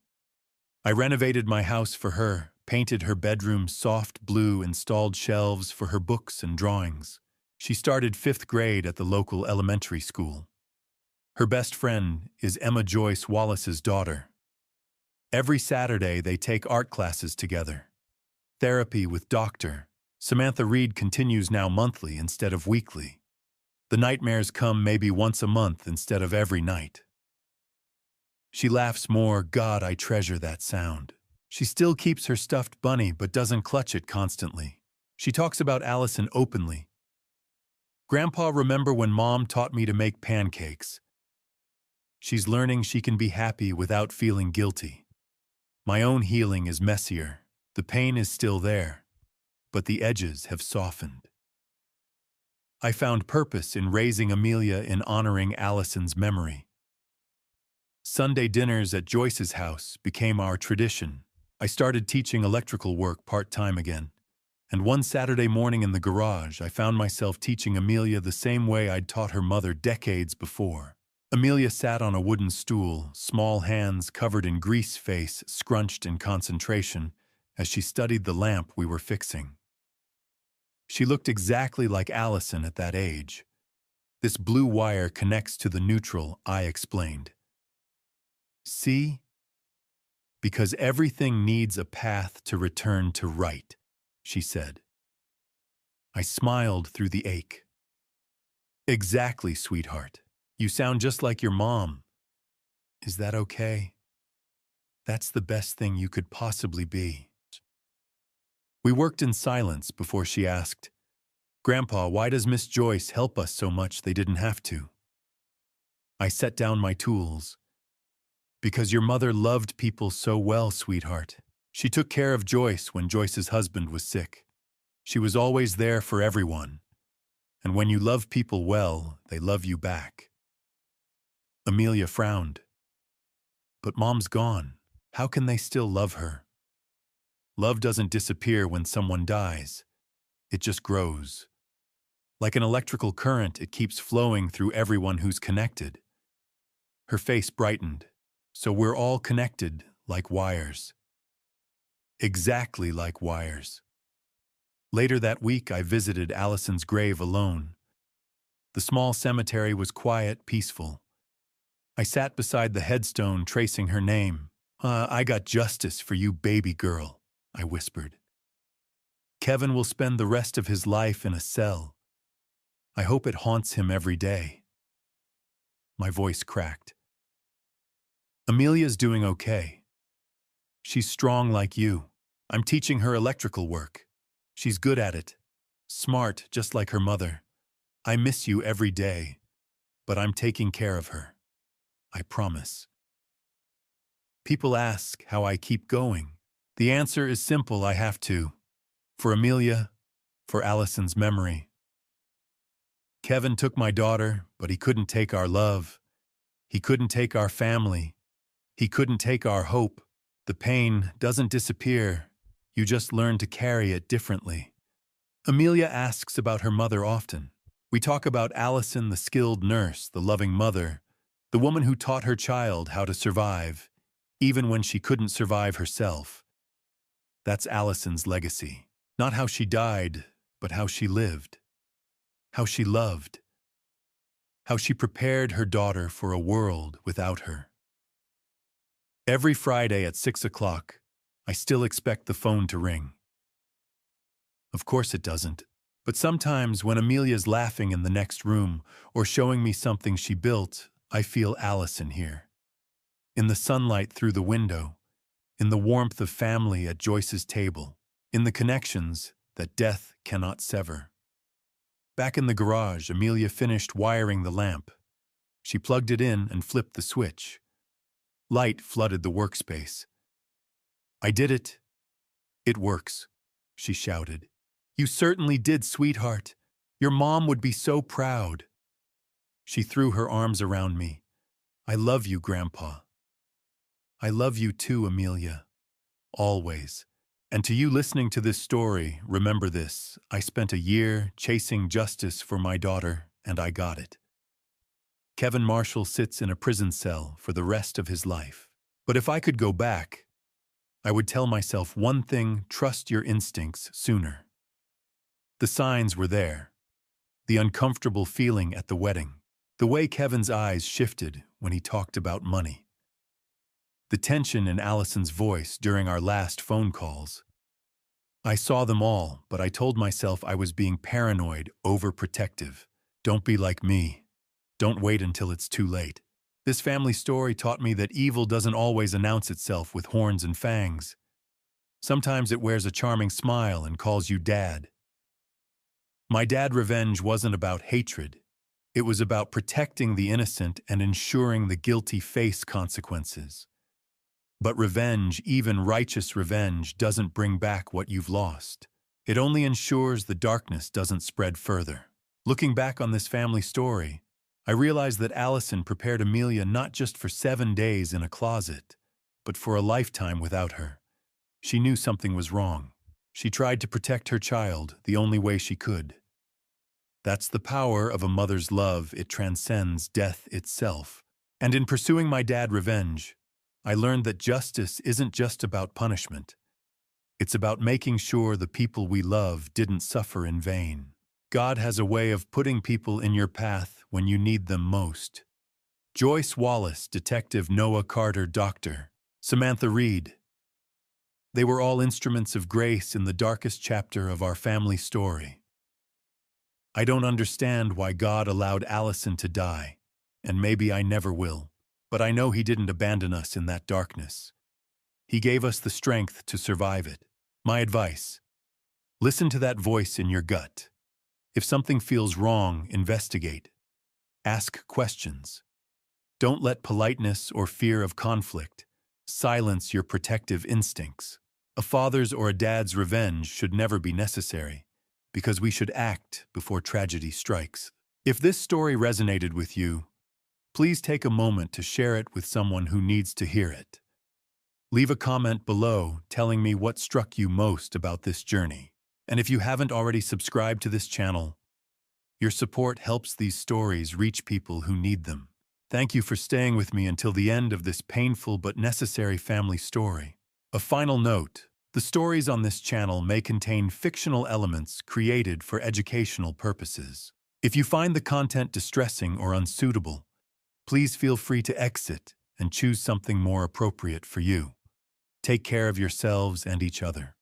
I renovated my house for her, painted her bedroom soft blue, installed shelves for her books and drawings. She started 5th grade at the local elementary school. Her best friend is Emma Joyce Wallace's daughter. Every Saturday they take art classes together. Therapy with Dr. Samantha Reed continues now monthly instead of weekly. The nightmares come maybe once a month instead of every night. She laughs more. God, I treasure that sound. She still keeps her stuffed bunny but doesn't clutch it constantly. She talks about Allison openly. Grandpa, remember when Mom taught me to make pancakes? She's learning she can be happy without feeling guilty. My own healing is messier. The pain is still there, but the edges have softened. I found purpose in raising Amelia in honoring Allison's memory. Sunday dinners at Joyce's house became our tradition. I started teaching electrical work part-time again. And one Saturday morning in the garage, I found myself teaching Amelia the same way I'd taught her mother decades before. Amelia sat on a wooden stool, small hands covered in grease, face scrunched in concentration, as she studied the lamp we were fixing. She looked exactly like Allison at that age. This blue wire connects to the neutral, I explained. See? Because everything needs a path to return to right, she said. I smiled through the ache. Exactly, sweetheart. You sound just like your mom. Is that okay? That's the best thing you could possibly be. We worked in silence before she asked, Grandpa, why does Miss Joyce help us so much they didn't have to? I set down my tools. Because your mother loved people so well, sweetheart. She took care of Joyce when Joyce's husband was sick. She was always there for everyone. And when you love people well, they love you back. Amelia frowned. But Mom's gone. How can they still love her? Love doesn't disappear when someone dies. It just grows. Like an electrical current, it keeps flowing through everyone who's connected. Her face brightened. So we're all connected, like wires. Exactly like wires. Later that week, I visited Allison's grave alone. The small cemetery was quiet, peaceful. I sat beside the headstone, tracing her name. I got justice for you, baby girl, I whispered. Kevin will spend the rest of his life in a cell. I hope it haunts him every day. My voice cracked. Amelia's doing okay. She's strong like you. I'm teaching her electrical work. She's good at it. Smart, just like her mother. I miss you every day, but I'm taking care of her. I promise. People ask how I keep going. The answer is simple, I have to. For Amelia, for Allison's memory. Kevin took my daughter, but he couldn't take our love. He couldn't take our family. He couldn't take our hope. The pain doesn't disappear. You just learn to carry it differently. Amelia asks about her mother often. We talk about Allison, the skilled nurse, the loving mother, the woman who taught her child how to survive, even when she couldn't survive herself. That's Allison's legacy. Not how she died, but how she lived. How she loved. How she prepared her daughter for a world without her. Every Friday at 6 o'clock, I still expect the phone to ring. Of course it doesn't, but sometimes when Amelia's laughing in the next room or showing me something she built, I feel Allison here. In the sunlight through the window, in the warmth of family at Joyce's table, in the connections that death cannot sever. Back in the garage, Amelia finished wiring the lamp. She plugged it in and flipped the switch. Light flooded the workspace. I did it. It works, she shouted. You certainly did, sweetheart. Your mom would be so proud. She threw her arms around me. I love you, Grandpa. I love you too, Amelia. Always. And to you listening to this story, remember this: I spent a year chasing justice for my daughter, and I got it. Kevin Marshall sits in a prison cell for the rest of his life. But if I could go back, I would tell myself one thing: trust your instincts sooner. The signs were there. The uncomfortable feeling at the wedding. The way Kevin's eyes shifted when he talked about money. The tension in Allison's voice during our last phone calls. I saw them all, but I told myself I was being paranoid, overprotective. Don't be like me. Don't wait until it's too late. This family story taught me that evil doesn't always announce itself with horns and fangs. Sometimes it wears a charming smile and calls you Dad. My dad revenge wasn't about hatred. It was about protecting the innocent and ensuring the guilty face consequences. But revenge, even righteous revenge, doesn't bring back what you've lost. It only ensures the darkness doesn't spread further. Looking back on this family story, I realized that Allison prepared Amelia not just for 7 days in a closet, but for a lifetime without her. She knew something was wrong. She tried to protect her child the only way she could. That's the power of a mother's love. It transcends death itself. And in pursuing my dad revenge, I learned that justice isn't just about punishment. It's about making sure the people we love didn't suffer in vain. God has a way of putting people in your path when you need them most. Joyce Wallace, Detective Noah Carter, Dr. Samantha Reed. They were all instruments of grace in the darkest chapter of our family story. I don't understand why God allowed Allison to die, and maybe I never will, but I know He didn't abandon us in that darkness. He gave us the strength to survive it. My advice: listen to that voice in your gut. If something feels wrong, investigate. Ask questions. Don't let politeness or fear of conflict silence your protective instincts. A father's or a dad's revenge should never be necessary, because we should act before tragedy strikes. If this story resonated with you, please take a moment to share it with someone who needs to hear it. Leave a comment below telling me what struck you most about this journey. And if you haven't already subscribed to this channel, your support helps these stories reach people who need them. Thank you for staying with me until the end of this painful but necessary family story. A final note: the stories on this channel may contain fictional elements created for educational purposes. If you find the content distressing or unsuitable, please feel free to exit and choose something more appropriate for you. Take care of yourselves and each other.